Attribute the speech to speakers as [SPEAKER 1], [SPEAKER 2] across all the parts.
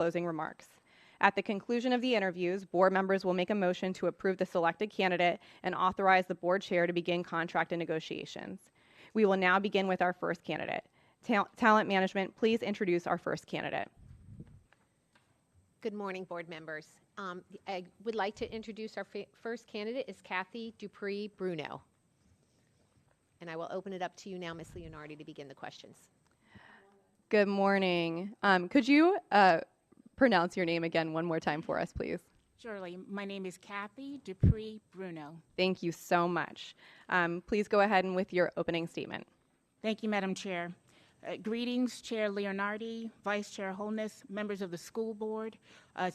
[SPEAKER 1] closing remarks. At the conclusion of the interviews, board members will make a motion to approve the selected candidate and authorize the board chair to begin contract and negotiations. We will now begin with our first candidate. Talent management, please introduce our first candidate.
[SPEAKER 2] Good morning, board members. I would like to introduce our first candidate is Kathy Dupree Bruno. And I will open it up to you now, Ms. Leonardi, to begin the questions.
[SPEAKER 1] Good morning. Could you pronounce your name again one more time for us, please?
[SPEAKER 3] Surely. My name is Kathy Dupree Bruno.
[SPEAKER 1] Thank you so much. Please go ahead and with your opening statement.
[SPEAKER 3] Thank you, Madam Chair. Greetings, Chair Leonardi, Vice Chair Holness, members of the school board. I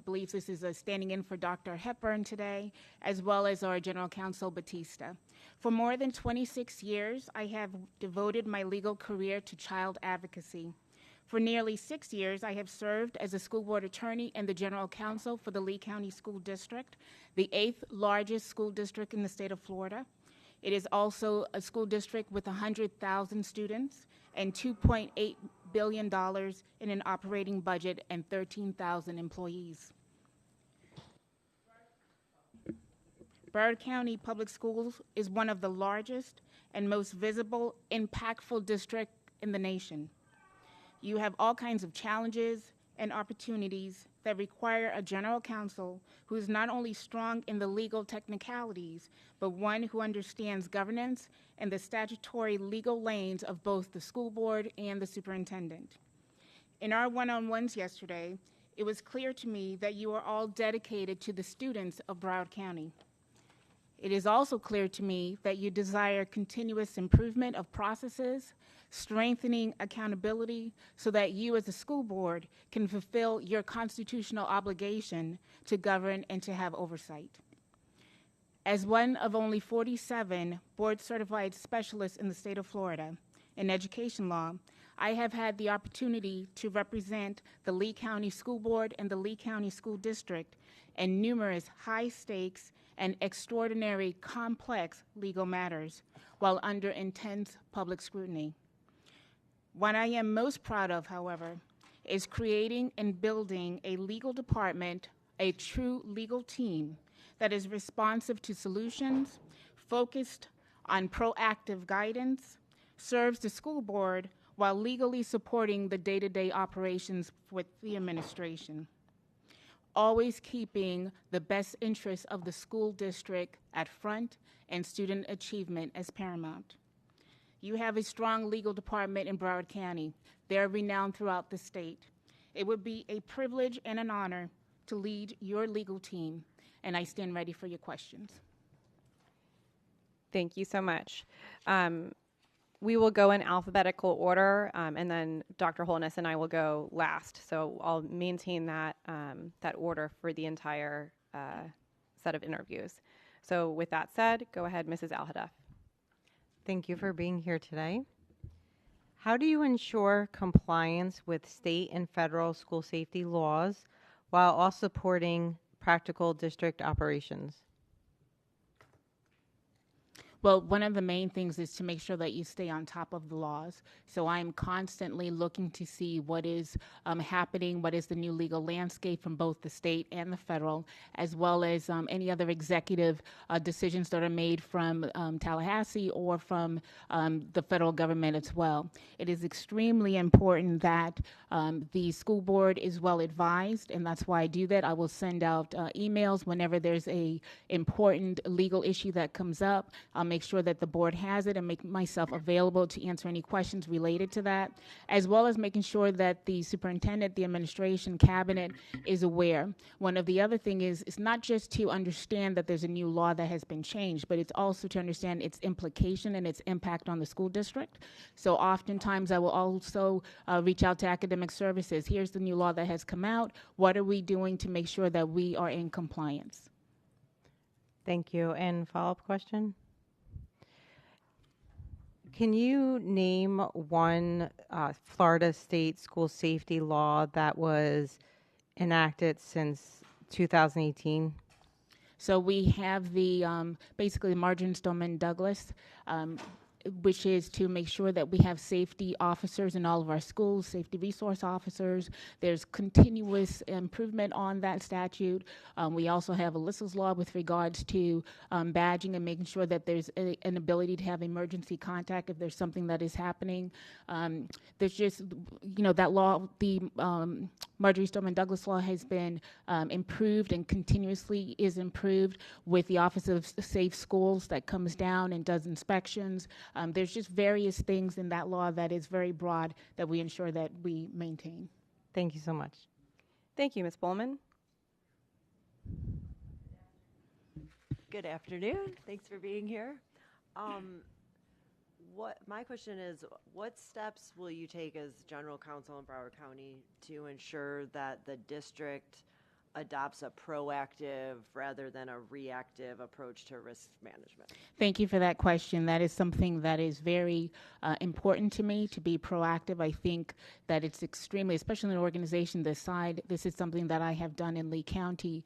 [SPEAKER 3] believe this is standing in for Dr. Hepburn today, as well as our General Counsel, Batista. For more than 26 years, I have devoted my legal career to child advocacy. For nearly 6 years, I have served as a school board attorney and the General Counsel for the Lee County School District, the 8th largest school district in the state of Florida. It is also a school district with 100,000 students and $2.8 billion in an operating budget and 13,000 employees. Broward County Public Schools is one of the largest and most visible, impactful districts in the nation. You have all kinds of challenges and opportunities that require a general counsel who is not only strong in the legal technicalities, but one who understands governance and the statutory legal lanes of both the school board and the superintendent. In our one-on-ones yesterday, it was clear to me that you are all dedicated to the students of Broward County. It is also clear to me that you desire continuous improvement of processes, strengthening accountability so that you as a school board can fulfill your constitutional obligation to govern and to have oversight. As one of only 47 board-certified specialists in the state of Florida in education law, I have had the opportunity to represent the Lee County School Board and the Lee County School District in numerous high-stakes and extraordinary complex legal matters while under intense public scrutiny. What I am most proud of, however, is creating and building a legal department, a true legal team that is responsive to solutions, focused on proactive guidance, serves the school board while legally supporting the day-to-day operations with the administration, always keeping the best interests of the school district at front and student achievement as paramount. You have a strong legal department in Broward County. They're renowned throughout the state. It would be a privilege and an honor to lead your legal team, and I stand ready for your questions.
[SPEAKER 1] Thank you so much. We will go in alphabetical order, and then Dr. Holness and I will go last. So I'll maintain that, that order for the entire set of interviews. So with that said, go ahead, Mrs. Al-Hadaf.
[SPEAKER 4] Thank you for being here today. How do you ensure compliance with state and federal school safety laws while also supporting practical district operations?
[SPEAKER 3] Well, one of the main things is to make sure that you stay on top of the laws. So I'm constantly looking to see what is happening, what is the new legal landscape from both the state and the federal, as well as any other executive decisions that are made from Tallahassee or from the federal government as well. It is extremely important that the school board is well advised, and that's why I do that. I will send out emails whenever there's a important legal issue that comes up. I'll make sure that the board has it and make myself available to answer any questions related to that, as well as making sure that the superintendent, the administration, cabinet is aware. One of the other thing is, it's not just to understand that there's a new law that has been changed, but it's also to understand its implication and its impact on the school district. So oftentimes I will also reach out to academic services. Here's the new law that has come out. What are we doing to make sure that we are in compliance?
[SPEAKER 4] Thank you. And follow-up question? Can you name one Florida state school safety law that was enacted since 2018?
[SPEAKER 3] So we have the basically Marjorie Stoneman Douglas. which is to make sure that we have safety officers in all of our schools, safety resource officers. There's continuous improvement on that statute. We also have Alyssa's law with regards to badging and making sure that there's an ability to have emergency contact if there's something that is happening. There's just, that law, the Marjorie Stoneman Douglas law has been improved and continuously is improved with the Office of Safe Schools that comes down and does inspections. There's just various things in that law that is very broad that we ensure that we maintain.
[SPEAKER 4] Thank you so much.
[SPEAKER 1] Thank you, Ms. Bowman.
[SPEAKER 5] Good afternoon. Thanks for being here. My question is, what steps will you take as General Counsel in Broward County to ensure that the district adopts a proactive rather than a reactive approach to risk management?
[SPEAKER 3] Thank you for that question. That is something that is very important to me, to be proactive. I think that it's extremely, especially in an organization this size, this is something that I have done in Lee County.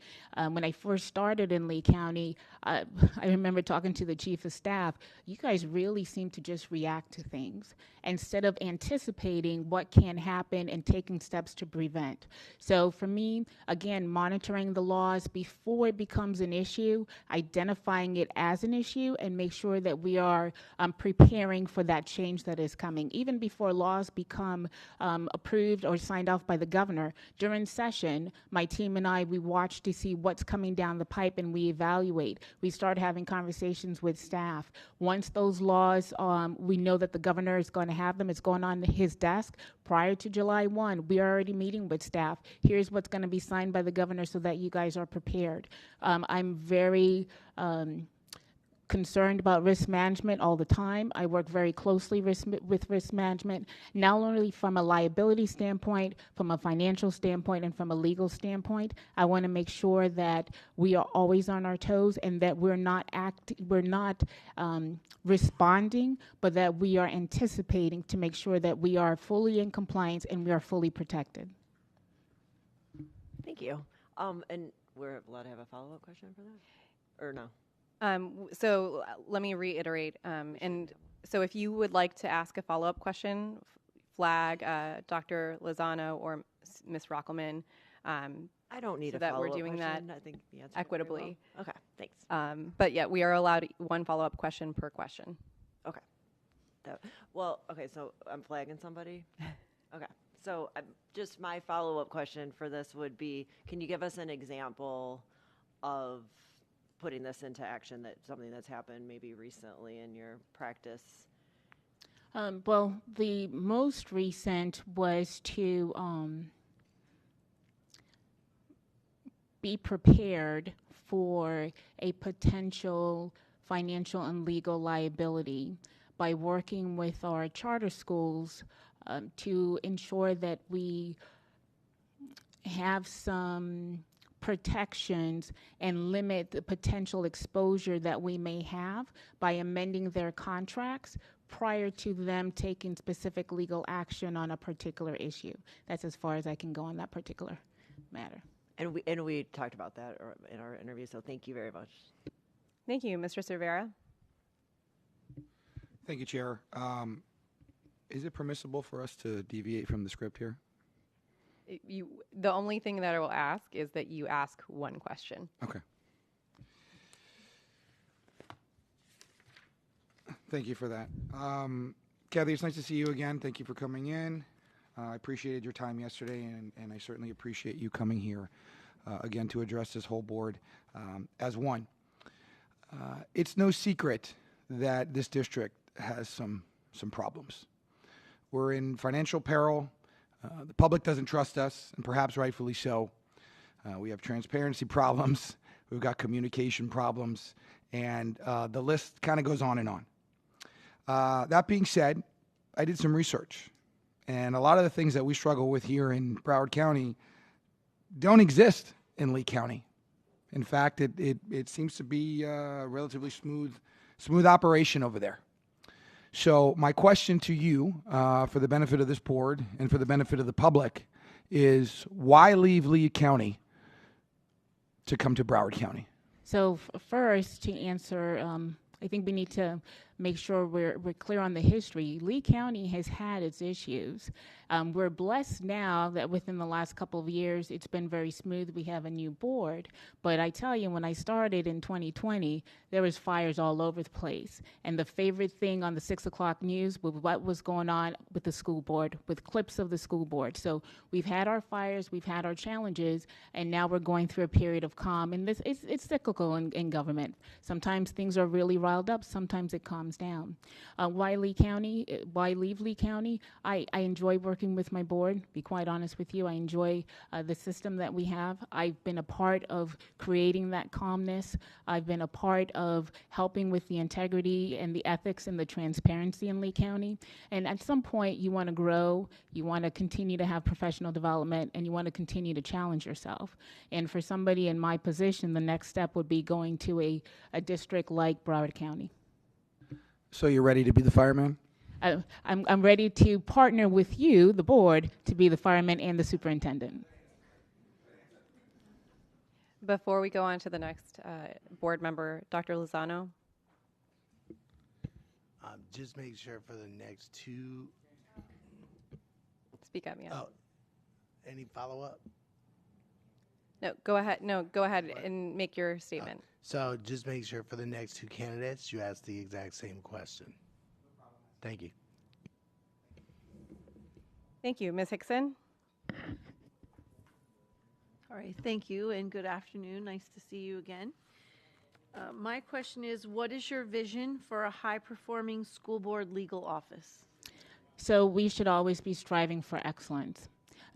[SPEAKER 3] When I first started in Lee County, I remember talking to the chief of staff, you guys really seem to just react to things instead of anticipating what can happen and taking steps to prevent. So for me, again, monitoring the laws before it becomes an issue, identifying it as an issue, and make sure that we are preparing for that change that is coming. Even before laws become approved or signed off by the governor, during session, my team and I, we watch to see what's coming down the pipe and we evaluate. We start having conversations with staff. Once those laws, we know that the governor is going to have them, it's going on his desk. Prior to July 1, we are already meeting with staff. Here's what's going to be signed by the governor so that you guys are prepared. I'm very concerned about risk management all the time. I work very closely with risk management, not only from a liability standpoint, from a financial standpoint, and from a legal standpoint. I want to make sure that we are always on our toes and that we're not responding, but that we are anticipating to make sure that we are fully in compliance and we are fully protected.
[SPEAKER 5] Thank you. And we're allowed to have a follow-up question for that? Or no?
[SPEAKER 1] So let me reiterate. And so if you would like to ask a follow-up question, flag Dr. Lozano or Ms. Rockelman.
[SPEAKER 5] I don't need
[SPEAKER 1] so
[SPEAKER 5] a
[SPEAKER 1] that
[SPEAKER 5] follow-up
[SPEAKER 1] we're doing
[SPEAKER 5] question.
[SPEAKER 1] that
[SPEAKER 5] I think the answer
[SPEAKER 1] equitably.
[SPEAKER 5] well. Okay, thanks.
[SPEAKER 1] But yeah, we are allowed one follow-up question per question.
[SPEAKER 5] Okay. Okay, so I'm flagging somebody? Okay. So just my follow-up question for this would be, can you give us an example of putting this into action, that something that's happened maybe recently in your practice?
[SPEAKER 3] Well, the most recent was to be prepared for a potential financial and legal liability by working with our charter schools to ensure that we have some protections and limit the potential exposure that we may have by amending their contracts prior to them taking specific legal action on a particular issue. That's as far as I can go on that particular matter.
[SPEAKER 5] And we talked about that in our interview, so thank you very much.
[SPEAKER 1] Thank you. Mr. Cervera?
[SPEAKER 6] Thank you, Chair. Is it permissible for us to deviate from the script here?
[SPEAKER 1] The only thing that I will ask is that you ask one question.
[SPEAKER 6] Okay. Thank you for that. Kathy, it's nice to see you again. Thank you for coming in. I appreciated your time yesterday, and I certainly appreciate you coming here again to address this whole board as one. It's no secret that this district has some problems. We're in financial peril. The public doesn't trust us, and perhaps rightfully so. We have transparency problems. We've got communication problems, and the list kind of goes on and on. That being said, I did some research, and a lot of the things that we struggle with here in Broward County don't exist in Lee County. In fact, it seems to be a relatively smooth operation over there. So my question to you, for the benefit of this board and for the benefit of the public, is why leave Lee County to come to Broward County?
[SPEAKER 3] So first, to answer, I think we need to make sure we're clear on the history. Lee County has had its issues. We're blessed now that within the last couple of years, it's been very smooth. We have a new board. But I tell you, when I started in 2020, there was fires all over the place. And the favorite thing on the 6 o'clock news was what was going on with the school board, with clips of the school board. So we've had our fires, we've had our challenges, and now we're going through a period of calm. And it's cyclical in government. Sometimes things are really riled up, sometimes it calms down. Why leave Lee County? I enjoy working with my board, be quite honest with you. I enjoy the system that we have. I've been a part of creating that calmness. I've been a part of helping with the integrity and the ethics and the transparency in Lee County. And at some point, you want to grow, you want to continue to have professional development, and you want to continue to challenge yourself. And for somebody in my position, the next step would be going to a district like Broward County.
[SPEAKER 6] So you're ready to be the fireman?
[SPEAKER 3] I'm ready to partner with you, the board, to be the fireman and the superintendent.
[SPEAKER 1] Before we go on to the next board member, Dr. Lozano.
[SPEAKER 7] Just make sure for the next two.
[SPEAKER 1] Speak up, yeah.
[SPEAKER 7] Oh, any follow-up?
[SPEAKER 1] No, go ahead. No, go ahead and make your statement.
[SPEAKER 7] So just make sure for the next two candidates, you ask the exact same question. Thank you.
[SPEAKER 1] Thank you. Ms. Hickson?
[SPEAKER 8] All right, thank you, and good afternoon. Nice to see you again. My question is, what is your vision for a high-performing school board legal office?
[SPEAKER 3] So we should always be striving for excellence.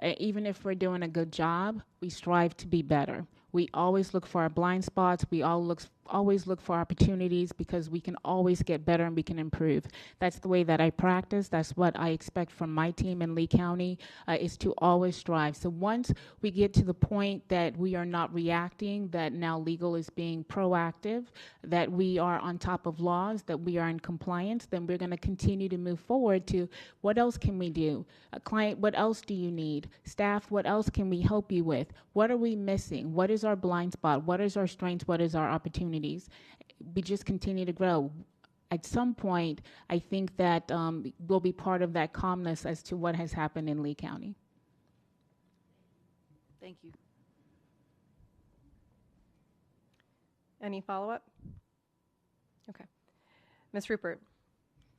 [SPEAKER 3] Even if we're doing a good job, we strive to be better. We always look for our blind spots. We always look for opportunities because we can always get better and we can improve. That's the way that I practice. That's what I expect from my team in Lee County, is to always strive. So once we get to the point that we are not reacting, that now legal is being proactive, that we are on top of laws, that we are in compliance, then we're going to continue to move forward to what else can we do? Client, what else do you need? Staff, what else can we help you with? What are we missing? What is our blind spot? What is our strengths? What is our opportunities? We just continue to grow. At some point, I think that we'll be part of that calmness as to what has happened in Lee County.
[SPEAKER 8] Thank you.
[SPEAKER 1] Any follow-up? Okay. Ms. Rupert?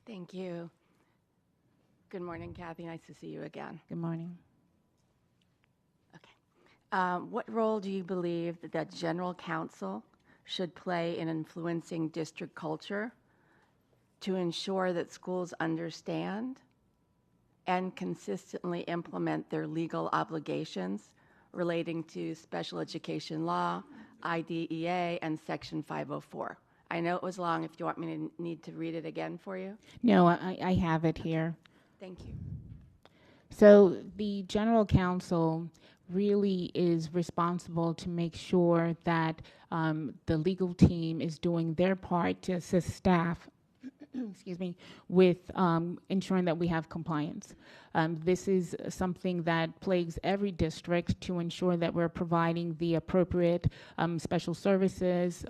[SPEAKER 9] Thank you. Good morning, Kathy. Nice to see you again.
[SPEAKER 3] Good morning.
[SPEAKER 9] Okay. What role do you believe that general counsel should play in influencing district culture to ensure that schools understand and consistently implement their legal obligations relating to special education law, IDEA, and Section 504? I know it was long. If you want me to need to read it again for you.
[SPEAKER 3] No, I have it here.
[SPEAKER 9] Thank you.
[SPEAKER 3] So the general counsel really is responsible to make sure that the legal team is doing their part to assist staff excuse me, with ensuring that we have compliance. This is something that plagues every district to ensure that we're providing the appropriate special services,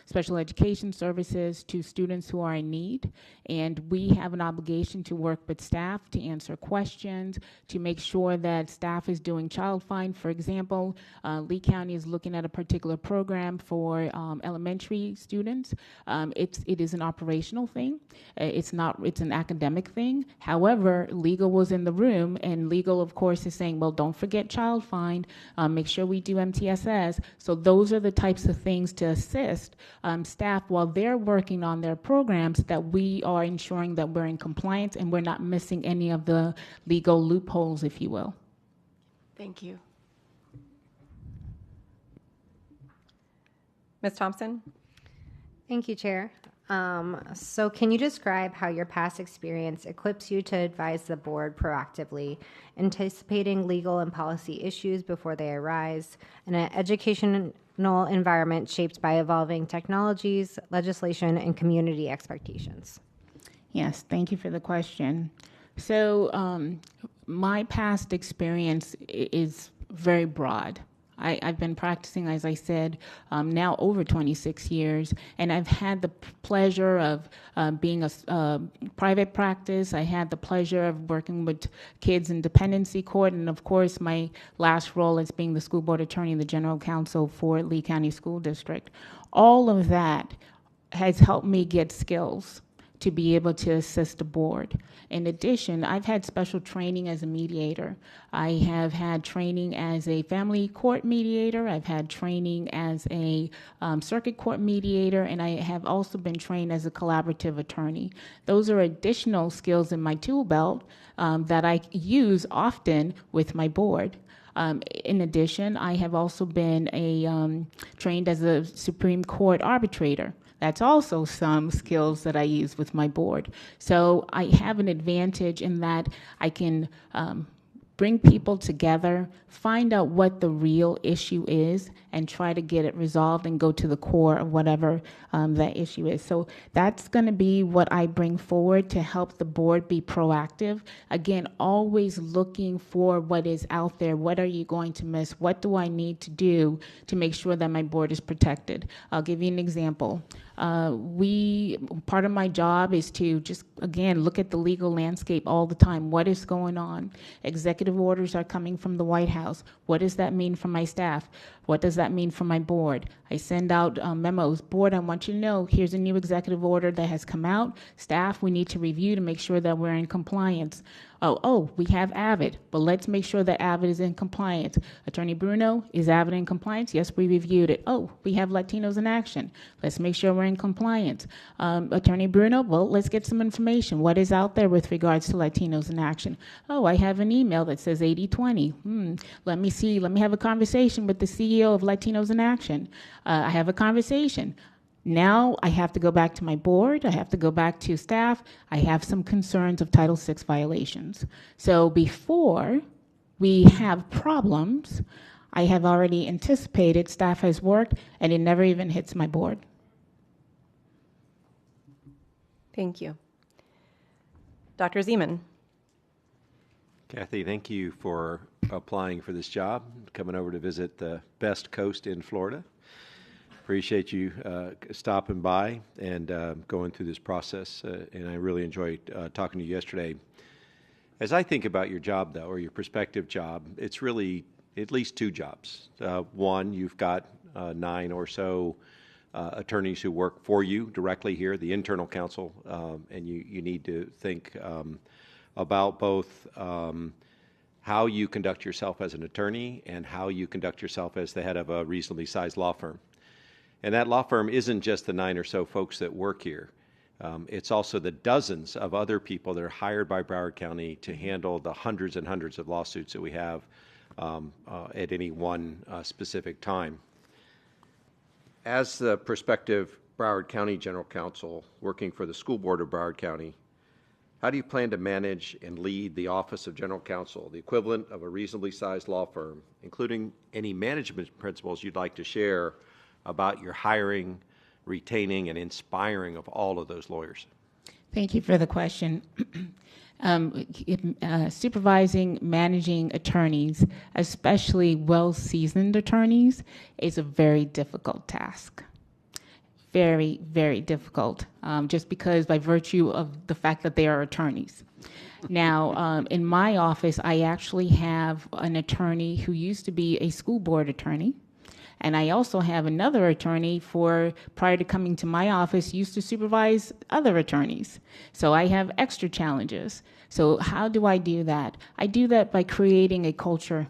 [SPEAKER 3] special education services to students who are in need. And we have an obligation to work with staff to answer questions, to make sure that staff is doing child find. For example, Lee County is looking at a particular program for elementary students. It is an operational thing. It's an academic thing. However, legal was in the room, and legal, of course, is saying, well, don't forget child find, make sure we do MTSS. So those are the types of things to assist staff while they're working on their programs, that we are ensuring that we're in compliance and we're not missing any of the legal loopholes, if you will.
[SPEAKER 9] Thank you.
[SPEAKER 1] Ms. Thompson?
[SPEAKER 2] Thank you, Chair. So can you describe how your past experience equips you to advise the board proactively, anticipating legal and policy issues before they arise, in an educational environment shaped by evolving technologies, legislation, and community expectations?
[SPEAKER 3] Yes, thank you for the question. So my past experience is very broad. I've been practicing, as I said, now over 26 years, and I've had the pleasure of being a private practice. I had the pleasure of working with kids in dependency court, and of course, my last role as being the school board attorney and the general counsel for Lee County School District. All of that has helped me get skills to be able to assist the board. In addition, I've had special training as a mediator. I have had training as a family court mediator. I've had training as a circuit court mediator, and I have also been trained as a collaborative attorney. Those are additional skills in my tool belt that I use often with my board. In addition, I have also been trained as a Supreme Court arbitrator. That's also some skills that I use with my board. So I have an advantage in that I can bring people together, find out what the real issue is, and try to get it resolved and go to the core of whatever that issue is. So that's going to be what I bring forward to help the board be proactive. Again, always looking for what is out there. What are you going to miss? What do I need to do to make sure that my board is protected? I'll give you an example. Part of my job is to just, again, look at the legal landscape all the time. What is going on? Executive orders are coming from the White House. What does that mean for my staff? What does that mean for my board? I send out memos. Board, I want you to know, here's a new executive order that has come out. Staff, we need to review to make sure that we're in compliance. Oh, we have Avid, but let's make sure that Avid is in compliance. Attorney Bruno, is Avid in compliance? Yes, we reviewed it. Oh, we have Latinos in Action. Let's make sure we're in compliance. Attorney Bruno, well, let's get some information. What is out there with regards to Latinos in Action? Oh, I have an email that says 80-20. Let me see. Let me have a conversation with the CEO of Latinos in Action. I have a conversation. Now I have to go back to my board. I have to go back to staff. I have some concerns of Title VI violations. So before we have problems, I have already anticipated, staff has worked, and it never even hits my board.
[SPEAKER 1] Thank you. Dr. Zeman.
[SPEAKER 10] Kathy, thank you for applying for this job, coming over to visit the best coast in Florida. Appreciate you stopping by and going through this process, and I really enjoyed talking to you yesterday. As I think about your job, though, or your prospective job, it's really at least two jobs. One, you've got 9 or so attorneys who work for you directly here, the internal counsel, and you need to think about both how you conduct yourself as an attorney and how you conduct yourself as the head of a reasonably sized law firm. And that law firm isn't just the 9 or so folks that work here. It's also the dozens of other people that are hired by Broward County to handle the hundreds and hundreds of lawsuits that we have at any one specific time. As the prospective Broward County General Counsel working for the School Board of Broward County, how do you plan to manage and lead the Office of General Counsel, the equivalent of a reasonably sized law firm, including any management principles you'd like to share about your hiring, retaining, and inspiring of all of those lawyers?
[SPEAKER 3] Thank you for the question. Supervising, managing attorneys, especially well-seasoned attorneys, is a very difficult task. Very, very difficult, just because by virtue of the fact that they are attorneys. Now, in my office, I actually have an attorney who used to be a school board attorney. And I also have another attorney prior to coming to my office, used to supervise other attorneys. So I have extra challenges. So how do I do that? I do that by creating a culture.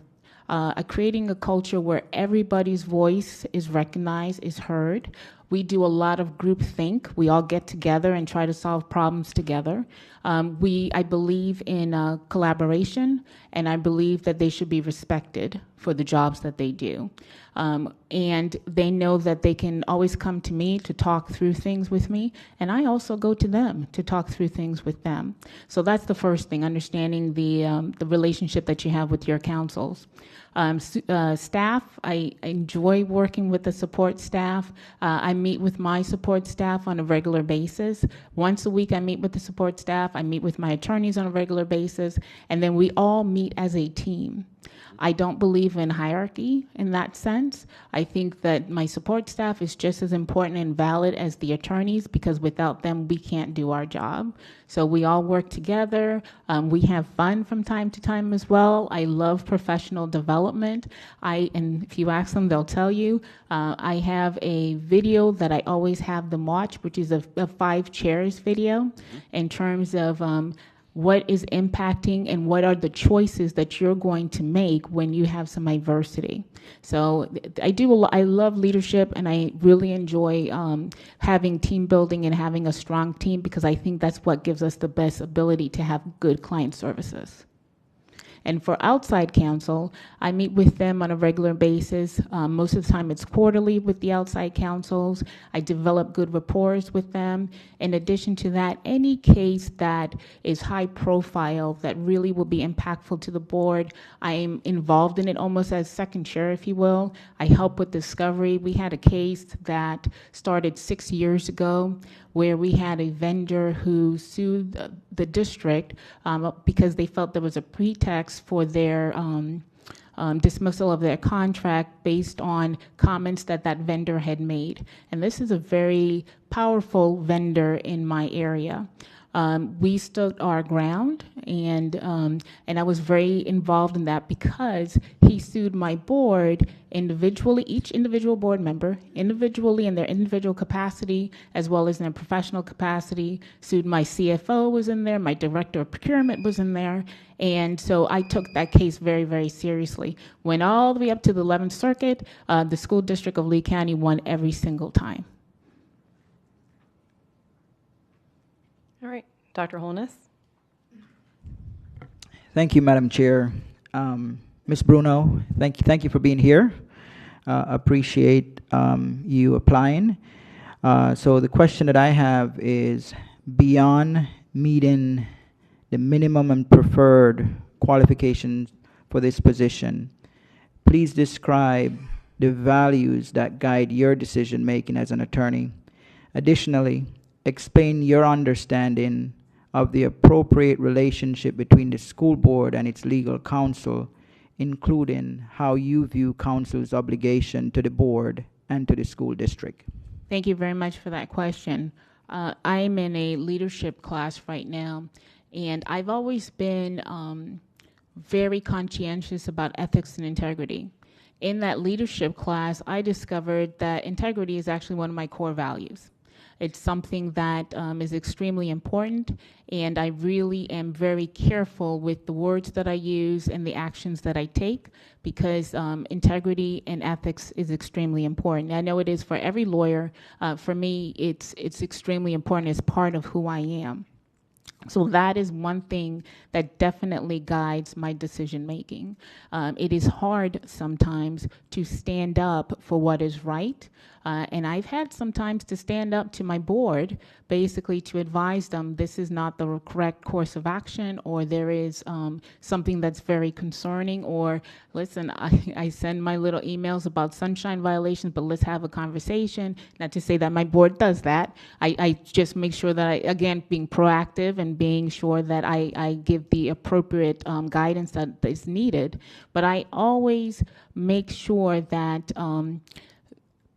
[SPEAKER 3] Creating a culture where everybody's voice is recognized, is heard. We do a lot of group think. We all get together and try to solve problems together. I believe in collaboration, and I believe that they should be respected for the jobs that they do. And they know that they can always come to me to talk through things with me, and I also go to them to talk through things with them. So that's the first thing, understanding the relationship that you have with your counsels. Staff, I enjoy working with the support staff. I meet with my support staff on a regular basis. Once a week, I meet with the support staff. I meet with my attorneys on a regular basis, and then we all meet as a team. I don't believe in hierarchy in that sense. I think that my support staff is just as important and valid as the attorneys, because without them, we can't do our job. So we all work together. We have fun from time to time as well. I love professional development. And if you ask them, they'll tell you. I have a video that I always have them watch, which is a 5 chairs video in terms of what is impacting and what are the choices that you're going to make when you have some adversity. So I love leadership, and I really enjoy having team building and having a strong team, because I think that's what gives us the best ability to have good client services. And for outside counsel, I meet with them on a regular basis. Most of the time it's quarterly with the outside counsels. I develop good rapport with them. In addition to that, any case that is high profile that really will be impactful to the board, I am involved in it almost as second chair, if you will. I help with discovery. We had a case that started 6 years ago where we had a vendor who sued the district because they felt there was a pretext for their dismissal of their contract based on comments that that vendor had made. And this is a very powerful vendor in my area. We stood our ground, and I was very involved in that because he sued my board individually, each individual board member, individually in their individual capacity, as well as in their professional capacity, sued my CFO was in there, my director of procurement was in there, and so I took that case very, very seriously. Went all the way up to the 11th Circuit. The school district of Lee County won every single time.
[SPEAKER 1] All right, Dr. Holness.
[SPEAKER 11] Thank you, Madam Chair. Ms. Bruno, thank you for being here. Appreciate you applying. So the question that I have is, beyond meeting the minimum and preferred qualifications for this position, please describe the values that guide your decision making as an attorney. Additionally, explain your understanding of the appropriate relationship between the school board and its legal counsel, including how you view counsel's obligation to the board and to the school district.
[SPEAKER 3] Thank you very much for that question. I'm in a leadership class right now, and I've always been very conscientious about ethics and integrity. In that leadership class, I discovered that integrity is actually one of my core values. It's something that is extremely important, and I really am very careful with the words that I use and the actions that I take, because integrity and ethics is extremely important. I know it is for every lawyer. For me, it's extremely important as part of who I am. So that is one thing that definitely guides my decision making. It is hard sometimes to stand up for what is right. And I've had sometimes to stand up to my board, basically to advise them this is not the correct course of action, or there is something that's very concerning, or listen, I send my little emails about sunshine violations, but let's have a conversation. Not to say that my board does that. I just make sure that again, being proactive and being sure that I give the appropriate guidance that is needed. But I always make sure that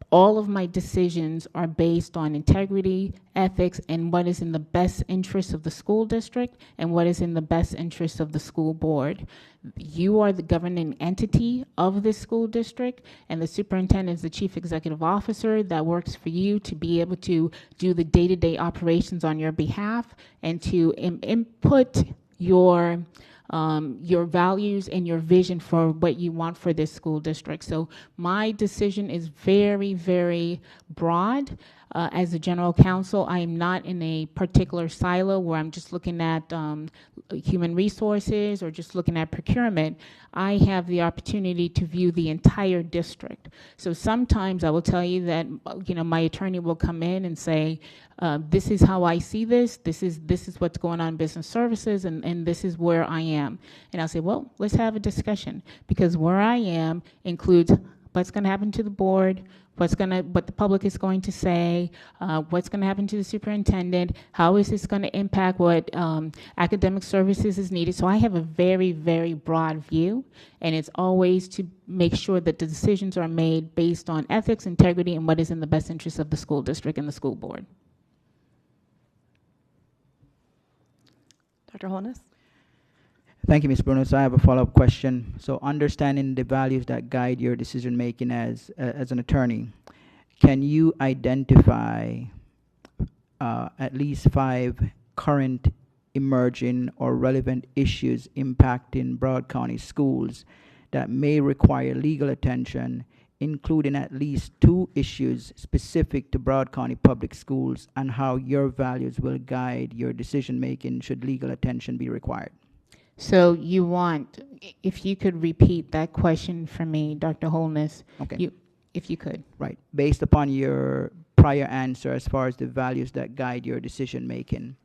[SPEAKER 3] all of my decisions are based on integrity, ethics, and what is in the best interest of the school district and what is in the best interest of the school board. You are the governing entity of this school district, and the superintendent is the chief executive officer that works for you to be able to do the day-to-day operations on your behalf and to input your values and your vision for what you want for this school district. So my decision is very, very broad. As a general counsel, I am not in a particular silo where I'm just looking at human resources or just looking at procurement. I have the opportunity to view the entire district. So sometimes I will tell you that, my attorney will come in and say, this is how I see this. This is what's going on in business services, and this is where I am. And I'll say, well, let's have a discussion, because where I am includes what's going to happen to the board, what the public is going to say, what's going to happen to the superintendent, how is this going to impact what academic services is needed. So I have a very, very broad view, and it's always to make sure that the decisions are made based on ethics, integrity, and what is in the best interest of the school district and the school board.
[SPEAKER 1] Dr. Holness?
[SPEAKER 11] Thank you, Ms. Bruno. So I have a follow-up question. So understanding the values that guide your decision-making as an attorney, can you identify at least 5 current, emerging, or relevant issues impacting Broward County schools that may require legal attention, including at least 2 issues specific to Broward County Public Schools, and how your values will guide your decision-making should legal attention be required?
[SPEAKER 3] So you want, if you could repeat that question for me, Dr. Holness,
[SPEAKER 11] Okay.
[SPEAKER 3] If you could.
[SPEAKER 11] Right. Based upon your prior answer as far as the values that guide your decision making,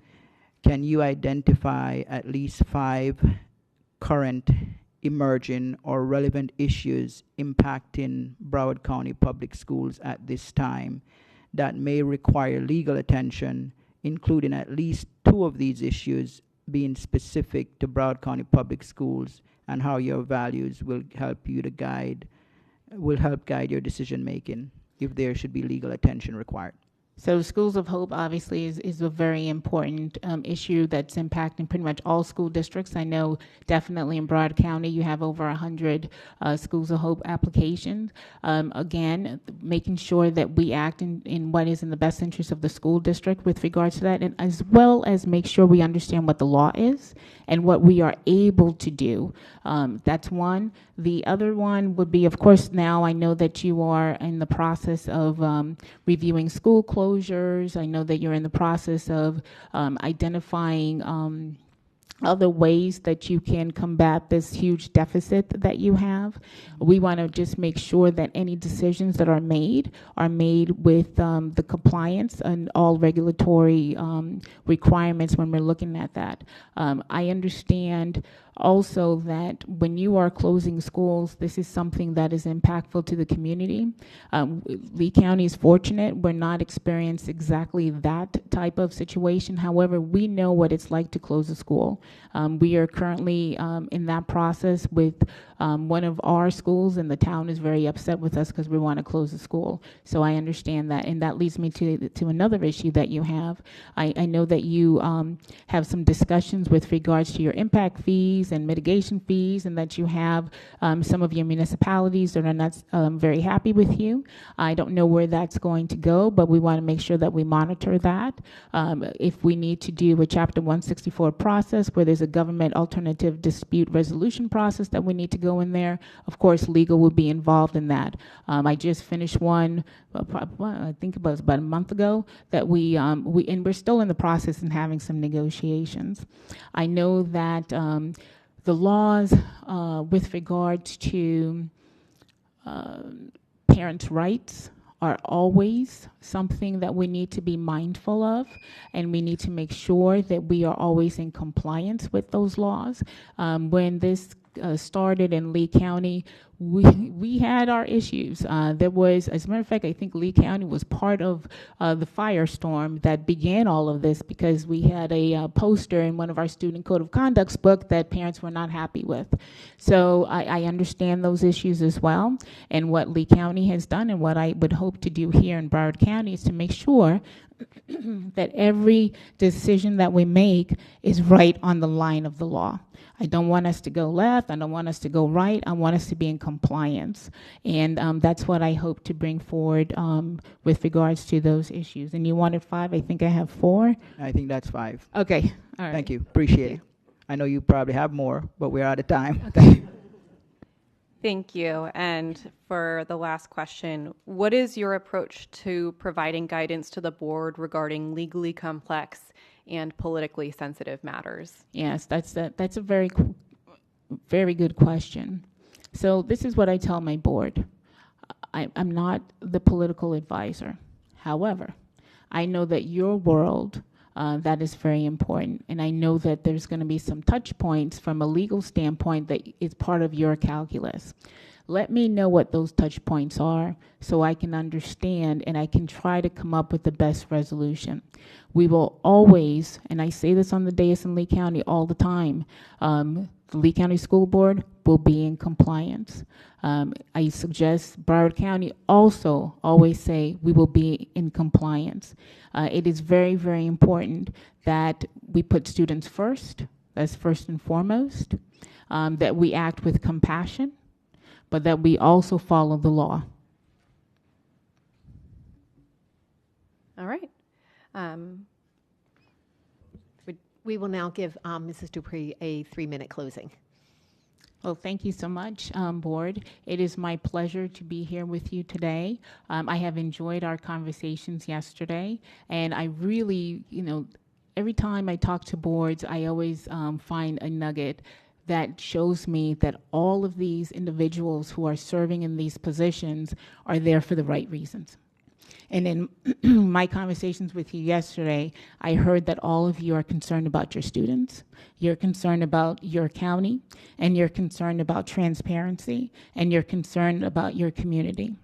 [SPEAKER 11] can you identify at least 5 current, emerging, or relevant issues impacting Broward County Public Schools at this time that may require legal attention, including at least 2 of these issues being specific to Broward County Public Schools, and how your values will help guide your decision making if there should be legal attention required?
[SPEAKER 3] So Schools of Hope obviously is a very important issue that's impacting pretty much all school districts. I know definitely in Broward County you have over 100 Schools of Hope applications. Again, making sure that we act in what is in the best interest of the school district with regards to that, and as well as make sure we understand what the law is and what we are able to do. That's one. The other one would be, of course, now I know that you are in the process of reviewing school closures. I know that you're in the process of identifying other ways that you can combat this huge deficit that you have. We want to just make sure that any decisions that are made with the compliance and all regulatory requirements when we're looking at that. I understand also that when you are closing schools, this is something that is impactful to the community. Lee County is fortunate. We're not experiencing exactly that type of situation. However, we know what it's like to close a school. We are currently in that process with one of our schools, and the town is very upset with us because we want to close the school. So I understand that, and that leads me to another issue that you have. I know that you have some discussions with regards to your impact fees and mitigation fees, and that you have some of your municipalities that are not very happy with you. I don't know where that's going to go, but we want to make sure that we monitor that. If we need to do a Chapter 164 process where there's a government alternative dispute resolution process that we need to go in there, of course, legal will be involved in that. I just finished one, I think it was about a month ago, that and we're still in the process and having some negotiations. I know that the laws with regards to parents' rights are always something that we need to be mindful of, and we need to make sure that we are always in compliance with those laws. When this started in Lee County, we had our issues. There was, as a matter of fact, I think Lee County was part of the firestorm that began all of this, because we had a poster in one of our student code of conduct's book that parents were not happy with. So I understand those issues as well, and what Lee County has done and what I would hope to do here in Broward County is to make sure that every decision that we make is right on the line of the law. I don't want us to go left. I don't want us to go right. I want us to be in compliance. And that's what I hope to bring forward with regards to those issues. And you wanted 5. I think I have 4.
[SPEAKER 11] I think that's 5.
[SPEAKER 3] Okay. All right.
[SPEAKER 11] Thank you. Appreciate it. I know you probably have more, but we're out of time. Thank you.
[SPEAKER 1] Thank you. And for the last question, what is your approach to providing guidance to the board regarding legally complex and politically sensitive matters?
[SPEAKER 3] Yes, that's a very good question. So this is what I tell my board. I'm not the political advisor. However, I know that your world, that is very important. And I know that there's going to be some touch points from a legal standpoint that is part of your calculus. let me know what those touch points are so I can understand and I can try to come up with the best resolution. We will always, and I say this on the dais in Lee County all the time, the Lee County School Board will be in compliance. I suggest Broward County also always say we will be in compliance. It is very, very important that we put students first. That's first and foremost. That we act with compassion, but that we also follow the law.
[SPEAKER 1] All right.
[SPEAKER 12] We will now give Mrs. Dupree a 3-minute closing.
[SPEAKER 3] Well, thank you so much, Board. It is my pleasure to be here with you today. I have enjoyed our conversations yesterday, and I really, every time I talk to boards, I always find a nugget that shows me that all of these individuals who are serving in these positions are there for the right reasons. And in my conversations with you yesterday, I heard that all of you are concerned about your students, you're concerned about your county, and you're concerned about transparency, and you're concerned about your community.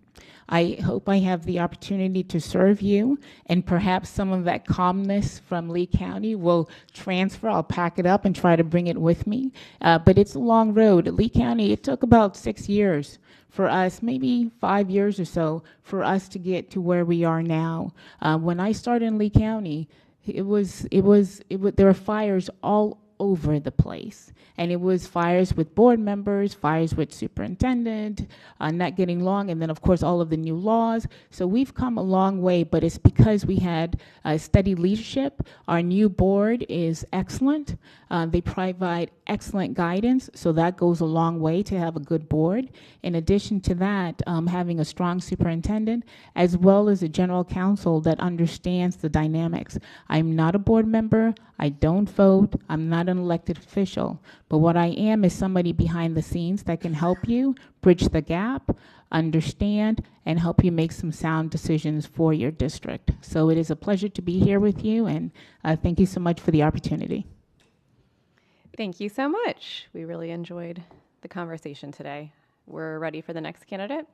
[SPEAKER 3] I hope I have the opportunity to serve you, and perhaps some of that calmness from Lee County will transfer. I'll pack it up and try to bring it with me. But it's a long road. At Lee County, it took about 6 years for us, maybe 5 years or so, for us to get to where we are now. When I started in Lee County, there were fires all over the place. And it was fires with board members, fires with superintendent, not getting along, and then, of course, all of the new laws. So we've come a long way, but it's because we had steady leadership. Our new board is excellent. They provide excellent guidance, so that goes a long way to have a good board. In addition to that, having a strong superintendent, as well as a general counsel that understands the dynamics. I'm not a board member. I don't vote. I'm not an elected official. But what I am is somebody behind the scenes that can help you bridge the gap, understand, and help you make some sound decisions for your district. So it is a pleasure to be here with you, and thank you so much for the opportunity.
[SPEAKER 1] Thank you so much. We really enjoyed the conversation today. We're ready for the next candidate.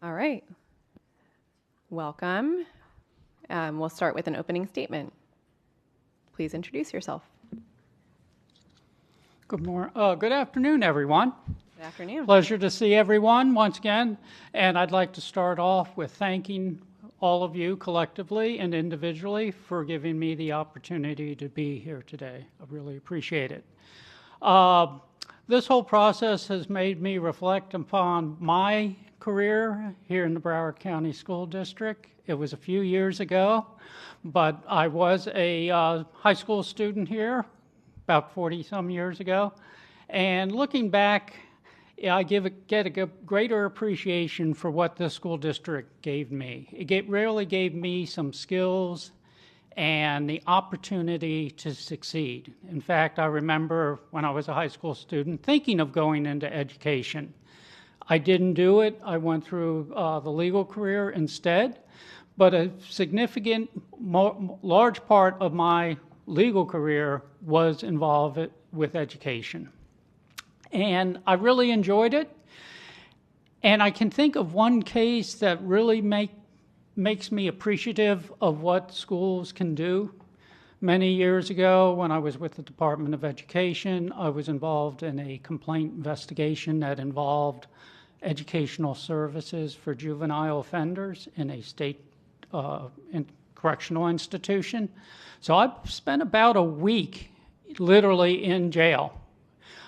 [SPEAKER 1] All right. Welcome. We'll start with an opening statement. Please introduce yourself.
[SPEAKER 13] Good afternoon, everyone.
[SPEAKER 1] Good afternoon.
[SPEAKER 13] Pleasure to see everyone once again. And I'd like to start off with thanking all of you collectively and individually for giving me the opportunity to be here today. I really appreciate it. This whole process has made me reflect upon my career here in the Broward County School District. It was a few years ago, but I was a high school student here about 40-some years ago. And looking back, I get a greater appreciation for what this school district gave me. It really gave me some skills and the opportunity to succeed. In fact, I remember when I was a high school student thinking of going into education. I didn't do it. I went through the legal career instead, but a significant, large part of my legal career was involved with education. And I really enjoyed it. And I can think of one case that really makes me appreciative of what schools can do. Many years ago, when I was with the Department of Education, I was involved in a complaint investigation that involved educational services for juvenile offenders in a state correctional institution. So I spent about a week literally in jail,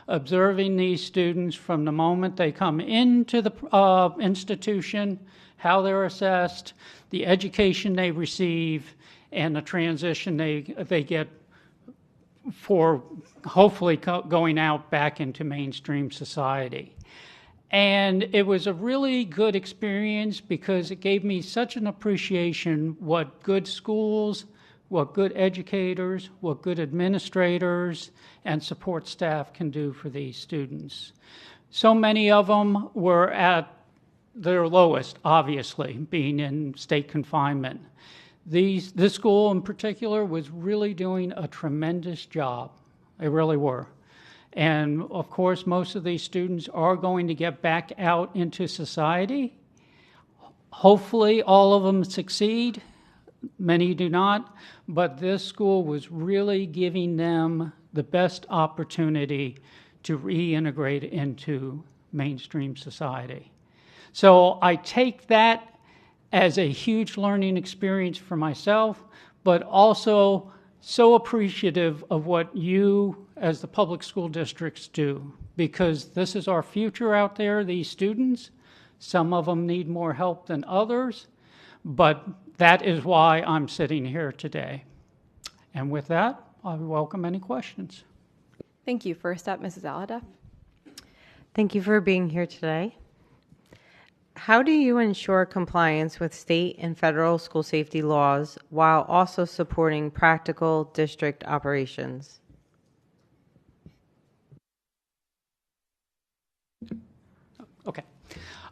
[SPEAKER 13] observing these students from the moment they come into the institution, how they're assessed, the education they receive, and the transition they get for hopefully going out back into mainstream society. And it was a really good experience because it gave me such an appreciation what good schools, what good educators, what good administrators and support staff can do for these students. So many of them were at their lowest, obviously, being in state confinement. This school in particular was really doing a tremendous job. They really were. And of course, most of these students are going to get back out into society. Hopefully, all of them succeed. Many do not. But this school was really giving them the best opportunity to reintegrate into mainstream society. So I take that as a huge learning experience for myself, but also so appreciative of what you as the public school districts do, because this is our future out there, these students. Some of them need more help than others, but that is why I'm sitting here today. And with that, I welcome any questions.
[SPEAKER 1] Thank you. First up, Mrs. Aladeff.
[SPEAKER 4] Thank you for being here today. How do you ensure compliance with state and federal school safety laws while also supporting practical district operations?
[SPEAKER 13] Okay.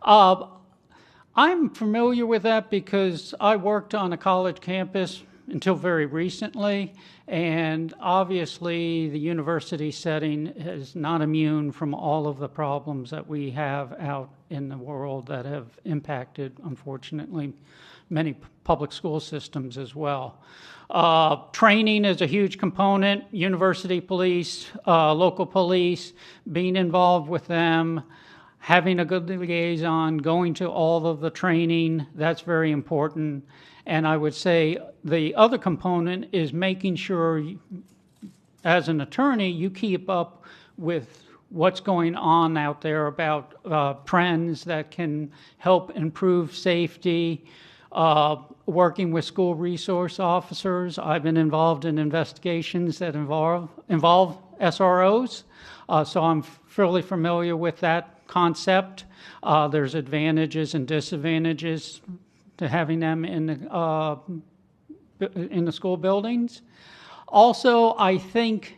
[SPEAKER 13] I'm familiar with that because I worked on a college campus until very recently, and obviously the university setting is not immune from all of the problems that we have out in the world that have impacted, unfortunately, many public school systems as well. Training is a huge component. University police, local police, being involved with them, having a good liaison, going to all of the training, that's very important. And I would say the other component is making sure, as an attorney, you keep up with what's going on out there about trends that can help improve safety, working with school resource officers. I've been involved in investigations that involve SROs, so I'm fairly familiar with that concept. There's advantages and disadvantages to having them in the school buildings. Also, I think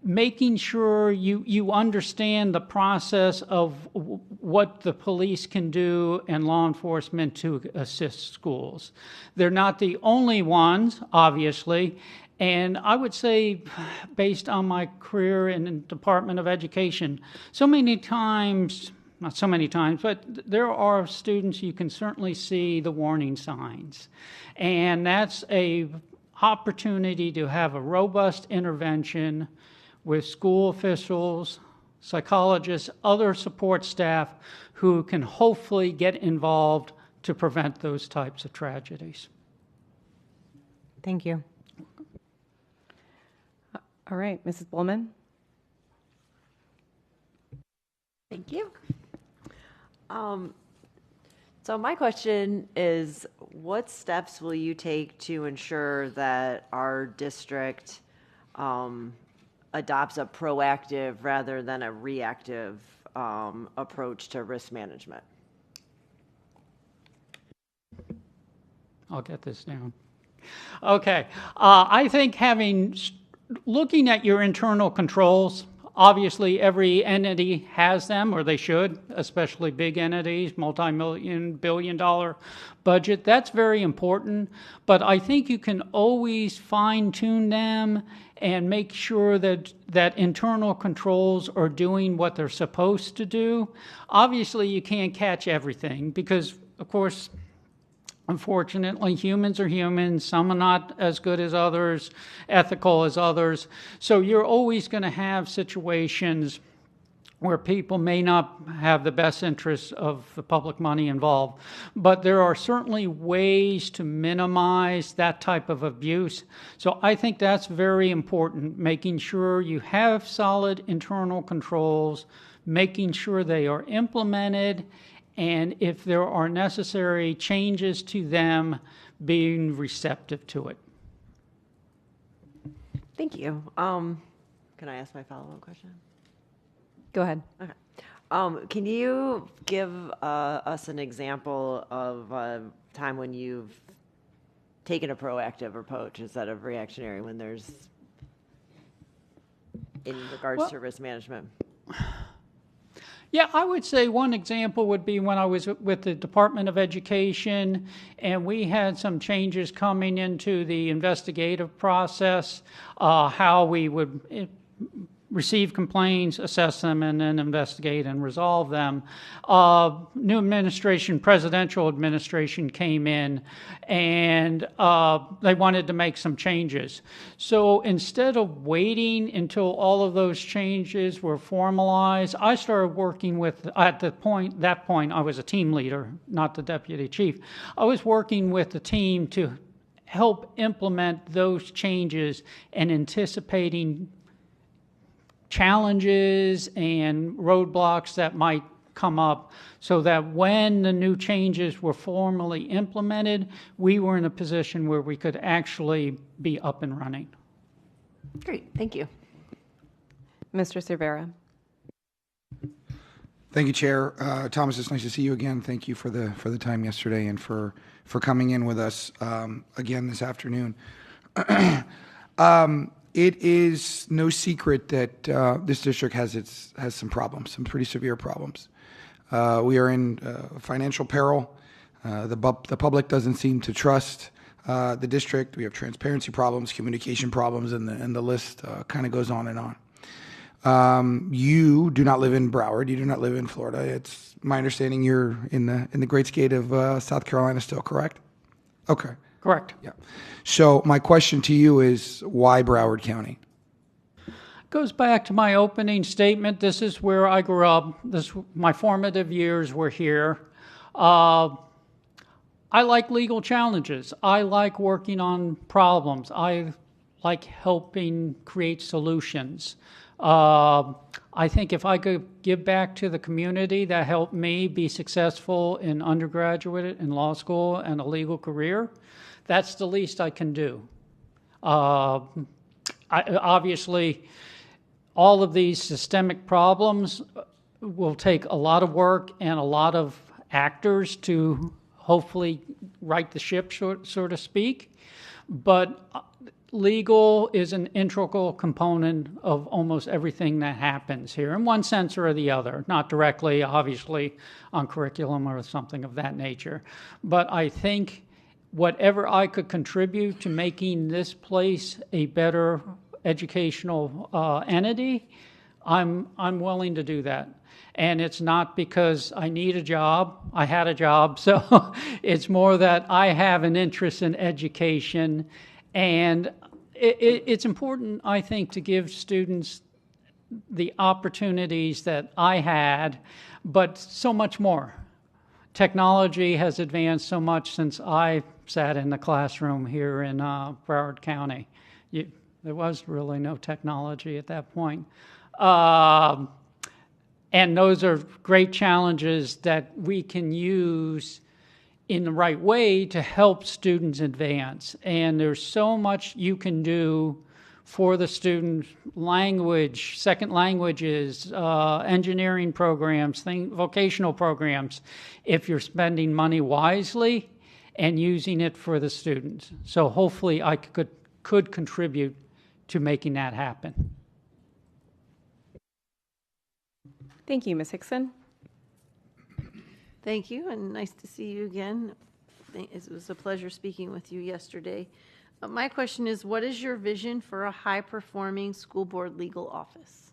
[SPEAKER 13] making sure you understand the process of what the police can do and law enforcement to assist schools. They're not the only ones, obviously, and I would say, based on my career in the Department of Education, so many times, not so many times, but there are students you can certainly see the warning signs. And that's an opportunity to have a robust intervention with school officials, psychologists, other support staff who can hopefully get involved to prevent those types of tragedies.
[SPEAKER 4] Thank you.
[SPEAKER 1] All right, Mrs. Bullman.
[SPEAKER 5] Thank you. So my question is, what steps will you take to ensure that our district adopts a proactive rather than a reactive approach to risk management?
[SPEAKER 13] I'll get this down. Okay. I think looking at your internal controls, obviously every entity has them, or they should, especially big entities, multi-million, billion-dollar budget. That's very important, but I think you can always fine-tune them and make sure that internal controls are doing what they're supposed to do. Obviously, you can't catch everything because, of course, unfortunately, humans are humans. Some are not as good as others, ethical as others. So you're always going to have situations where people may not have the best interests of the public money involved. But there are certainly ways to minimize that type of abuse. So I think that's very important, making sure you have solid internal controls, making sure they are implemented, and if there are necessary changes to them, being receptive to it.
[SPEAKER 5] Thank you. Can I ask my follow-up question?
[SPEAKER 1] Go ahead.
[SPEAKER 5] Okay. Can you give us an example of a time when you've taken a proactive approach instead of reactionary when there's, in regards to risk management?
[SPEAKER 13] Yeah, I would say one example would be when I was with the Department of Education and we had some changes coming into the investigative process, how we would receive complaints, assess them, and then investigate and resolve them. New administration, presidential administration came in, and they wanted to make some changes. So instead of waiting until all of those changes were formalized, I started working with, at that point, I was a team leader, not the deputy chief. I was working with the team to help implement those changes and anticipating challenges and roadblocks that might come up so that when the new changes were formally implemented, we were in a position where we could actually be up and running.
[SPEAKER 5] Great, thank you.
[SPEAKER 1] Mr. Cervera.
[SPEAKER 6] Thank you, Chair. Thomas, it's nice to see you again. Thank you for the time yesterday and for coming in with us again this afternoon. It is no secret that this district has some problems, some pretty severe problems. We are in financial peril. The public doesn't seem to trust the district. We have transparency problems, communication problems, and the list kind of goes on and on. You do not live in Broward. You do not live in Florida. It's my understanding you're in the great state of South Carolina still, correct? Okay.
[SPEAKER 13] Correct.
[SPEAKER 6] Yeah. So my question to you is, why Broward County?
[SPEAKER 13] Goes back to my opening statement. This is where I grew up. My formative years were here. I like legal challenges. I like working on problems. I like helping create solutions. I think if I could give back to the community that helped me be successful in undergraduate and law school and a legal career, that's the least I can do. Obviously, all of these systemic problems will take a lot of work and a lot of actors to hopefully right the ship, so to speak. But legal is an integral component of almost everything that happens here, in one sense or the other. Not directly, obviously, on curriculum or something of that nature. But I think whatever I could contribute to making this place a better educational entity, I'm willing to do that. And it's not because I need a job. I had a job, so it's more that I have an interest in education. And it's important, I think, to give students the opportunities that I had, but so much more. Technology has advanced so much since I sat in the classroom here in Broward County. There was really no technology at that point. And those are great challenges that we can use in the right way to help students advance. And there's so much you can do for the students, language, second languages, engineering programs, vocational programs, if you're spending money wisely and using it for the students. So hopefully I could contribute to making that happen.
[SPEAKER 1] Thank you, Ms. Hickson.
[SPEAKER 8] Thank you, and nice to see you again. It was a pleasure speaking with you yesterday. My question is, what is your vision for a high-performing school board legal office?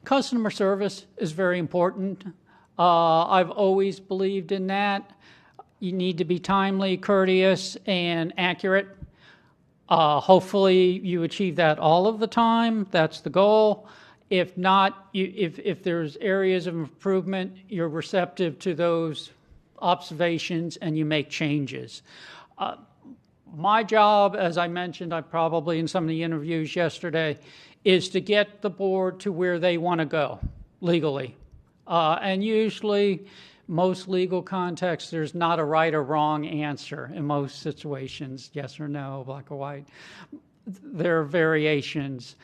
[SPEAKER 13] Customer service is very important. I've always believed in that. You need to be timely, courteous, and accurate. Hopefully you achieve that all of the time. That's the goal. If not, if there's areas of improvement, you're receptive to those observations and you make changes. My job, as I mentioned, I probably in some of the interviews yesterday, is to get the board to where they want to go legally. And usually, most legal contexts, there's not a right or wrong answer in most situations, yes or no, black or white. There are variations.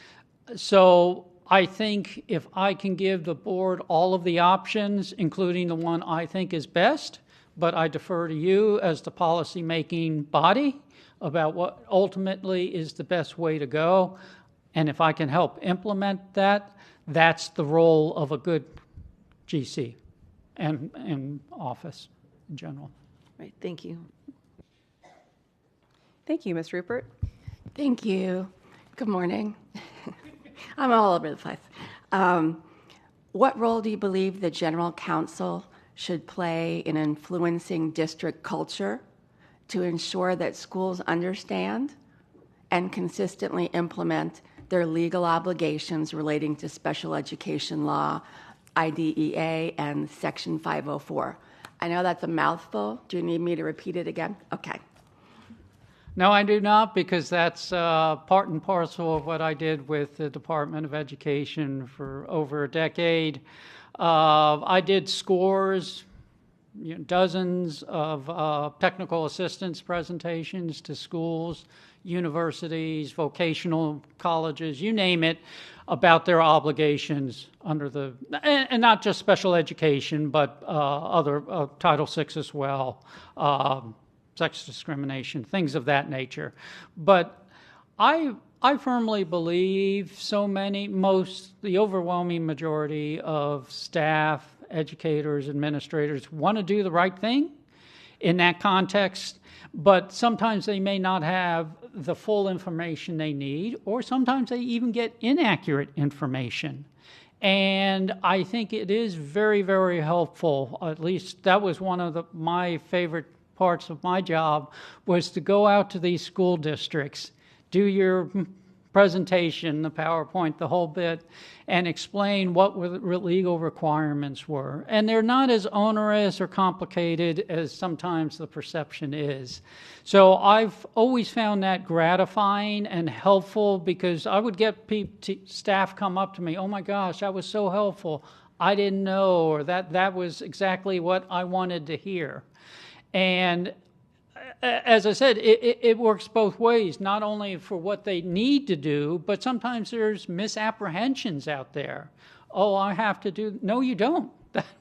[SPEAKER 13] So I think if I can give the board all of the options, including the one I think is best, but I defer to you as the policy-making body about what ultimately is the best way to go. And if I can help implement that, that's the role of a good GC and office in general.
[SPEAKER 8] Right, thank you.
[SPEAKER 1] Thank you, Ms. Rupert.
[SPEAKER 9] Thank you. Good morning. I'm all over the place. What role do you believe the general counsel should play in influencing district culture to ensure that schools understand and consistently implement their legal obligations relating to special education law, IDEA, and Section 504? I know that's a mouthful. Do you need me to repeat it again? Okay.
[SPEAKER 13] No, I do not, because that's part and parcel of what I did with the Department of Education for over a decade. I did scores, dozens of technical assistance presentations to schools, universities, vocational colleges, you name it, about their obligations under the, and not just special education, but other Title VI as well, sex discrimination, things of that nature. But I firmly believe the overwhelming majority of staff, educators, administrators want to do the right thing in that context, but sometimes they may not have the full information they need, or sometimes they even get inaccurate information. And I think it is very, very helpful, at least that was one of my favorite parts of my job, was to go out to these school districts, do your presentation, the PowerPoint, the whole bit, and explain what the legal requirements were. And they're not as onerous or complicated as sometimes the perception is. So I've always found that gratifying and helpful, because I would get staff come up to me, oh my gosh, that was so helpful. I didn't know, or that was exactly what I wanted to hear. And as I said, it works both ways, not only for what they need to do, but sometimes there's misapprehensions out there. Oh, I have to do, no, you don't.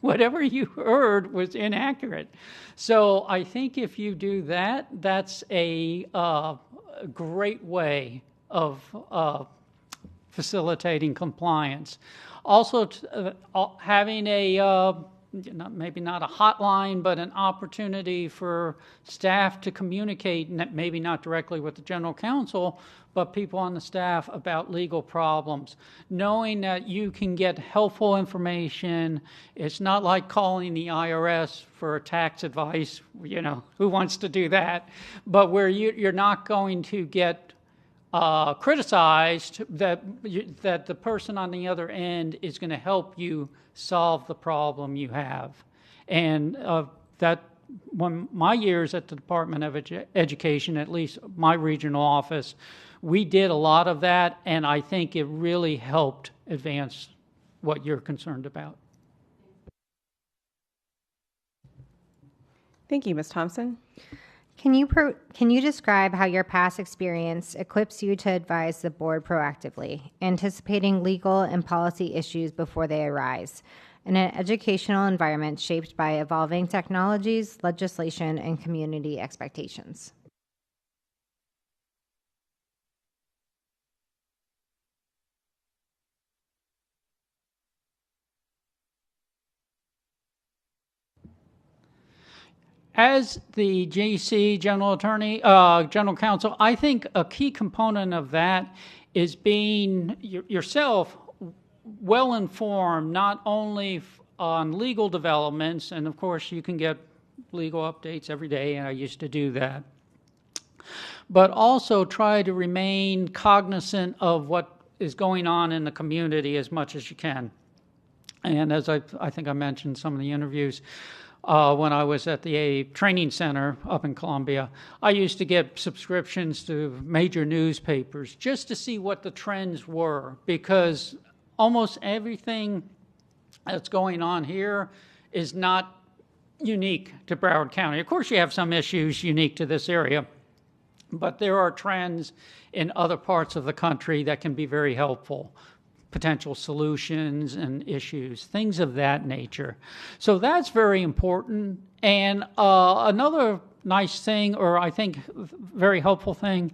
[SPEAKER 13] Whatever you heard was inaccurate. So I think if you do that, that's a great way of facilitating compliance. Also, having maybe not a hotline, but an opportunity for staff to communicate, maybe not directly with the general counsel, but people on the staff about legal problems. Knowing that you can get helpful information. It's not like calling the IRS for tax advice, who wants to do that? But where you're not going to get criticized, that the person on the other end is going to help you solve the problem you have. And that when my years at the Department of Education, at least my regional office, we did a lot of that, and I think it really helped advance what you're concerned about.
[SPEAKER 1] Thank you, Ms. Thompson.
[SPEAKER 2] Can you describe how your past experience equips you to advise the board proactively, anticipating legal and policy issues before they arise, in an educational environment shaped by evolving technologies, legislation, and community expectations?
[SPEAKER 13] As the GC General Attorney, General Counsel, I think a key component of that is being yourself well informed, not only on legal developments, and of course you can get legal updates every day, and I used to do that, but also try to remain cognizant of what is going on in the community as much as you can. And as I think I mentioned some of the interviews, when I was at the training center up in Columbia, I used to get subscriptions to major newspapers just to see what the trends were, because almost everything that's going on here is not unique to Broward County. Of course, you have some issues unique to this area, but there are trends in other parts of the country that can be very helpful. Potential solutions and issues, things of that nature. So that's very important. And another nice thing, or I think very helpful thing,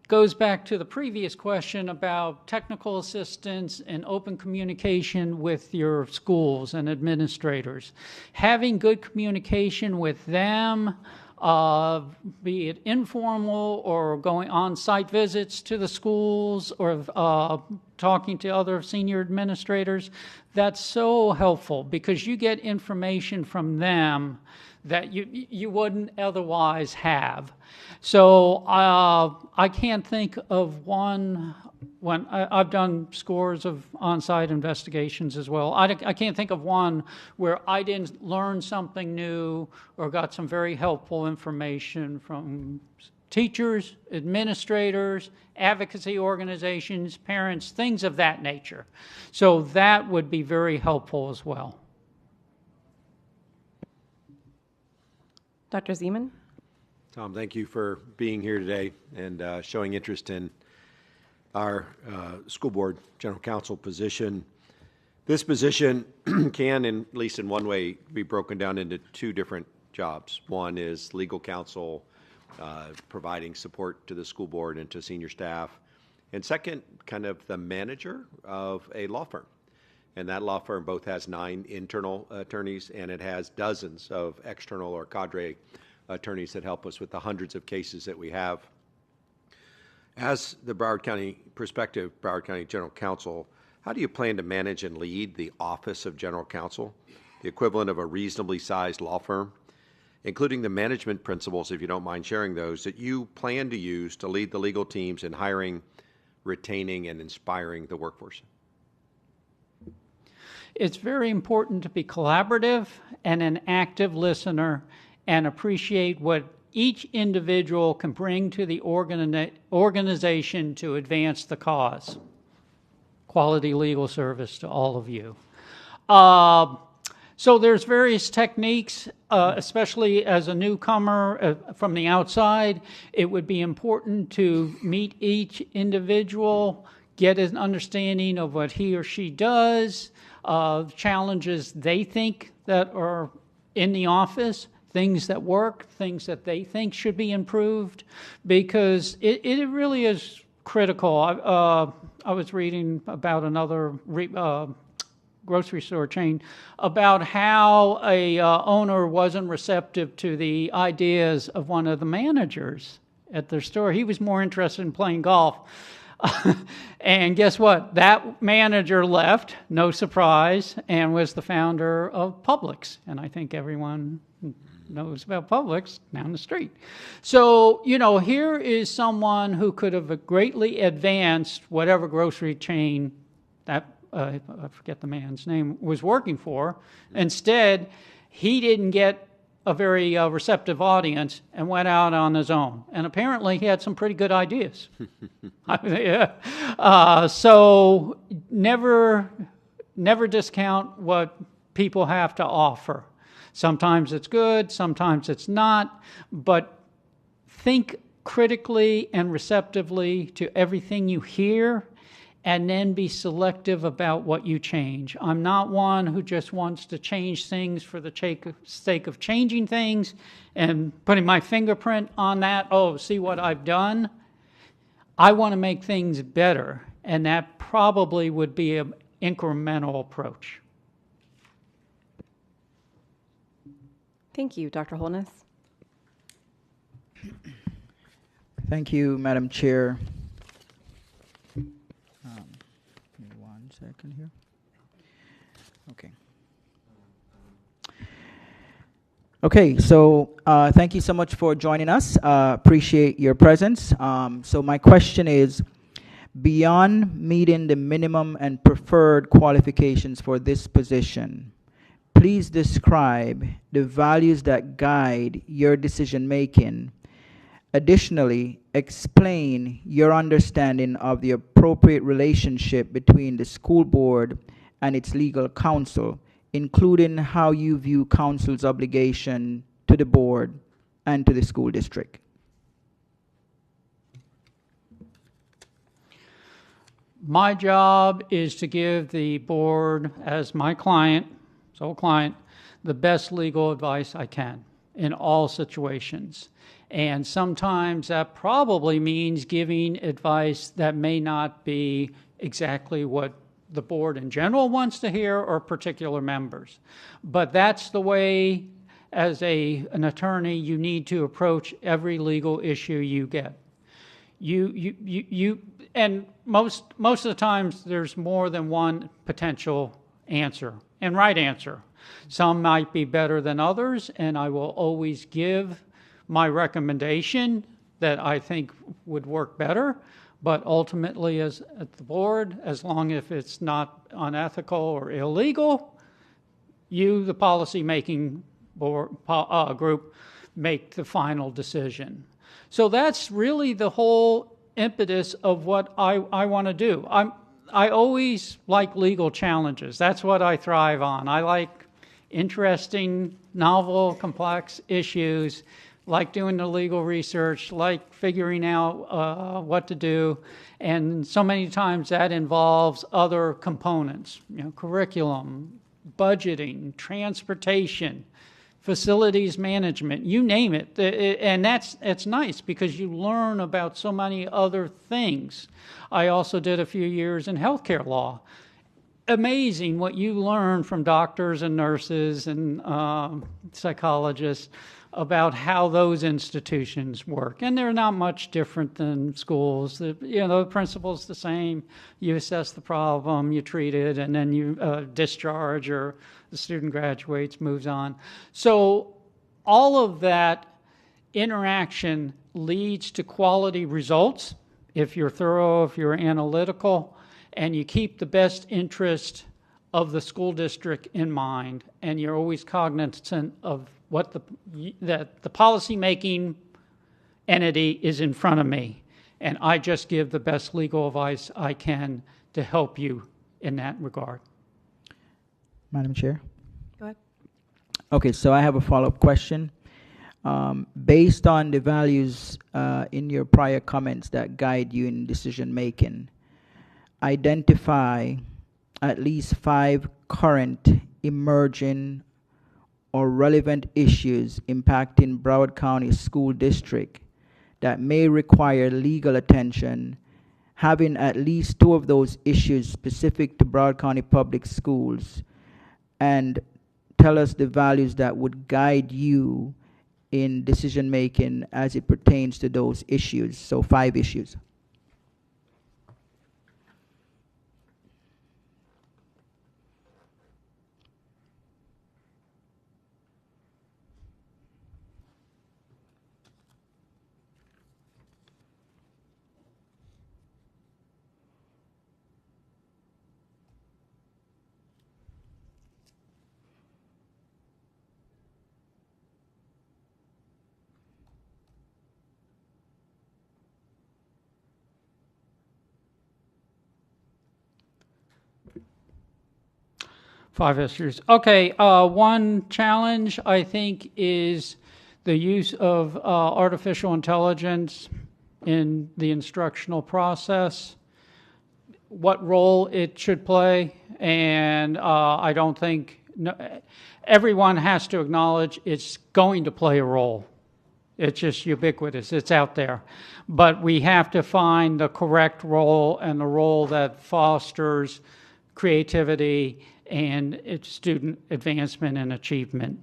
[SPEAKER 13] goes back to the previous question about technical assistance and open communication with your schools and administrators. Having good communication with them, be it informal or going on-site visits to the schools or talking to other senior administrators, that's so helpful because you get information from them that you wouldn't otherwise have. So I can't think of one. When I've done scores of on-site investigations as well, I can't think of one where I didn't learn something new or got some very helpful information from teachers, administrators, advocacy organizations, parents, things of that nature. So that would be very helpful as well.
[SPEAKER 1] Dr. Zeman?
[SPEAKER 10] Tom, thank you for being here today and showing interest in our school board general counsel position. This position can, at least in one way, be broken down into two different jobs. One is legal counsel, providing support to the school board and to senior staff. And second, kind of the manager of a law firm. And that law firm both has 9 internal attorneys, and it has dozens of external or cadre attorneys that help us with the hundreds of cases that we have. As the Broward County perspective, Broward County General Counsel, how do you plan to manage and lead the Office of General Counsel, the equivalent of a reasonably sized law firm, including the management principles, if you don't mind sharing those, that you plan to use to lead the legal teams in hiring, retaining, and inspiring the workforce?
[SPEAKER 13] It's very important to be collaborative and an active listener and appreciate what each individual can bring to the organization to advance the cause. Quality legal service to all of you. So there's various techniques, especially as a newcomer from the outside. It would be important to meet each individual, get an understanding of what he or she does, challenges they think that are in the office, things that work, things that they think should be improved, because it really is critical. I was reading about another grocery store chain about how a owner wasn't receptive to the ideas of one of the managers at their store. He was more interested in playing golf. And guess what? That manager left, no surprise, and was the founder of Publix. And I think everyone knows about Publix down the street. So, here is someone who could have greatly advanced whatever grocery chain that, I forget the man's name, was working for. Instead, he didn't get a very receptive audience and went out on his own. And apparently he had some pretty good ideas. So never discount what people have to offer. Sometimes it's good, sometimes it's not, but think critically and receptively to everything you hear, and then be selective about what you change. I'm not one who just wants to change things for the sake of changing things and putting my fingerprint on that. Oh, see what I've done? I want to make things better, and that probably would be an incremental approach.
[SPEAKER 1] Thank you, Dr. Holness.
[SPEAKER 11] Thank you, Madam Chair. Give me 1 second here. Okay. Okay, so thank you so much for joining us. Appreciate your presence. So my question is, beyond meeting the minimum and preferred qualifications for this position, please describe the values that guide your decision making. Additionally, explain your understanding of the appropriate relationship between the school board and its legal counsel, including how you view counsel's obligation to the board and to the school district.
[SPEAKER 13] My job is to give the board, as my client, sole client, the best legal advice I can in all situations. And sometimes that probably means giving advice that may not be exactly what the board in general wants to hear or particular members. But that's the way, as an attorney, you need to approach every legal issue you get. And most of the times there's more than one potential answer and right answer. Some might be better than others, and I will always give my recommendation that I think would work better, but ultimately as at the board, as long as it's not unethical or illegal, you, the policy-making group, make the final decision. So that's really the whole impetus of what I want to do. I always like legal challenges. That's what I thrive on. I like interesting, novel, complex issues, like doing the legal research, like figuring out what to do. And so many times that involves other components, curriculum, budgeting, transportation, facilities management, you name it. And it's nice because you learn about so many other things. I also did a few years in healthcare law. Amazing what you learn from doctors and nurses and psychologists about how those institutions work. And they're not much different than schools. The principle's the same. You assess the problem, you treat it, and then you discharge, or the student graduates, moves on. So all of that interaction leads to quality results if you're thorough, if you're analytical, and you keep the best interest of the school district in mind, and you're always cognizant of what that the policy-making entity is in front of me, and I just give the best legal advice I can to help you in that regard.
[SPEAKER 11] Madam Chair?
[SPEAKER 1] Go ahead.
[SPEAKER 11] Okay, so I have a follow-up question. Based on the values in your prior comments that guide you in decision-making, identify at least 5 current, emerging, or relevant issues impacting Broward County School District that may require legal attention, having at least 2 of those issues specific to Broward County Public Schools, and tell us the values that would guide you in decision making as it pertains to those issues. So 5 issues.
[SPEAKER 13] Five issues. Okay, one challenge I think is the use of artificial intelligence in the instructional process, what role it should play, and I don't think everyone has to acknowledge it's going to play a role. It's just ubiquitous. It's out there. But we have to find the correct role and the role that fosters creativity and its student advancement and achievement.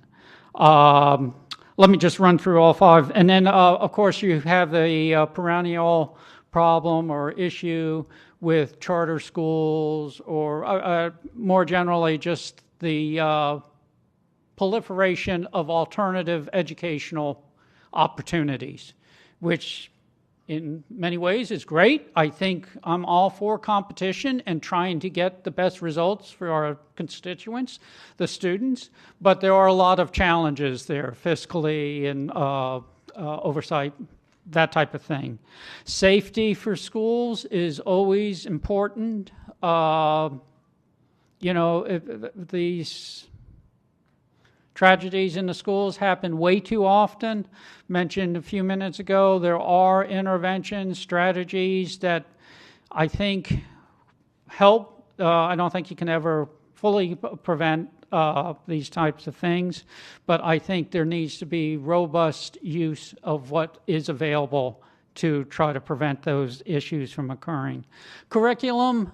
[SPEAKER 13] Let me just run through all 5. And then, of course, you have the perennial problem or issue with charter schools, or more generally, just the proliferation of alternative educational opportunities, which in many ways is great. I think I'm all for competition and trying to get the best results for our constituents, the students, but there are a lot of challenges there, fiscally and oversight, that type of thing. Safety for schools is always important. These tragedies in the schools happen way too often. Mentioned a few minutes ago, there are interventions, strategies that I think help. I don't think you can ever fully prevent these types of things, but I think there needs to be robust use of what is available to try to prevent those issues from occurring. Curriculum,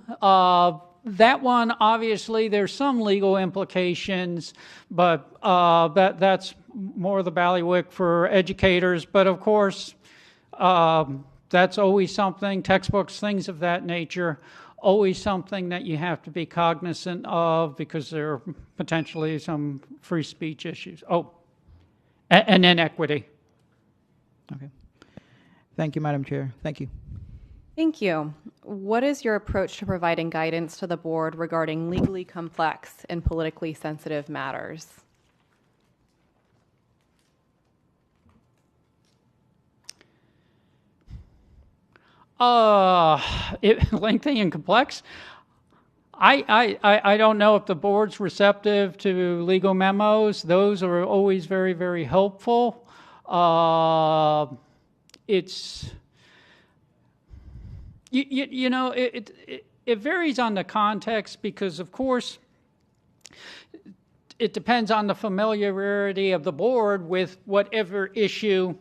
[SPEAKER 13] that one, obviously, there's some legal implications, but that's more the ballywick for educators. But of course, that's always something, textbooks, things of that nature, always something that you have to be cognizant of because there are potentially some free speech issues. Oh, and then equity.
[SPEAKER 11] Okay. Thank you, Madam Chair. Thank you.
[SPEAKER 1] Thank you. What is your approach to providing guidance to the board regarding legally complex and politically sensitive matters?
[SPEAKER 13] Lengthy and complex. I don't know if the board's receptive to legal memos. Those are always very, very helpful. It varies on the context because, of course, it depends on the familiarity of the board with whatever issue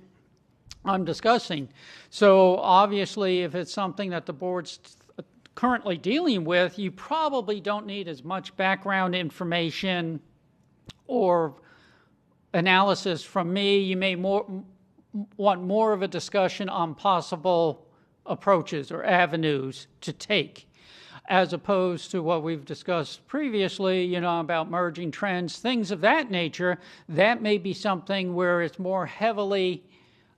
[SPEAKER 13] I'm discussing. So obviously, if it's something that the board's currently dealing with, you probably don't need as much background information or analysis from me. You may want more of a discussion on possible approaches or avenues to take, as opposed to what we've discussed previously, about merging trends, things of that nature. That may be something where it's more heavily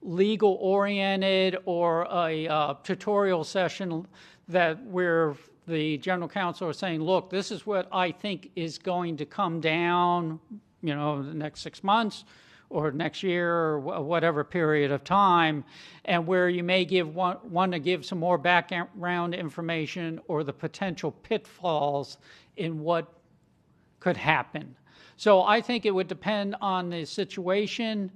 [SPEAKER 13] legal oriented, or a tutorial session where the general counsel is saying, look, this is what I think is going to come down, the next 6 months or next year or whatever period of time, and where you may want to give some more background information or the potential pitfalls in what could happen. So I think it would depend on the situation.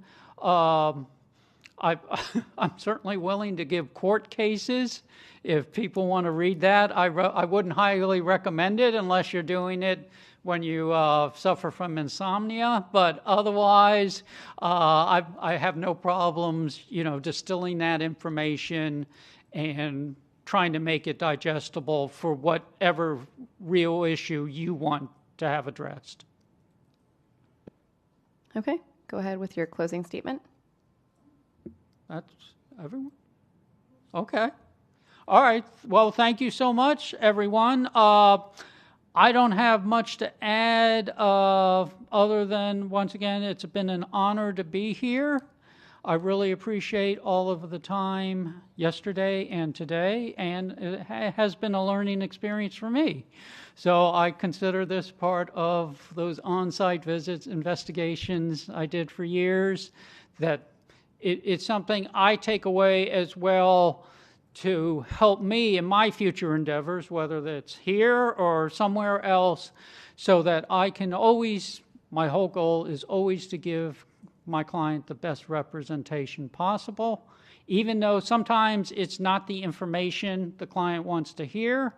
[SPEAKER 13] I'm certainly willing to give court cases if people want to read that. I wouldn't highly recommend it unless you're doing it when you suffer from insomnia, but otherwise, I have no problems, distilling that information and trying to make it digestible for whatever real issue you want to have addressed.
[SPEAKER 1] Okay, go ahead with your closing statement.
[SPEAKER 13] That's everyone? Okay. All right. Well, thank you so much, everyone. I don't have much to add other than, once again, it's been an honor to be here. I really appreciate all of the time yesterday and today, and it has been a learning experience for me. So I consider this part of those on-site visits, investigations I did for years, that it's something I take away as well to help me in my future endeavors, whether that's here or somewhere else, so that I can always, my whole goal is always to give my client the best representation possible, even though sometimes it's not the information the client wants to hear,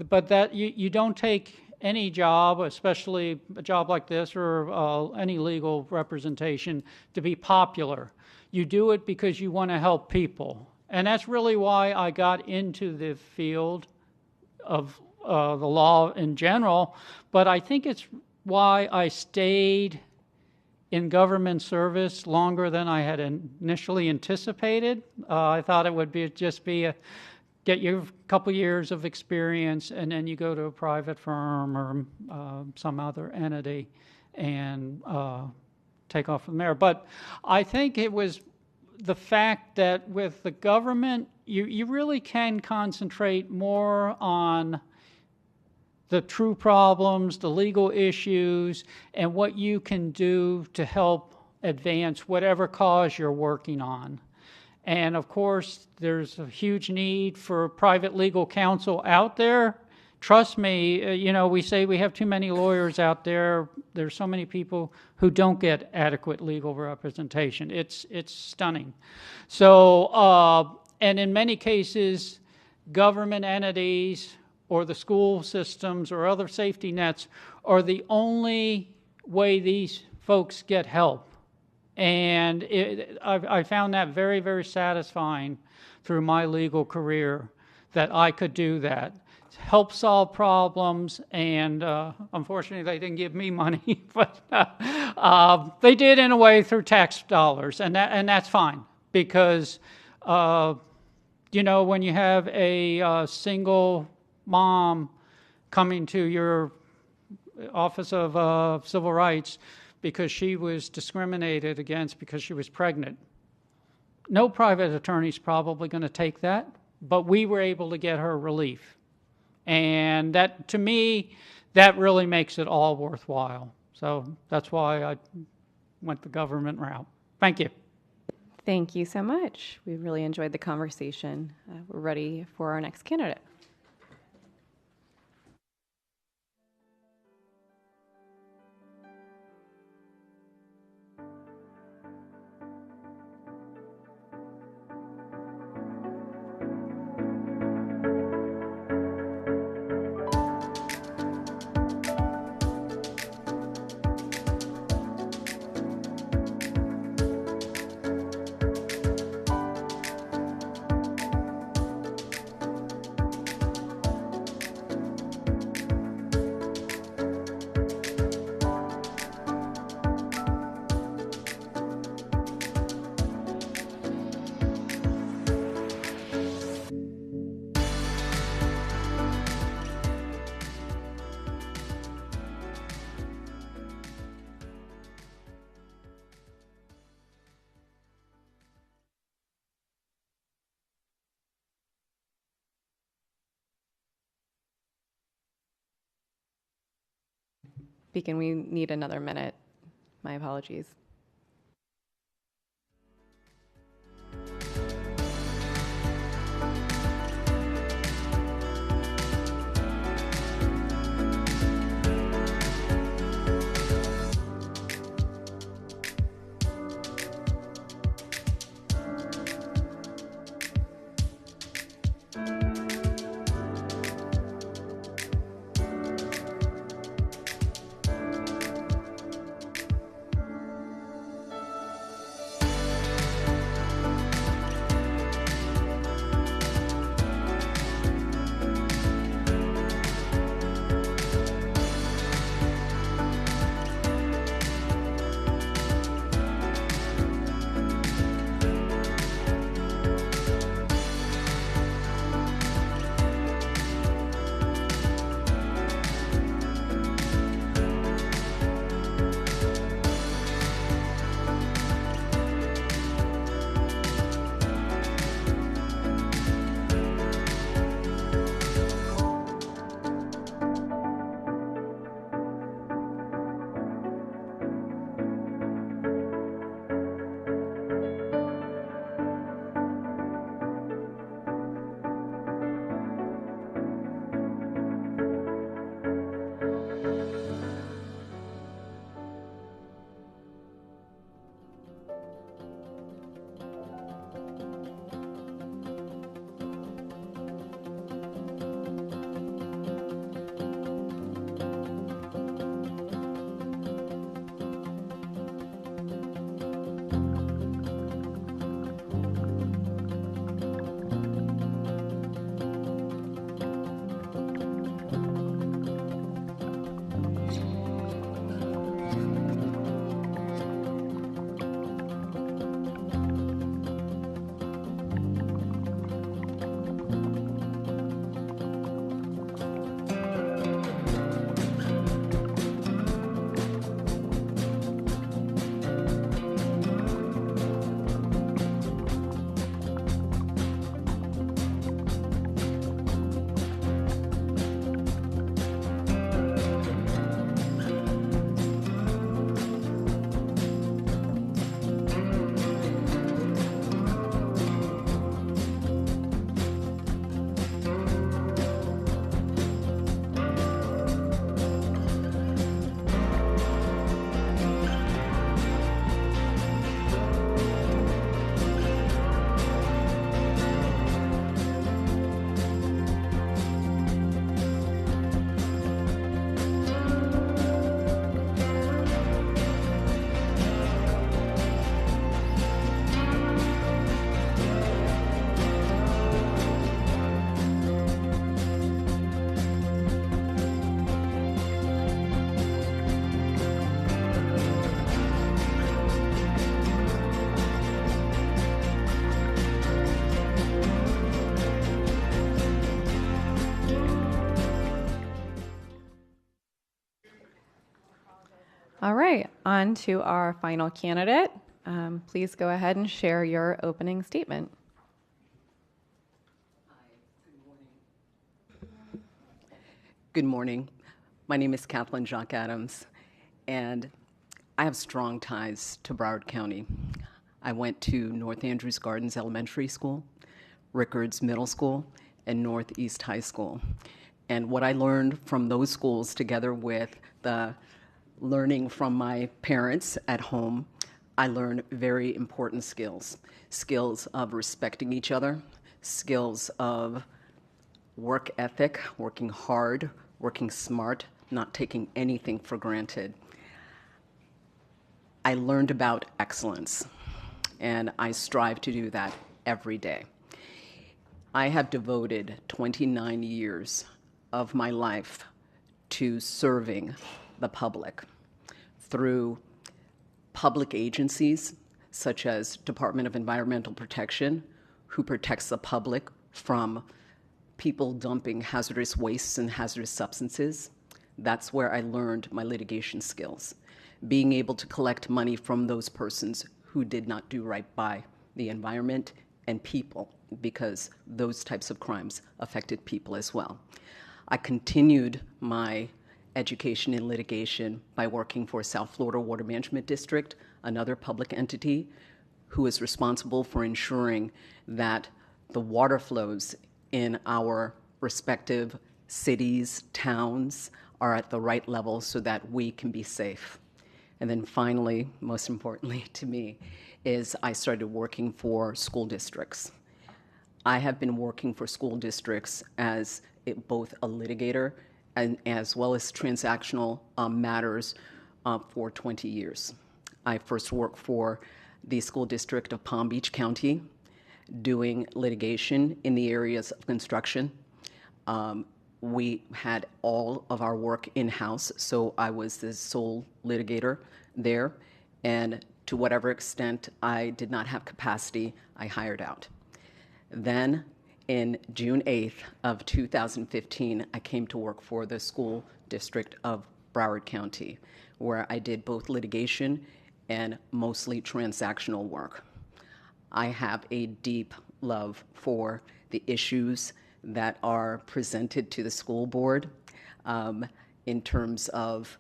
[SPEAKER 13] but that you don't take any job, especially a job like this or any legal representation, to be popular. You do it because you want to help people. And that's really why I got into the field of the law in general, but I think it's why I stayed in government service longer than I had initially anticipated. I thought it would get you a couple years of experience, and then you go to a private firm or some other entity and take off from there. But I think it was the fact that with the government, you really can concentrate more on the true problems, the legal issues, and what you can do to help advance whatever cause you're working on. And of course, there's a huge need for private legal counsel out there. Trust me, we say we have too many lawyers out there. There's so many people who don't get adequate legal representation. It's stunning. So, and in many cases, government entities or the school systems or other safety nets are the only way these folks get help. And I found that very, very satisfying through my legal career that I could do that. Help solve problems, and unfortunately they didn't give me money, but they did in a way through tax dollars, and that's fine, because when you have a single mom coming to your Office of Civil Rights because she was discriminated against because she was pregnant, no private attorney's probably going to take that, but we were able to get her relief. And that, to me, that really makes it all worthwhile. So that's why I went the government route. Thank you.
[SPEAKER 1] Thank you so much. We really enjoyed the conversation. We're ready for our next candidate. Beacon, we need another minute. My apologies. All right, on to our final candidate. Please go ahead and share your opening statement.
[SPEAKER 14] Good morning. My name is Kathleen Jock Adams, and I have strong ties to Broward County. I went to North Andrews Gardens Elementary School, Rickards Middle School, and Northeast High School. And what I learned from those schools, together with the learning from my parents at home, I learned very important skills. Skills of respecting each other, skills of work ethic, working hard, working smart, not taking anything for granted. I learned about excellence, and I strive to do that every day. I have devoted 29 years of my life to serving the public through public agencies such as Department of Environmental Protection, who protects the public from people dumping hazardous wastes and hazardous substances. That's where I learned my litigation skills, being able to collect money from those persons who did not do right by the environment and people, because those types of crimes affected people as well. I continued my education in litigation by working for South Florida Water Management District, another public entity who is responsible for ensuring that the water flows in our respective cities, towns, are at the right level so that we can be safe. And then finally, most importantly to me, is I started working for school districts. I have been working for school districts as both a litigator and as well as transactional matters for 20 years. I first worked for the school district of Palm Beach County, doing litigation in the areas of construction. We had all of our work in-house, so I was the sole litigator there, and to whatever extent I did not have capacity, I hired out. Then, in June 8th of 2015, I came to work for the school district of Broward County, where I did both litigation and mostly transactional work. I have a deep love for the issues that are presented to the school board in terms of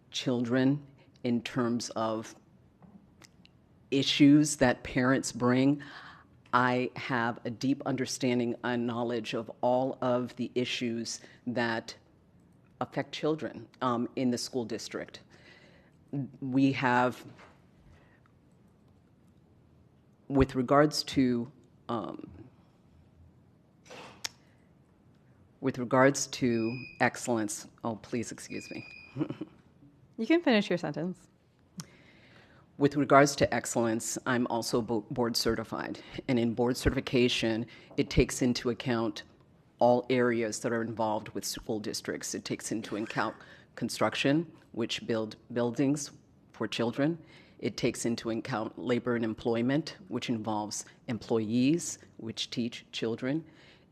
[SPEAKER 14] children, in terms of issues that parents bring. I have a deep understanding and knowledge of all of the issues that affect children in the school district. We have, with regards to excellence, oh, please excuse me.
[SPEAKER 1] You can finish your sentence.
[SPEAKER 14] With regards to excellence, I'm also board certified. And in board certification, it takes into account all areas that are involved with school districts. It takes into account construction, which build buildings for children. It takes into account labor and employment, which involves employees, which teach children.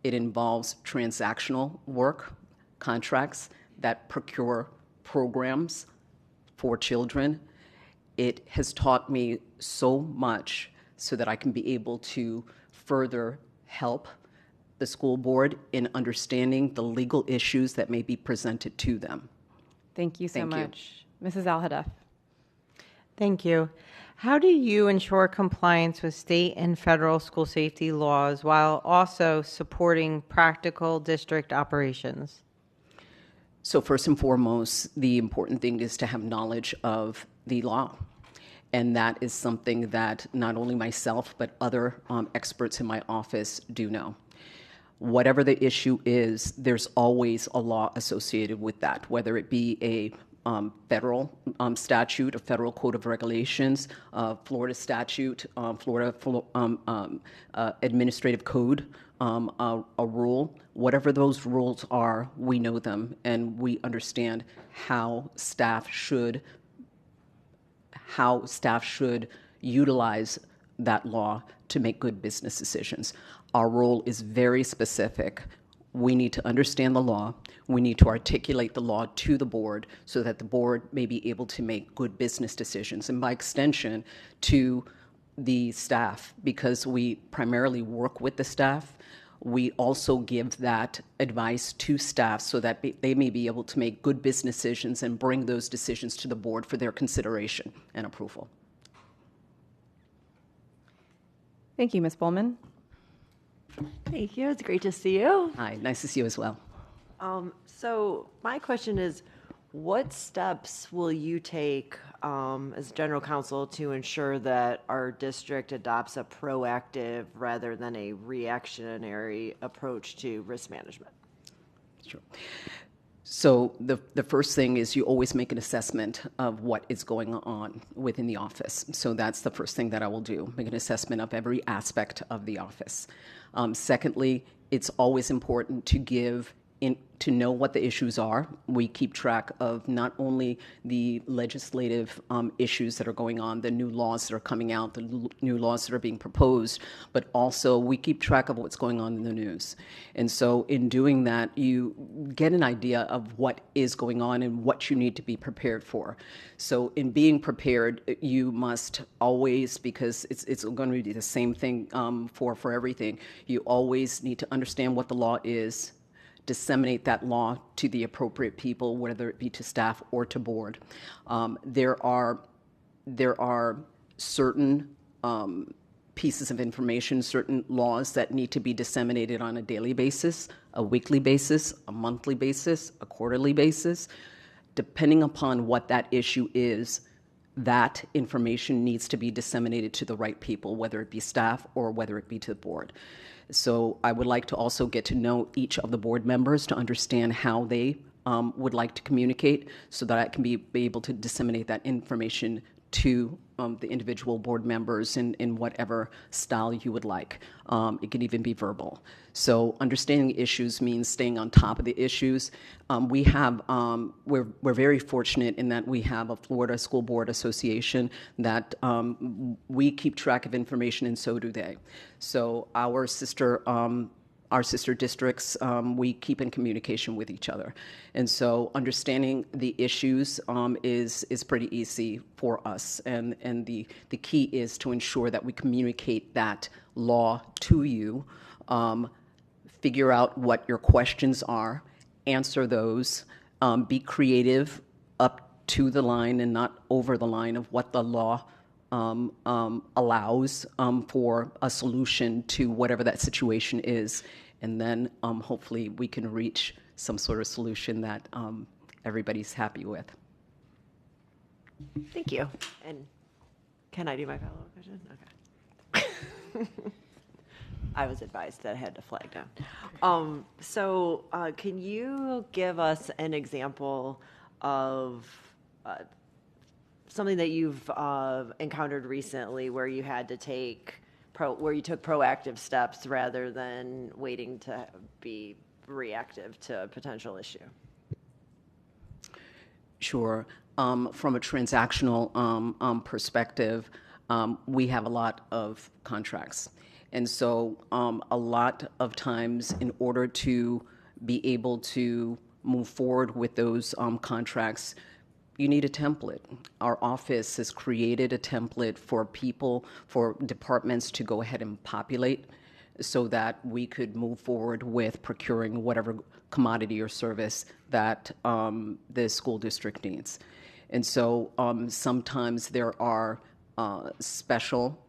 [SPEAKER 14] It involves transactional work, contracts that procure programs for children. It has taught me so much so that I can be able to further help the school board in understanding the legal issues that may be presented to them.
[SPEAKER 1] Thank you so much. Mrs. Al-Hadaf.
[SPEAKER 4] Thank you. How do you ensure compliance with state and federal school safety laws while also supporting practical district operations?
[SPEAKER 14] So first and foremost, the important thing is to have knowledge of the law. And that is something that not only myself, but other experts in my office do know. Whatever the issue is, there's always a law associated with that, whether it be a federal statute, a federal code of regulations, Florida statute, Florida administrative code, a rule. Whatever those rules are, we know them, and we understand how staff should utilize that law to make good business decisions. Our role is very specific we need to understand the law. We need to articulate the law to the board so that the board may be able to make good business decisions, and by extension to the staff, because we primarily work with the staff. We also give that advice to staff so that they may be able to make good business decisions and bring those decisions to the board for their consideration and approval.
[SPEAKER 1] Thank you, Ms. Bowman.
[SPEAKER 5] Thank you. It's great to see you.
[SPEAKER 14] Hi, nice to see you as well.
[SPEAKER 5] So my question is, what steps will you take as general counsel to ensure that our district adopts a proactive rather than a reactionary approach to risk management?
[SPEAKER 14] Sure. So the first thing is you always make an assessment of what is going on within the office. So that's the first thing that I will do, make an assessment of every aspect of the office. Secondly, it's always important to know what the issues are. We keep track of not only the legislative issues that are going on, the new laws that are coming out, the new laws that are being proposed, but also we keep track of what's going on in the news. And so in doing that, you get an idea of what is going on and what you need to be prepared for. So in being prepared, you must always, because it's going to be the same thing for everything, you always need to understand what the law is, disseminate that law to the appropriate people, whether it be to staff or to board. There are certain pieces of information, certain laws that need to be disseminated on a daily basis, a weekly basis, a monthly basis, a quarterly basis. Depending upon what that issue is, that information needs to be disseminated to the right people, whether it be staff or whether it be to the board. So I would like to also get to know each of the board members to understand how they would like to communicate so that I can be able to disseminate that information to the individual board members in whatever style you would like. It can even be verbal. So understanding issues means staying on top of the issues. We're very fortunate in that we have a Florida School Board Association that we keep track of information, and so do they. So our sister districts, we keep in communication with each other. And so understanding the issues is pretty easy for us. And the key is to ensure that we communicate that law to you, figure out what your questions are, answer those, be creative up to the line and not over the line of what the law allows for a solution to whatever that situation is. And then hopefully we can reach some sort of solution that everybody's happy with.
[SPEAKER 5] Thank you. And can I do my follow-up question? Okay. I was advised that I had to flag down. So can you give us an example of something that you've encountered recently where you had to where you took proactive steps rather than waiting to be reactive to a potential issue?
[SPEAKER 14] Sure. From a transactional perspective, we have a lot of contracts. And so a lot of times in order to be able to move forward with those contracts, you need a template. Our office has created a template for departments to go ahead and populate so that we could move forward with procuring whatever commodity or service that the school district needs. And so sometimes there are special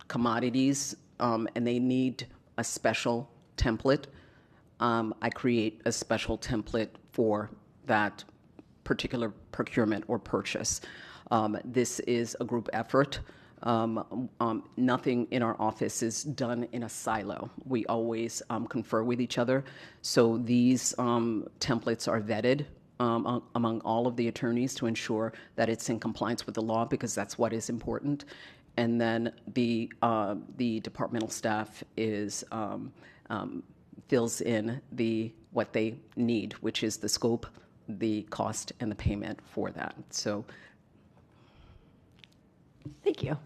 [SPEAKER 14] commodities and they need a special template. I create a special template for that particular procurement or purchase. This is a group effort. Nothing in our office is done in a silo. We always confer with each other. So these templates are vetted among all of the attorneys to ensure that it's in compliance with the law, because that's what is important. And then the departmental staff is fills in what they need, which is the scope, the cost, and the payment for that. So
[SPEAKER 5] thank you.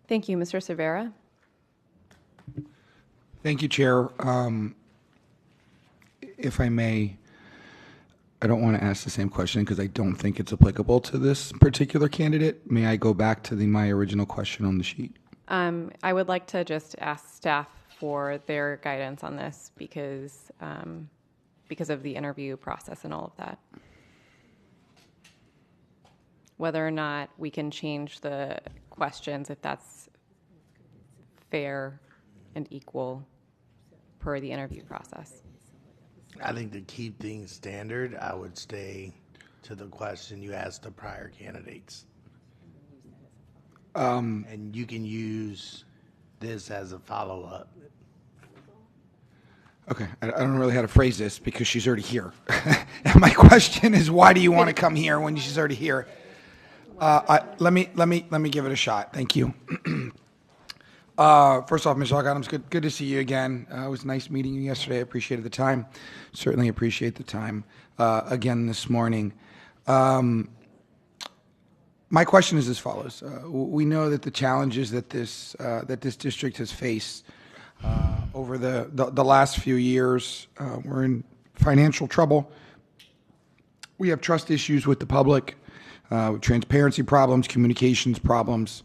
[SPEAKER 1] Thank you, Mr. Severa.
[SPEAKER 6] Thank you, Chair. If I may, I don't want to ask the same question because I don't think it's applicable to this particular candidate. May I go back to my original question on the sheet?
[SPEAKER 1] I would like to just ask staff for their guidance on this because of the interview process and all of that. Whether or not we can change the questions, if that's fair and equal per the interview process.
[SPEAKER 7] I think to keep things standard, I would stay to the question you asked the prior candidates. And you can use this as a follow-up.
[SPEAKER 6] Okay, I don't know really how to phrase this because she's already here. And my question is, why do you want to come here when she's already here? Let me give it a shot. Thank you. First off, Ms. Adams, good to see you again. It was nice meeting you yesterday. I appreciated the time. Certainly appreciate the time again this morning. My question is as follows. We know that the challenges that this district has faced over the last few years, we're in financial trouble. We have trust issues with the public, transparency problems, communications problems.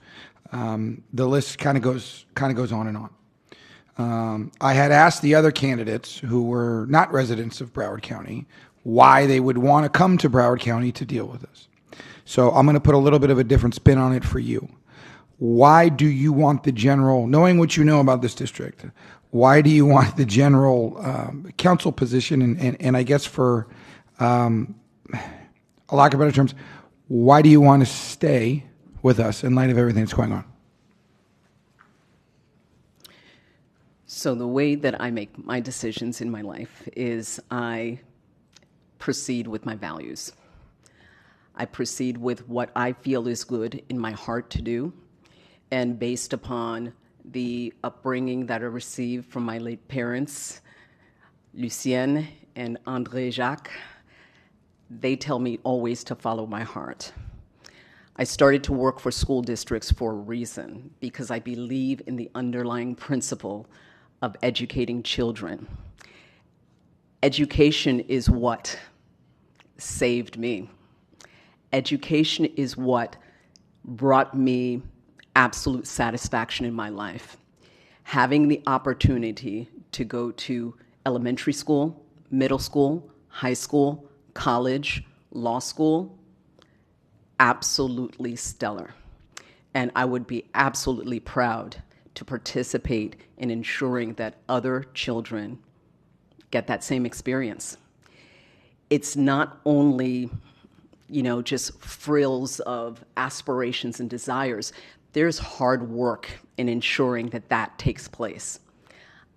[SPEAKER 6] The list kind of goes on and on. I had asked the other candidates who were not residents of Broward County why they would want to come to Broward County to deal with this. So I'm going to put a little bit of a different spin on it for you. Why do you want the general, knowing what you know about this district, why do you want the general council position? And I guess for a lack of better terms, why do you want to stay with us in light of everything that's going on?
[SPEAKER 14] So the way that I make my decisions in my life is I proceed with my values. I proceed with what I feel is good in my heart to do, and based upon the upbringing that I received from my late parents, Lucienne and André Jacques, they tell me always to follow my heart. I started to work for school districts for a reason, because I believe in the underlying principle of educating children. Education is what saved me. Education is what brought me absolute satisfaction in my life. Having the opportunity to go to elementary school, middle school, high school, college, law school, absolutely stellar. And I would be absolutely proud to participate in ensuring that other children get that same experience. It's not only, just frills of aspirations and desires. There's hard work in ensuring that that takes place.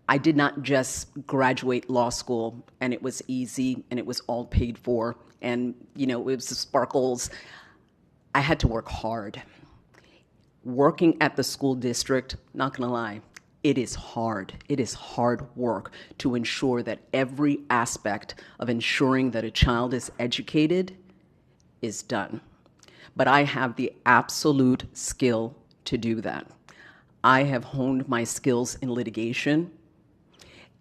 [SPEAKER 14] I did not just graduate law school and it was easy and it was all paid for and, it was sparkles. I had to work hard. Working at the school district, not gonna lie, it is hard. It is hard work to ensure that every aspect of ensuring that a child is educated is done. But I have the absolute skill to do that. I have honed my skills in litigation.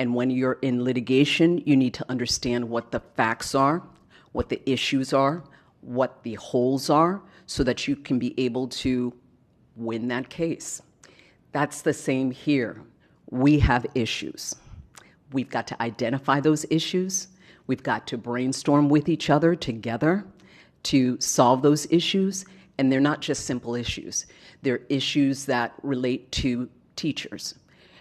[SPEAKER 14] And when you're in litigation, you need to understand what the facts are, what the issues are, what the holes are, so that you can be able to win that case. That's the same here. We have issues. We've got to identify those issues. We've got to brainstorm with each other together to solve those issues. And they're not just simple issues. They're issues that relate to teachers.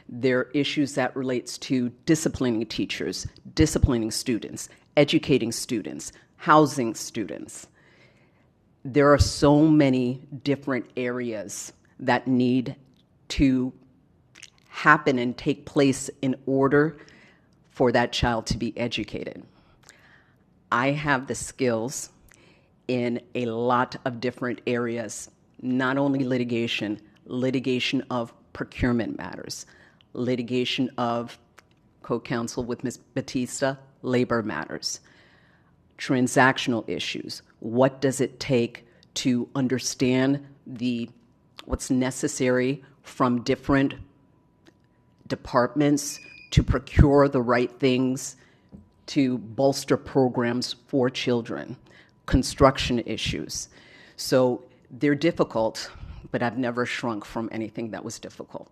[SPEAKER 14] They're issues that relates to disciplining teachers, disciplining students, educating students, housing students. There are so many different areas that need to happen and take place in order for that child to be educated. I have the skills in a lot of different areas, not only litigation of procurement matters, litigation of co-counsel with Ms. Batista, labor matters, transactional issues. What does it take to understand what's necessary from different departments to procure the right things to bolster programs for children, construction issues. So they're difficult, but I've never shrunk from anything that was difficult.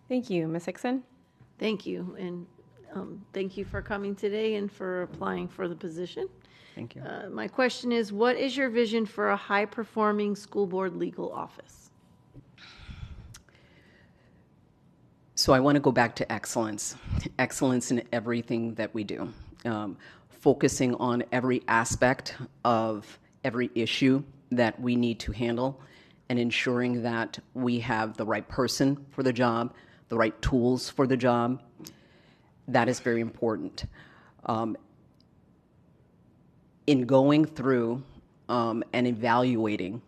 [SPEAKER 1] Thank you. Ms. Hickson?
[SPEAKER 8] Thank you, and thank you for coming today and for applying for the position.
[SPEAKER 14] Thank you.
[SPEAKER 8] My question is, what is your vision for a high-performing school board legal office?
[SPEAKER 14] So I want to go back to excellence, excellence in everything that we do, focusing on every aspect of every issue that we need to handle and ensuring that we have the right person for the job, the right tools for the job. That is very important. In going through and evaluating,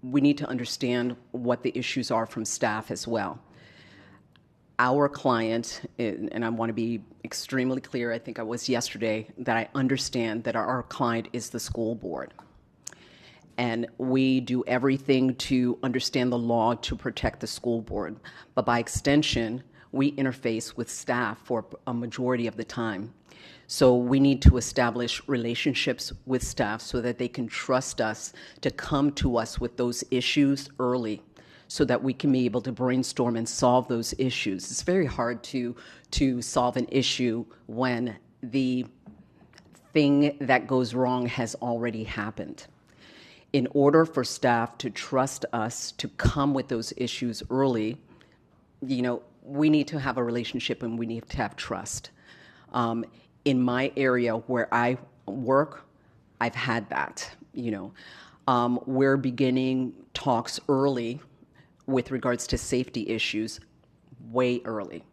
[SPEAKER 14] we need to understand what the issues are from staff as well. Our client, and I want to be extremely clear, I think I was yesterday, that I understand that our client is the school board. And we do everything to understand the law to protect the school board. But by extension, we interface with staff for a majority of the time. So we need to establish relationships with staff so that they can trust us to come to us with those issues early, so that we can be able to brainstorm and solve those issues. It's very hard to solve an issue when the thing that goes wrong has already happened. In order for staff to trust us to come with those issues early, we need to have a relationship and we need to have trust. In my area where I work, I've had that. We're beginning talks early with regards to safety issues way early.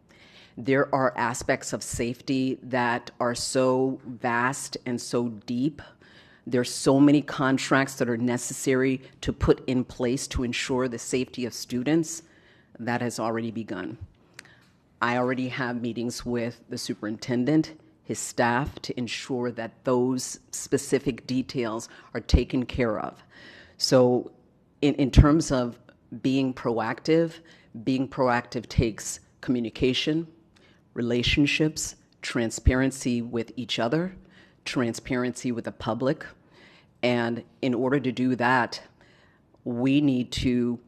[SPEAKER 14] There are aspects of safety that are so vast and so deep. There's so many contracts that are necessary to put in place to ensure the safety of students. That has already begun. I already have meetings with the superintendent, his staff, to ensure that those specific details are taken care of. So in terms of being proactive takes communication, relationships, transparency with each other, transparency with the public. And in order to do that, we need to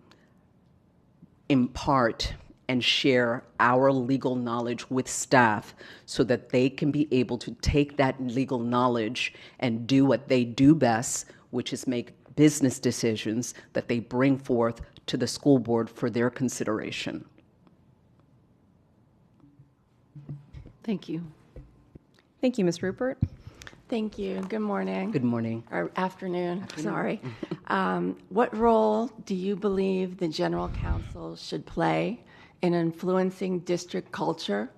[SPEAKER 14] impart and share our legal knowledge with staff so that they can be able to take that legal knowledge and do what they do best, which is make business decisions that they bring forth to the school board for their consideration.
[SPEAKER 8] Thank you.
[SPEAKER 1] Thank you, Ms. Rupert.
[SPEAKER 9] Thank you. Good morning.
[SPEAKER 14] Good morning.
[SPEAKER 9] Or afternoon. Sorry. What role do you believe the general counsel should play in influencing district culture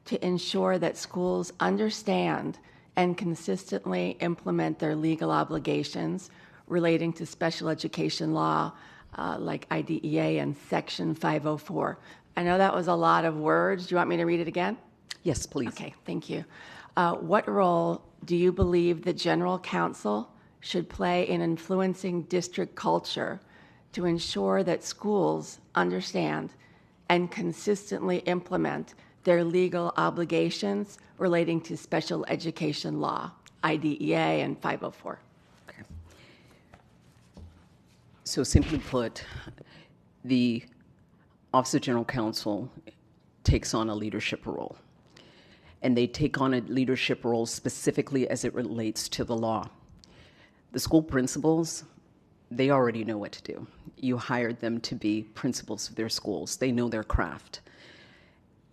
[SPEAKER 9] to ensure that schools understand and consistently implement their legal obligations relating to special education law, like IDEA and Section 504? I know that was a lot of words. Do you want me to read it again?
[SPEAKER 14] Yes, please.
[SPEAKER 9] Okay, thank you. What role do you believe the general counsel should play in influencing district culture to ensure that schools understand and consistently implement their legal obligations relating to special education law, IDEA and 504?
[SPEAKER 14] Okay. So simply put, the Office of General Counsel takes on a leadership role. And they take on a leadership role specifically as it relates to the law. The school principals, they already know what to do. You hired them to be principals of their schools. They know their craft.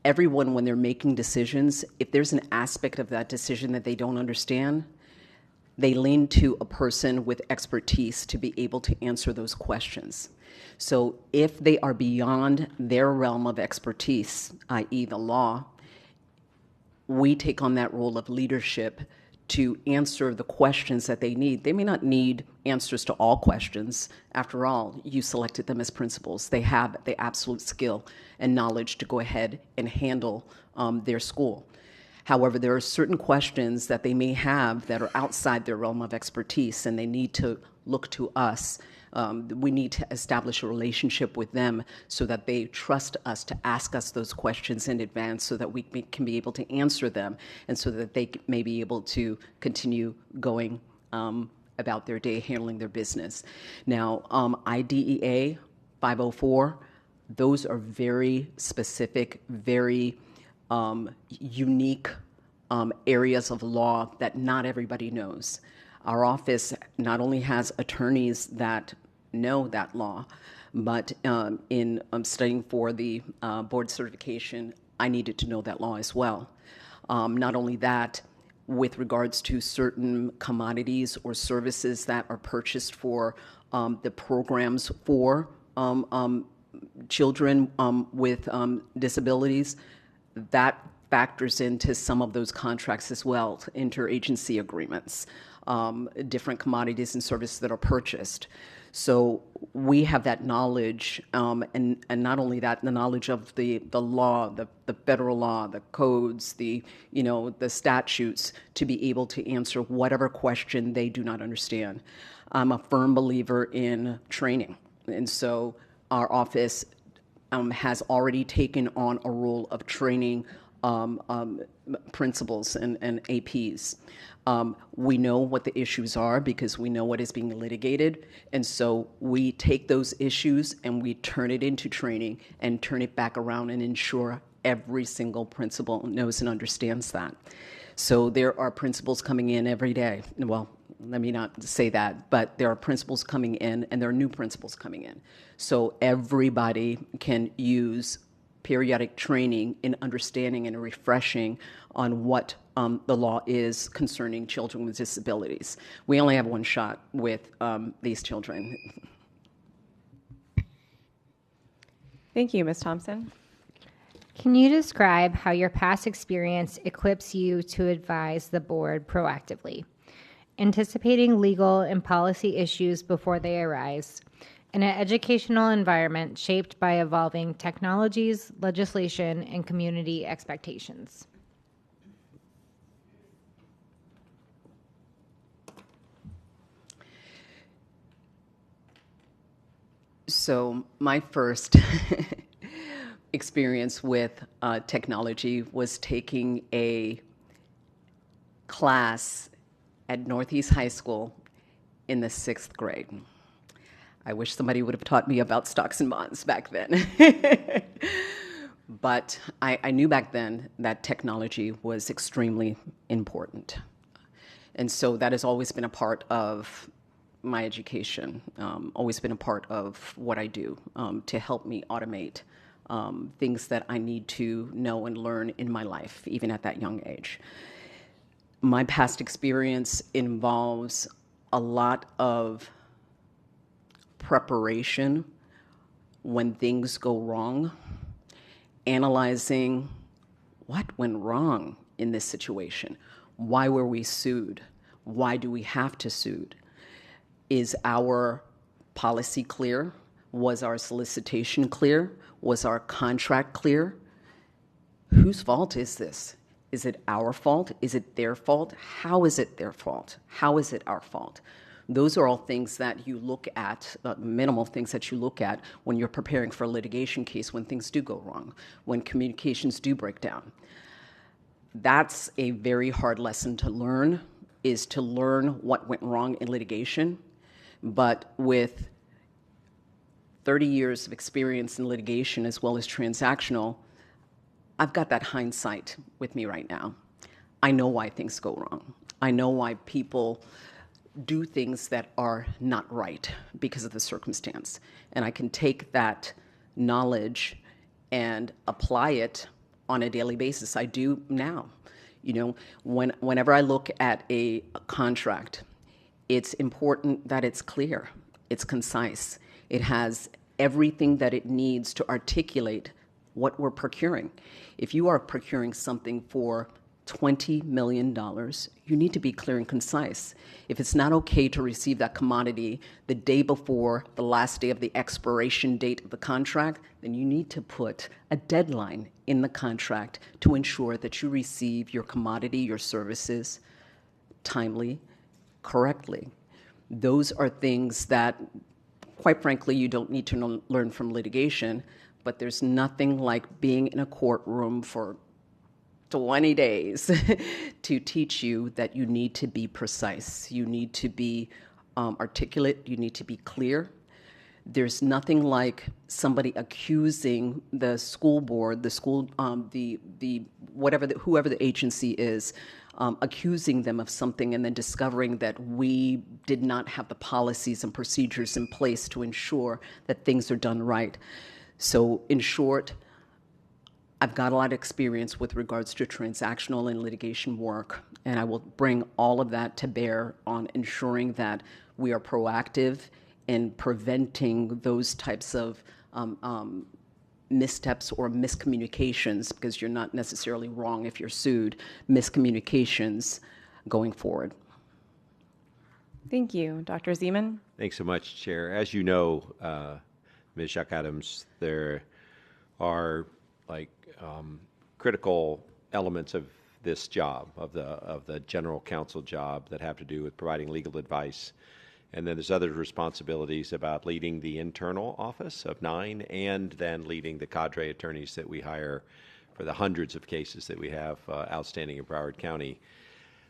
[SPEAKER 14] Everyone, when they're making decisions, if there's an aspect of that decision that they don't understand, they lean to a person with expertise to be able to answer those questions. So if they are beyond their realm of expertise, i.e. the law, we take on that role of leadership to answer the questions that they need. They may not need answers to all questions. After all, you selected them as principals. They have the absolute skill and knowledge to go ahead and handle their school. However, there are certain questions that they may have that are outside their realm of expertise, and they need to look to us We need to establish a relationship with them so that they trust us to ask us those questions in advance so that we can be able to answer them and so that they may be able to continue going about their day, handling their business. Now, IDEA 504, those are very specific, very unique areas of law that not everybody knows. Our office not only has attorneys that know that law, but in studying for the board certification, I needed to know that law as well. Not only that, with regards to certain commodities or services that are purchased for the programs for children with disabilities, that factors into some of those contracts as well, interagency agreements, different commodities and services that are purchased. So we have that knowledge, and not only that, the knowledge of the law, the federal law, the codes, the statutes, to be able to answer whatever question they do not understand. I'm a firm believer in training, and so our office has already taken on a role of training principals and APs. We know what the issues are because we know what is being litigated, and so we take those issues and we turn it into training and turn it back around and ensure every single principal knows and understands that. So there are principals coming in every day. Well, let me not say that, but there are principals coming in and there are new principals coming in. So everybody can use periodic training in understanding and refreshing on what the law is concerning children with disabilities. We only have one shot with these children.
[SPEAKER 1] Thank you, Ms. Thompson.
[SPEAKER 2] Can you describe how your past experience equips you to advise the board proactively, anticipating legal and policy issues before they arise, in an educational environment shaped by evolving technologies, legislation, and community expectations?
[SPEAKER 14] So my first experience with technology was taking a class at Northeast High School in the 6th grade. I wish somebody would have taught me about stocks and bonds back then. But I knew back then that technology was extremely important. And so that has always been a part of my education, always been a part of what I do to help me automate things that I need to know and learn in my life, even at that young age. My past experience involves a lot of preparation when things go wrong, analyzing what went wrong in this situation. Why were we sued? Why do we have to sue? Is our policy clear? Was our solicitation clear? Was our contract clear? Whose fault is this? Is it our fault? Is it their fault? How is it their fault? How is it our fault? Those are all things that you look at, minimal things that you look at when you're preparing for a litigation case, when things do go wrong, when communications do break down. That's a very hard lesson to learn, is to learn what went wrong in litigation. But with 30 years of experience in litigation as well as transactional, I've got that hindsight with me right now. I know why things go wrong. I know why people do things that are not right because of the circumstance. And I can take that knowledge and apply it on a daily basis. I do now. You know, whenever I look at a contract, it's important that it's clear, it's concise, it has everything that it needs to articulate what we're procuring. If you are procuring something for $20 million, you need to be clear and concise. If it's not okay to receive that commodity the day before the last day of the expiration date of the contract, then you need to put a deadline in the contract to ensure that you receive your commodity, your services, timely, correctly. Those are things that quite frankly, you don't need to learn from litigation, but there's nothing like being in a courtroom for 20 days to teach you that you need to be precise, you need to be articulate, you need to be clear. There's nothing like somebody accusing the school board, the school, whoever the agency is, accusing them of something and then discovering that we did not have the policies and procedures in place to ensure that things are done right. So in short, I've got a lot of experience with regards to transactional and litigation work, and I will bring all of that to bear on ensuring that we are proactive in preventing those types of missteps or miscommunications, because you're not necessarily wrong if you're sued, miscommunications going forward.
[SPEAKER 1] Thank you. Dr. Zeman?
[SPEAKER 10] Thanks so much, Chair. As you know, Ms. Jacques-Adams, there are critical elements of this job, of the general counsel job, that have to do with providing legal advice. And then there's other responsibilities about leading the internal office of 9 and then leading the cadre attorneys that we hire for the hundreds of cases that we have outstanding in Broward County.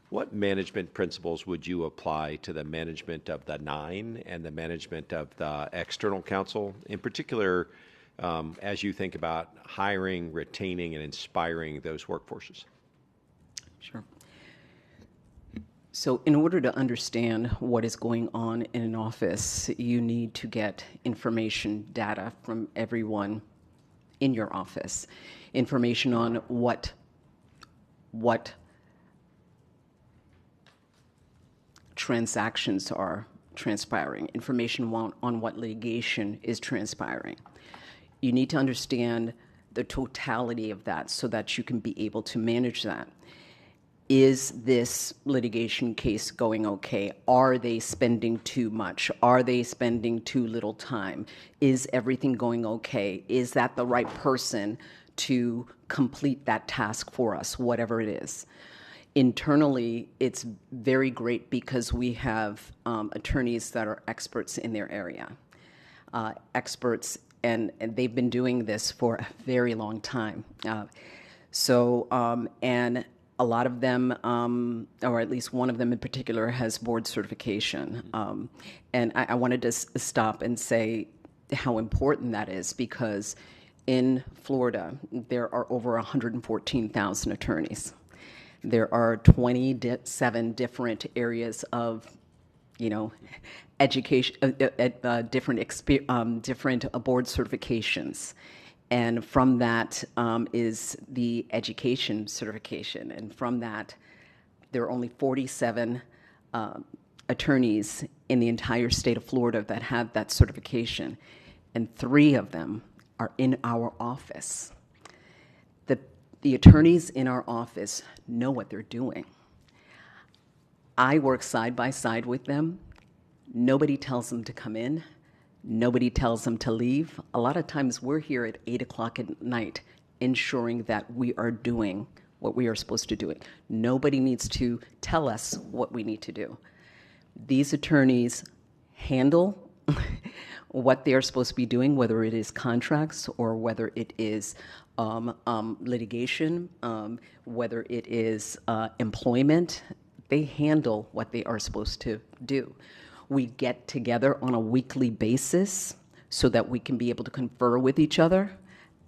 [SPEAKER 10] What management principles would you apply to the management of the 9 and the management of the external counsel, in particular, as you think about hiring, retaining, and inspiring those workforces?
[SPEAKER 14] Sure. So in order to understand what is going on in an office, you need to get information, data from everyone in your office, information on what transactions are transpiring, information on what litigation is transpiring. You need to understand the totality of that so that you can be able to manage that. Is this litigation case going okay? Are they spending too much? Are they spending too little time? Is everything going okay? Is that the right person to complete that task for us, whatever it is? Internally, it's very great because we have attorneys that are experts in their area, and they've been doing this for a very long time. And a lot of them, or at least one of them in particular, has board certification. And I wanted to stop and say how important that is, because in Florida, there are over 114,000 attorneys. There are 27 different areas of, education, different board certifications. And from that is the education certification. And from that, there are only 47 attorneys in the entire state of Florida that have that certification. And 3 of them are in our office. The attorneys in our office know what they're doing. I work side by side with them. Nobody tells them to come in. Nobody tells them to leave. A lot of times we're here at 8 o'clock at night ensuring that we are doing what we are supposed to do. Nobody needs to tell us what we need to do. These attorneys handle what they are supposed to be doing, whether it is contracts or whether it is litigation, whether it is employment. They handle what they are supposed to do. We get together on a weekly basis so that we can be able to confer with each other,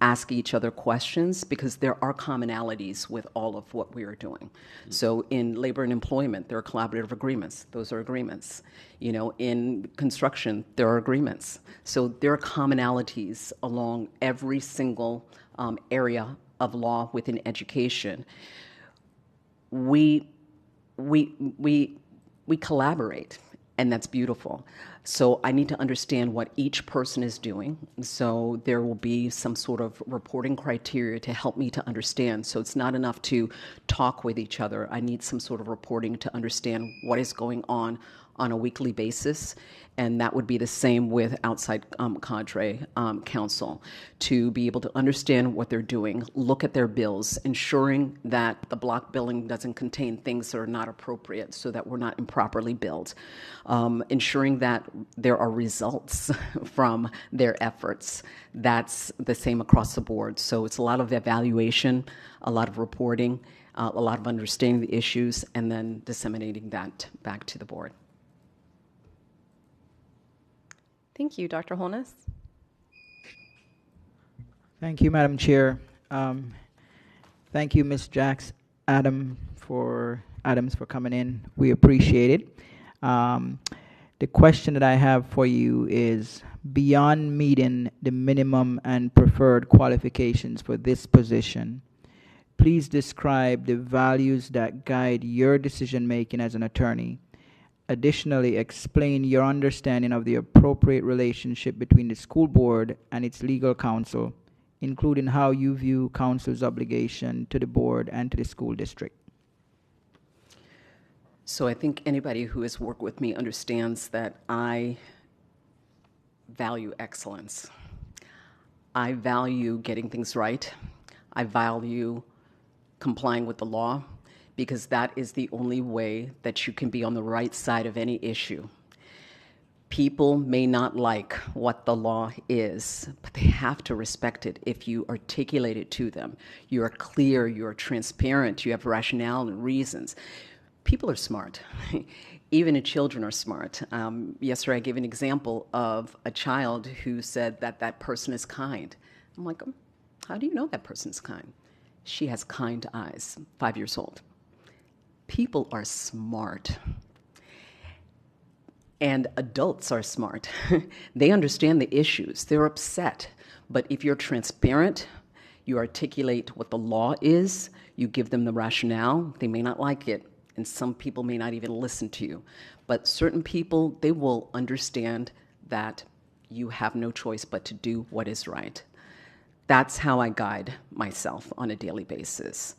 [SPEAKER 14] ask each other questions, because there are commonalities with all of what we are doing. So in labor and employment, there are collaborative agreements. Those are agreements. In construction, there are agreements. So there are commonalities along every single area of law within education. We collaborate. And that's beautiful. So I need to understand what each person is doing. So there will be some sort of reporting criteria to help me to understand. So it's not enough to talk with each other. I need some sort of reporting to understand what is going on on a weekly basis, and that would be the same with outside cadre counsel, to be able to understand what they're doing, look at their bills, ensuring that the block billing doesn't contain things that are not appropriate so that we're not improperly billed, ensuring that there are results from their efforts. That's the same across the board. So it's a lot of evaluation, a lot of reporting, a lot of understanding the issues, and then disseminating that back to the board.
[SPEAKER 1] Thank you, Dr. Holness.
[SPEAKER 11] Thank you, Madam Chair. Thank you, Ms. Adams for coming in. We appreciate it. The question that I have for you is, beyond meeting the minimum and preferred qualifications for this position, please describe the values that guide your decision-making as an attorney. Additionally, explain your understanding of the appropriate relationship between the school board and its legal counsel, including how you view counsel's obligation to the board and to the school district.
[SPEAKER 14] So I think anybody who has worked with me understands that I value excellence. I value getting things right. I value complying with the law, because that is the only way that you can be on the right side of any issue. People may not like what the law is, but they have to respect it if you articulate it to them. You are clear, you are transparent, you have rationale and reasons. People are smart. Even children are smart. Yesterday I gave an example of a child who said that that person is kind. I'm like, how do you know that person's kind? She has kind eyes, 5 years old. People are smart. And adults are smart. They understand the issues. They're upset. But if you're transparent, you articulate what the law is, you give them the rationale, they may not like it, and some people may not even listen to you. But certain people, they will understand that you have no choice but to do what is right. That's how I guide myself on a daily basis.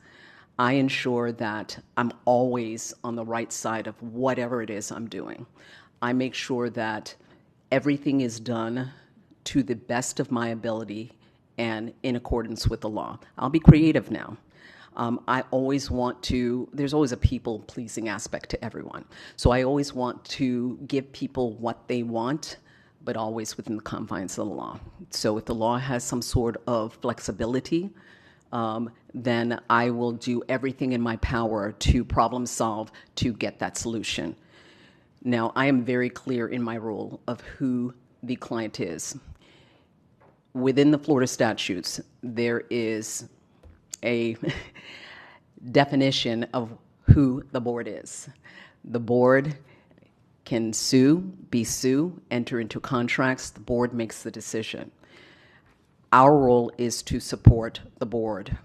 [SPEAKER 14] I ensure that I'm always on the right side of whatever it is I'm doing. I make sure that everything is done to the best of my ability and in accordance with the law. I'll be creative now. I always want to, there's always a people-pleasing aspect to everyone. So I always want to give people what they want, but always within the confines of the law. So if the law has some sort of flexibility, then I will do everything in my power to problem solve to get that solution. Now, I am very clear in my role of who the client is. Within the Florida statutes, there is a definition of who the board is. The board can be sued, enter into contracts. The board makes the decision. Our role is to support the board.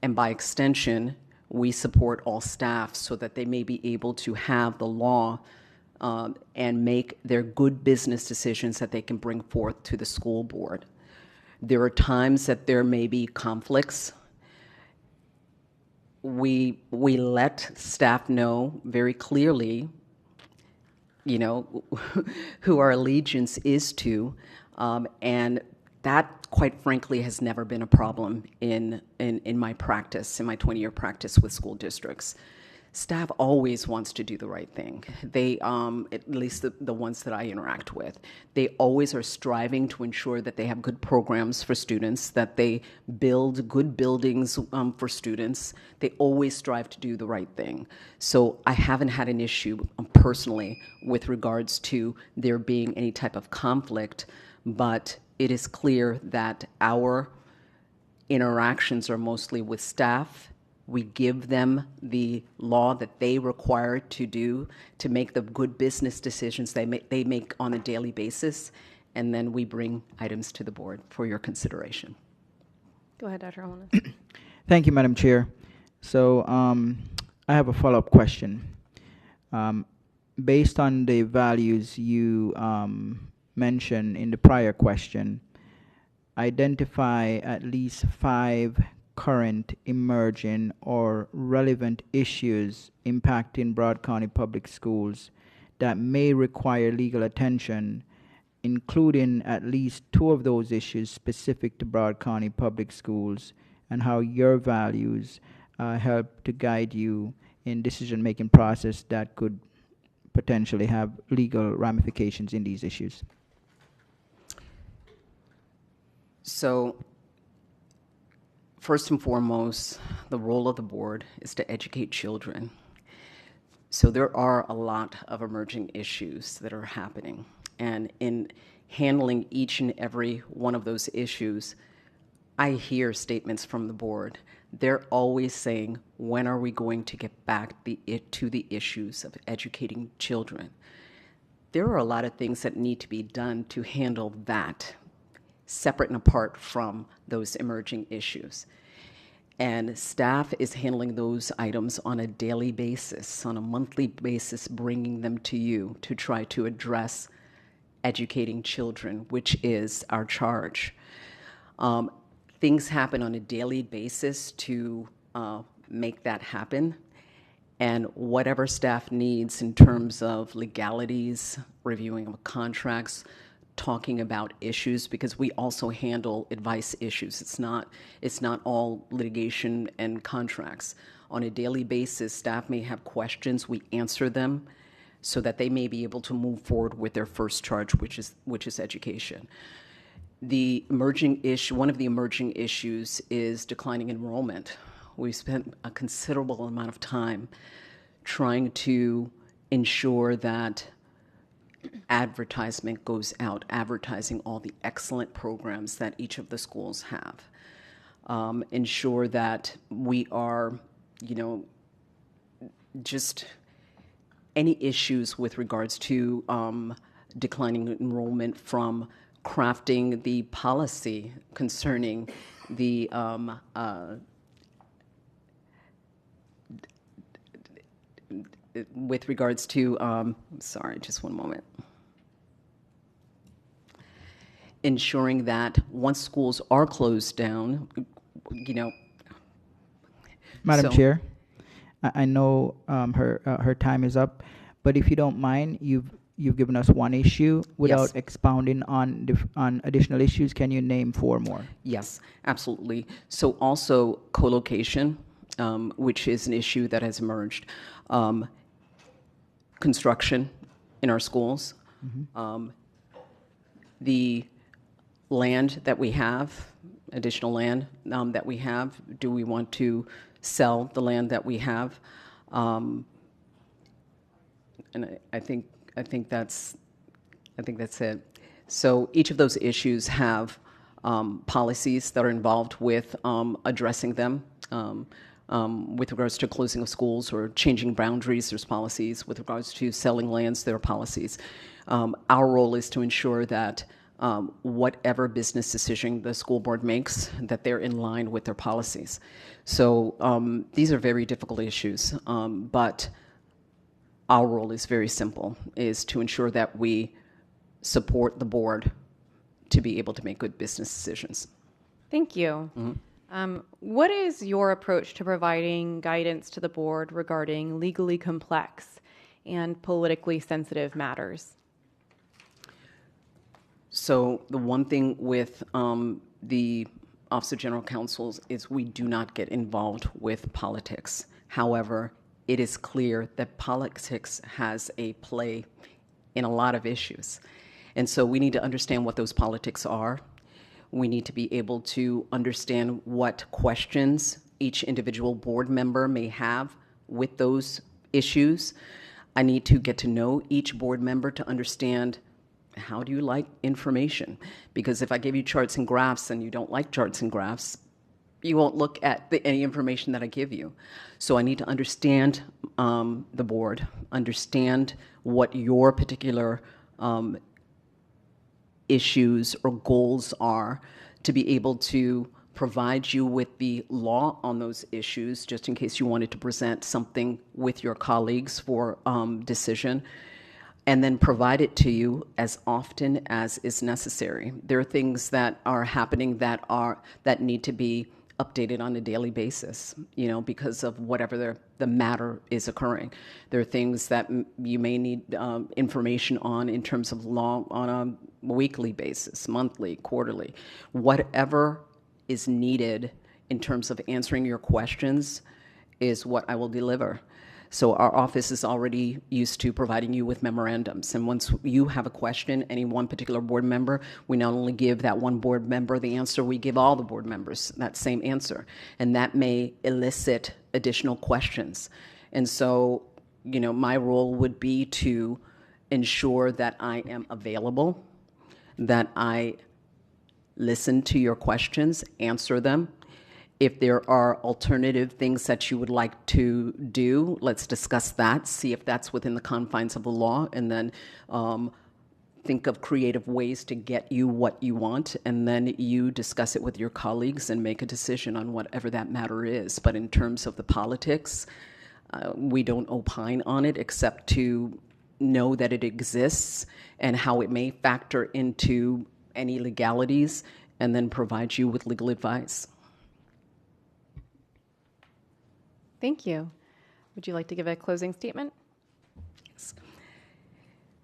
[SPEAKER 14] And by extension, we support all staff so that they may be able to have the law and make their good business decisions that they can bring forth to the school board. There are times that there may be conflicts. We let staff know very clearly, you know, who our allegiance is to, and that, quite frankly, has never been a problem in my practice, in my 20-year practice with school districts. Staff always wants to do the right thing. They, at least the ones that I interact with, they always are striving to ensure that they have good programs for students, that they build good buildings for students. They always strive to do the right thing. So I haven't had an issue personally with regards to there being any type of conflict, but it is clear that our interactions are mostly with staff. We give them the law that they require to do to make the good business decisions they make on a daily basis, and then we bring items to the board for your consideration.
[SPEAKER 1] Go ahead, Dr. Holness.
[SPEAKER 11] Thank you, Madam Chair. So I have a follow-up question. Based on the values you mentioned in the prior question, identify at least 5 current, emerging, or relevant issues impacting Broward County Public Schools that may require legal attention, including at least 2 of those issues specific to Broward County Public Schools, and how your values help to guide you in decision-making process that could potentially have legal ramifications in these issues.
[SPEAKER 14] So, first and foremost, the role of the board is to educate children. So there are a lot of emerging issues that are happening. And in handling each and every one of those issues, I hear statements from the board. They're always saying, when are we going to get back to the issues of educating children? There are a lot of things that need to be done to handle that, separate and apart from those emerging issues. And staff is handling those items on a daily basis, on a monthly basis, bringing them to you to try to address educating children, which is our charge. Things happen on a daily basis to make that happen. And whatever staff needs in terms of legalities, reviewing of contracts, talking about issues, because we also handle advice issues. It's not all litigation and contracts. On a daily basis, staff may have questions, we answer them so that they may be able to move forward with their first charge, which is education. The emerging issue, one of the emerging issues is declining enrollment. We spent a considerable amount of time trying to ensure that advertisement goes out, advertising all the excellent programs that each of the schools have. Ensure that we are, just any issues with regards to declining enrollment, from crafting the policy concerning the with regards to, sorry, just one moment. Ensuring that once schools are closed down,
[SPEAKER 11] Madam Chair, I know her time is up, but if you don't mind, you've given us one issue without expounding on additional issues. Can you name 4 more?
[SPEAKER 14] Yes, absolutely. So also co-location, which is an issue that has emerged. Construction in our schools. Mm-hmm. The land that we have, additional land that we have, do we want to sell the land that we have? And I think that's it. So each of those issues have policies that are involved with addressing them. With regards to closing of schools or changing boundaries, there's policies. With regards to selling lands, there are policies. Our role is to ensure that whatever business decision the school board makes, that they're in line with their policies. So these are very difficult issues, but our role is very simple, is to ensure that we support the board to be able to make good business decisions.
[SPEAKER 1] Thank you. Mm-hmm. What is your approach to providing guidance to the board regarding legally complex and politically sensitive matters?
[SPEAKER 14] So the one thing with the Office of General Counsel is we do not get involved with politics. However, it is clear that politics has a play in a lot of issues. And so we need to understand what those politics are. We need to be able to understand what questions each individual board member may have with those issues. I need to get to know each board member to understand, how do you like information? Because if I give you charts and graphs and you don't like charts and graphs, you won't look at any information that I give you. So I need to understand the board, understand what your particular issues or goals are, to be able to provide you with the law on those issues, just in case you wanted to present something with your colleagues for decision, and then provide it to you as often as is necessary. There are things that are happening that need to be updated on a daily basis, because of whatever the matter is occurring. There are things that you may need information on in terms of law on a weekly basis, monthly, quarterly, whatever is needed in terms of answering your questions is what I will deliver. So our office is already used to providing you with memorandums. And once you have a question, any one particular board member, we not only give that one board member the answer, we give all the board members that same answer. And that may elicit additional questions. And so, my role would be to ensure that I am available, that I listen to your questions, answer them. If there are alternative things that you would like to do, let's discuss that, see if that's within the confines of the law, and then think of creative ways to get you what you want, and then you discuss it with your colleagues and make a decision on whatever that matter is. But in terms of the politics, we don't opine on it except to know that it exists and how it may factor into any legalities, and then provide you with legal advice.
[SPEAKER 1] Thank you. Would you like to give a closing statement?
[SPEAKER 14] Yes.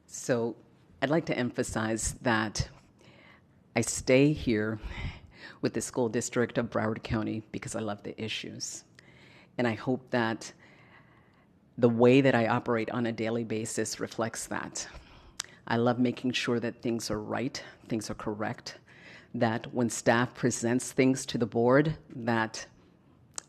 [SPEAKER 14] So I'd like to emphasize that I stay here with the school district of Broward County because I love the issues. And I hope that the way that I operate on a daily basis reflects that. I love making sure that things are right, things are correct, that when staff presents things to the board, that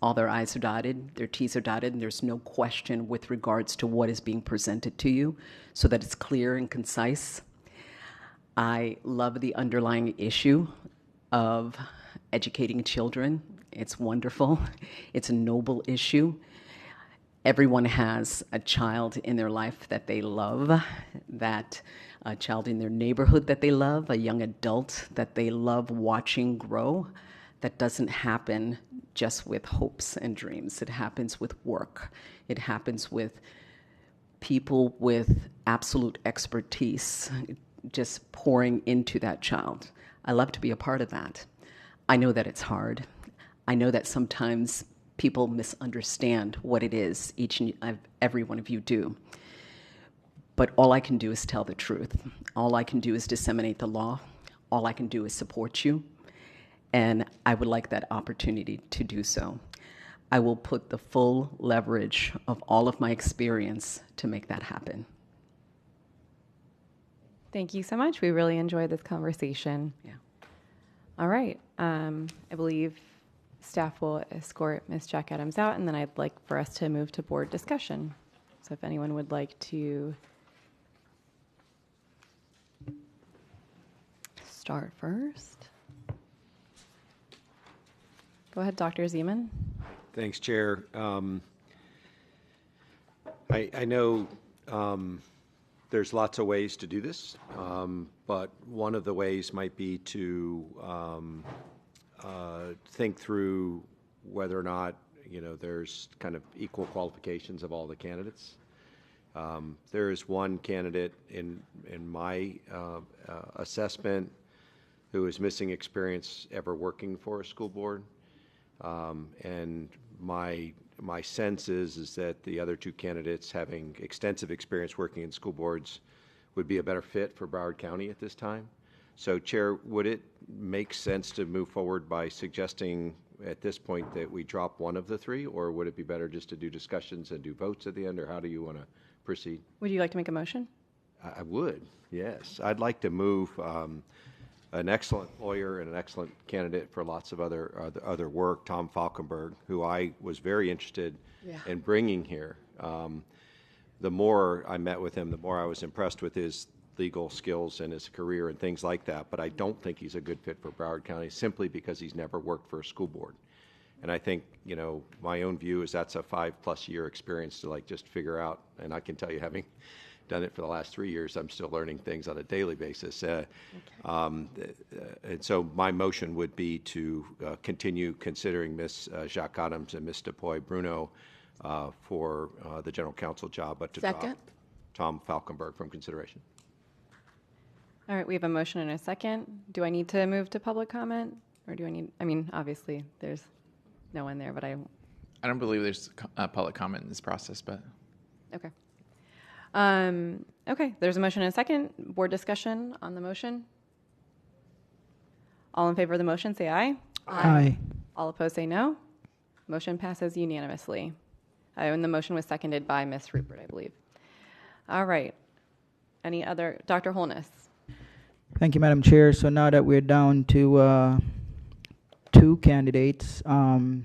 [SPEAKER 14] all their I's are dotted, their T's are dotted, and there's no question with regards to what is being presented to you, so that it's clear and concise. I love the underlying issue of educating children. It's wonderful. It's a noble issue. Everyone has a child in their life that they love, that a child in their neighborhood that they love, a young adult that they love watching grow. That doesn't happen just with hopes and dreams. It happens with work. It happens with people with absolute expertise just pouring into that child. I love to be a part of that. I know that it's hard. I know that sometimes people misunderstand what it is each and every one of you do. But all I can do is tell the truth. All I can do is disseminate the law. All I can do is support you. And I would like that opportunity to do so. I will put the full leverage of all of my experience to make that happen.
[SPEAKER 1] Thank you so much. We really enjoyed this conversation.
[SPEAKER 14] Yeah.
[SPEAKER 1] All right. I believe staff will escort Ms. Jack Adams out, and then I'd like for us to move to board discussion. So if anyone would like to start first. Go ahead, Dr. Zeman.
[SPEAKER 10] Thanks, Chair. I know there's lots of ways to do this, but one of the ways might be to think through whether or not there's kind of equal qualifications of all the candidates. There is one candidate in my assessment who is missing experience ever working for a school board. And my sense is that the other two candidates, having extensive experience working in school boards, would be a better fit for Broward County at this time. So, Chair, would it make sense to move forward by suggesting at this point that we drop one of the three, or would it be better just to do discussions and do votes at the end, or how do you want to proceed?
[SPEAKER 1] Would you like to make a motion?
[SPEAKER 10] I would, yes. I'd like to move an excellent lawyer and an excellent candidate for lots of other work, Tom Falkenberg, who I was very interested in bringing here. The more I met with him, the more I was impressed with his legal skills and his career and things like that. But I don't think he's a good fit for Broward County simply because he's never worked for a school board. And I think, my own view is that's a 5+ year experience to just figure out. And I can tell you, having done it for the last 3 years, I'm still learning things on a daily basis. And so my motion would be to continue considering Ms. Jacques Adams and Ms. DePoy Bruno for the general counsel job, but to drop Tom Falkenberg from consideration.
[SPEAKER 1] All right, we have a motion and a second. Do I need to move to public comment? Or do I need, obviously, there's no one there, but I
[SPEAKER 15] don't believe there's public comment in this process, but.
[SPEAKER 1] okay. Okay, there's a motion and a second. Board discussion on the motion. All in favor of the motion, say aye.
[SPEAKER 11] Aye.
[SPEAKER 1] All opposed, say no. Motion passes unanimously. And the motion was seconded by Ms. Rupert, I believe. All right. Any other? Dr. Holness.
[SPEAKER 11] Thank you, Madam Chair. So now that we're down to 2 candidates, I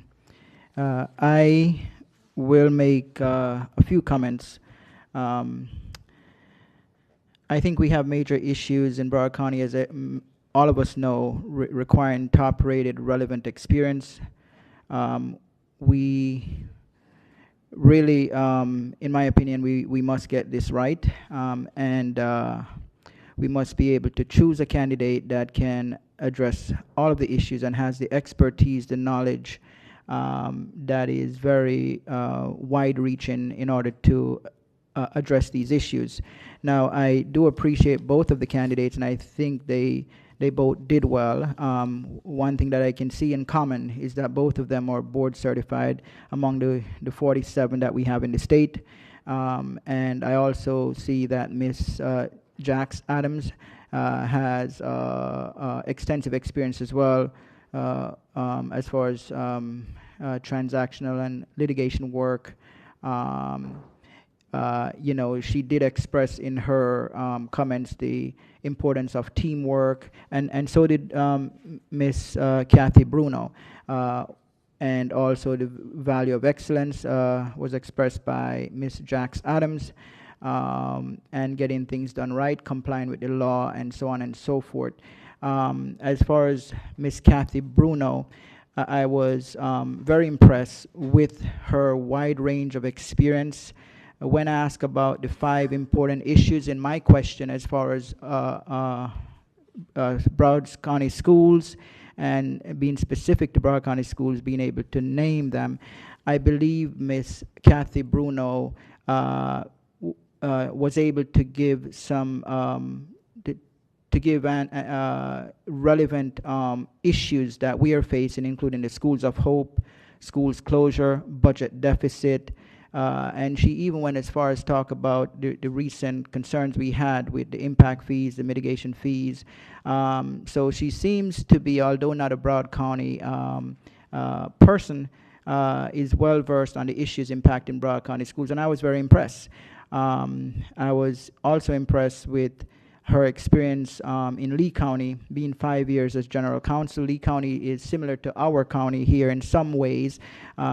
[SPEAKER 11] will make a few comments. I think we have major issues in Broward County, as all of us know, requiring top-rated relevant experience. We really, in my opinion, we must get this right, and we must be able to choose a candidate that can address all of the issues and has the expertise, the knowledge that is very wide-reaching in order to address these issues. Now, I do appreciate both of the candidates, and I think they both did well. One thing that I can see in common is that both of them are board certified among the 47 that we have in the state. And I also see that Ms. Jax Adams has extensive experience as well as far as transactional and litigation work. She did express in her comments the importance of teamwork, and so did Miss Kathy Bruno. And also the value of excellence was expressed by Miss Jax Adams, and getting things done right, complying with the law, and so on and so forth. As far as Miss Kathy Bruno, I was very impressed with her wide range of experience. When asked about the 5 important issues in my question as far as Broward County schools and being specific to Broward County schools, being able to name them, I believe Ms. Kathy Bruno was able to give some relevant issues that we are facing, including the schools of hope, schools closure, budget deficit. And she even went as far as talk about the recent concerns we had with the impact fees, the mitigation fees. So she seems to be, although not a Broward County person, is well versed on the issues impacting Broward County schools, and I was very impressed. I was also impressed with her experience in Lee County, being 5 years as general counsel. Lee County is similar to our county here in some ways.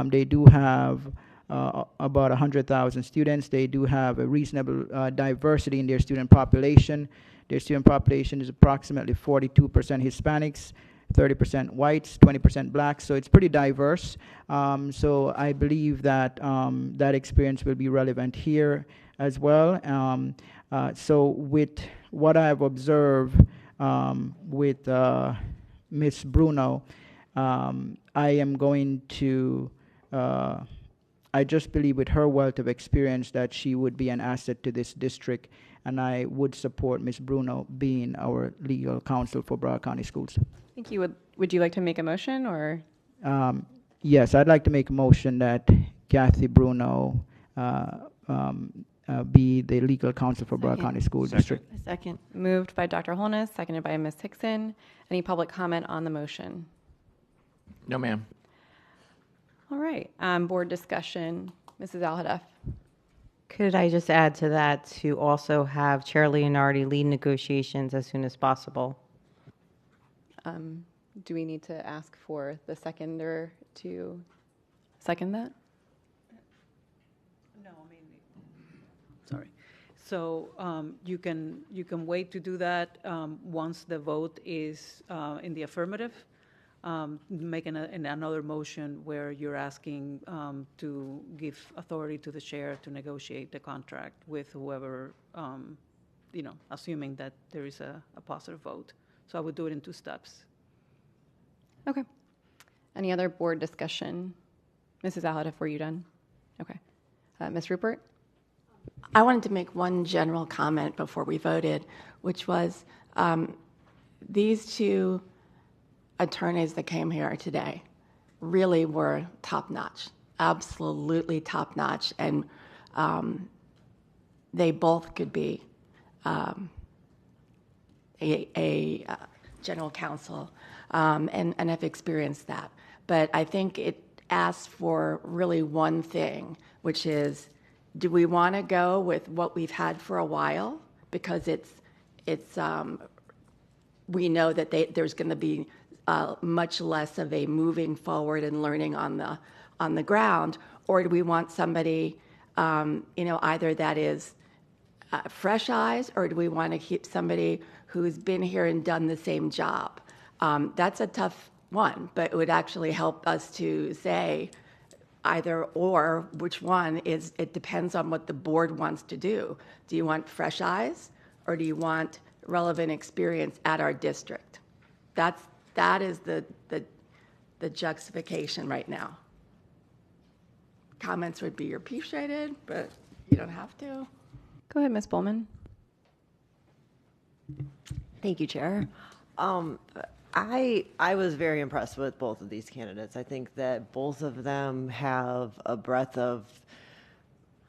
[SPEAKER 11] They do have about 100,000 students. They do have a reasonable diversity in their student population. Their student population is approximately 42% Hispanics, 30% whites, 20% blacks, so it's pretty diverse. So I believe that that experience will be relevant here as well. So with what I've observed with Ms. Bruno, I am going to I just believe with her wealth of experience that she would be an asset to this district, and I would support Ms. Bruno being our legal counsel for Broward County Schools.
[SPEAKER 1] Thank you. Would you like to make a motion, or?
[SPEAKER 11] Yes, I'd like to make a motion that Kathy Bruno be the legal counsel for Broward County School District.
[SPEAKER 8] Second.
[SPEAKER 1] Moved by Dr. Holness, seconded by Ms. Hickson. Any public comment on the motion?
[SPEAKER 15] No, ma'am.
[SPEAKER 1] All right. Board discussion. Mrs. Alhadeff.
[SPEAKER 4] Could I just add to that to also have Chair Leonardi lead negotiations as soon as possible?
[SPEAKER 1] Do we need to ask for the seconder to second that?
[SPEAKER 16] No, I mean, sorry. So you can wait to do that once the vote is in the affirmative. Make another motion where you're asking to give authority to the chair to negotiate the contract with whoever, assuming that there is a positive vote. So I would do it in 2 steps.
[SPEAKER 1] Okay. Any other board discussion? Mrs. Alhadeff, were you done? Okay. Ms. Rupert?
[SPEAKER 9] I wanted to make one general comment before we voted, which was these 2 attorneys that came here today really were top-notch, absolutely top-notch, and they both could be a general counsel, and have experienced that. But I think it asks for really one thing, which is, do we want to go with what we've had for a while? Because we know that there's going to be much less of a moving forward and learning on the ground, or do we want somebody, either that is fresh eyes, or do we want to keep somebody who's been here and done the same job? That's a tough one, but it would actually help us to say either or, which one is, it depends on what the board wants to do. Do you want fresh eyes, or do you want relevant experience at our district? That is the juxtaposition right now. Comments would be appreciated, but you don't have to.
[SPEAKER 1] Go ahead, Ms. Bowman.
[SPEAKER 5] Thank you, Chair. I was very impressed with both of these candidates. I think that both of them have a breadth of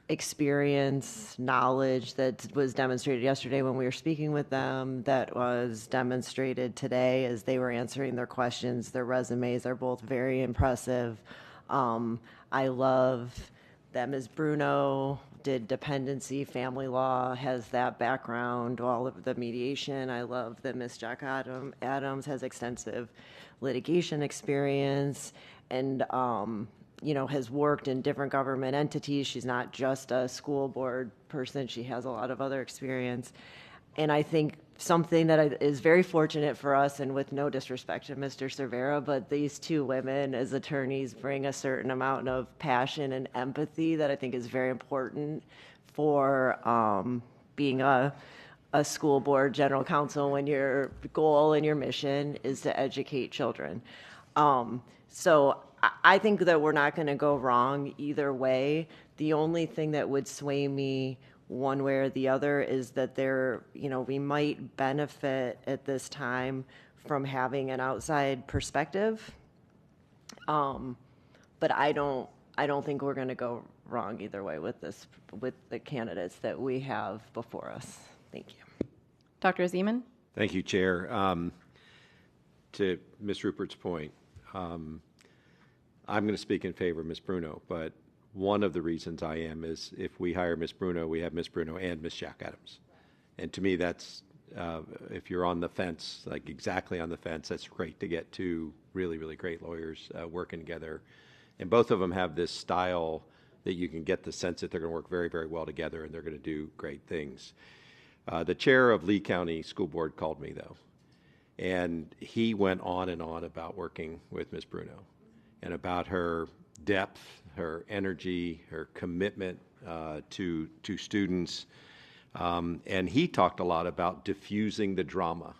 [SPEAKER 5] experience, knowledge that was demonstrated yesterday when we were speaking with them, that was demonstrated today as they were answering their questions. Their resumes are both very impressive. I love that Ms. Bruno did dependency, family law, has that background, all of the mediation. I love that Ms. Jack Adams has extensive litigation experience and has worked in different government entities. She's not just a school board person. She has a lot of other experience. And I think something that is very fortunate for us, and with no disrespect to Mr. Cervera, but these two women as attorneys bring a certain amount of passion and empathy that I think is very important for being a school board general counsel when your goal and your mission is to educate children. So I think that we're not going to go wrong either way. The only thing that would sway me one way or the other is that we might benefit at this time from having an outside perspective. But I don't think we're going to go wrong either way with the candidates that we have before us. Thank you.
[SPEAKER 1] Dr. Zeman?
[SPEAKER 10] Thank you, Chair. To Ms. Rupert's point, I'm going to speak in favor of Ms. Bruno, but one of the reasons I am is if we hire Ms. Bruno, we have Ms. Bruno and Ms. Jack Adams. And to me, that's, if you're on the fence, like exactly on the fence, that's great to get two really, really great lawyers working together. And both of them have this style that you can get the sense that they're going to work very, very well together and they're going to do great things. The chair of Lee County School Board called me, though, and he went on and on about working with Ms. Bruno and about her depth, her energy, her commitment to students. And he talked a lot about diffusing the drama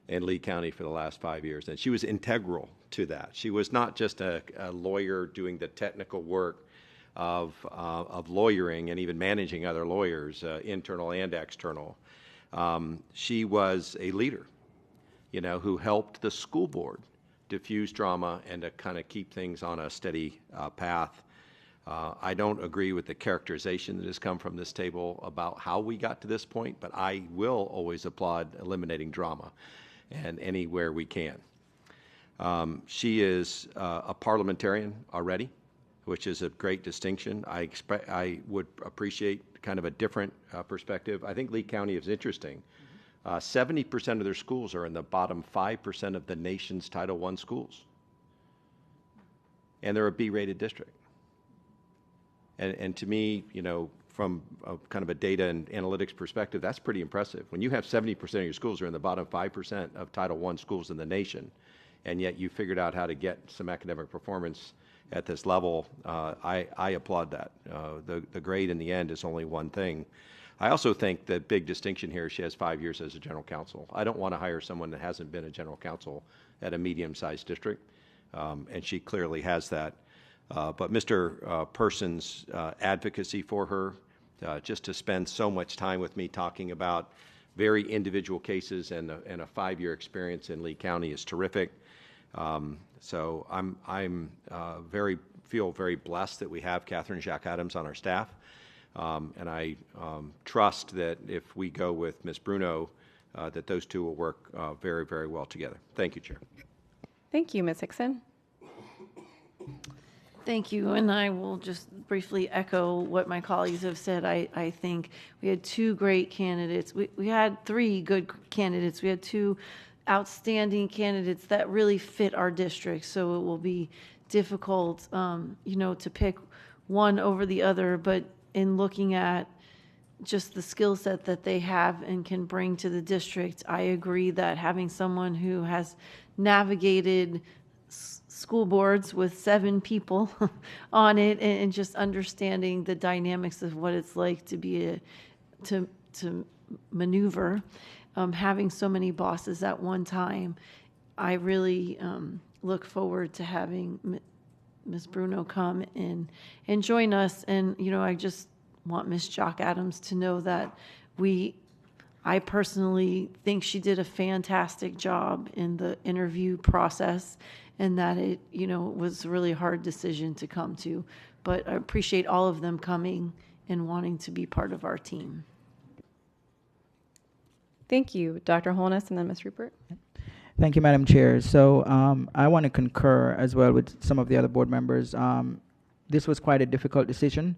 [SPEAKER 10] in Lee County for the last 5 years. And she was integral to that. She was not just a lawyer doing the technical work of lawyering and even managing other lawyers, internal and external. She was a leader, who helped the school board diffuse drama and to kind of keep things on a steady path. I don't agree with the characterization that has come from this table about how we got to this point, but I will always applaud eliminating drama and anywhere we can. She is a parliamentarian already, which is a great distinction. I would appreciate kind of a different perspective. I think Lee County is interesting. 70% of their schools are in the bottom 5% of the nation's Title I schools. And they're a B-rated district. And to me, from a kind of a data and analytics perspective, that's pretty impressive. When you have 70% of your schools are in the bottom 5% of Title I schools in the nation, and yet you figured out how to get some academic performance at this level, I applaud that. The grade in the end is only one thing. I also think the big distinction here, she has 5 years as a general counsel. I don't want to hire someone that hasn't been a general counsel at a medium-sized district, and she clearly has that. But Mr. Person's advocacy for her, just to spend so much time with me talking about very individual cases and a 5-year experience in Lee County is terrific. So I'm feel very blessed that we have Catherine Jacques Adams on our staff, and I trust that if we go with Ms. Bruno, that those two will work very, very well together. Thank you, Chair.
[SPEAKER 1] Thank you, Ms. Hickson.
[SPEAKER 8] Thank you, and I will just briefly echo what my colleagues have said. I think we had two great candidates. We had three good candidates. We had two outstanding candidates that really fit our district, so it will be difficult, to pick one over the other, but in looking at just the skill set that they have and can bring to the district, I agree that having someone who has navigated school boards with 7 people on it and just understanding the dynamics of what it's like to be to maneuver, having so many bosses at one time, I really look forward to having Ms. Bruno come in and join us. And I just want Ms. Jacques Adams to know that I personally think she did a fantastic job in the interview process, and that it, was a really hard decision to come to. But I appreciate all of them coming and wanting to be part of our team.
[SPEAKER 1] Thank you, Dr. Holness, and then Ms. Rupert.
[SPEAKER 11] Thank you, Madam Chair. So I want to concur as well with some of the other board members. This was quite a difficult decision.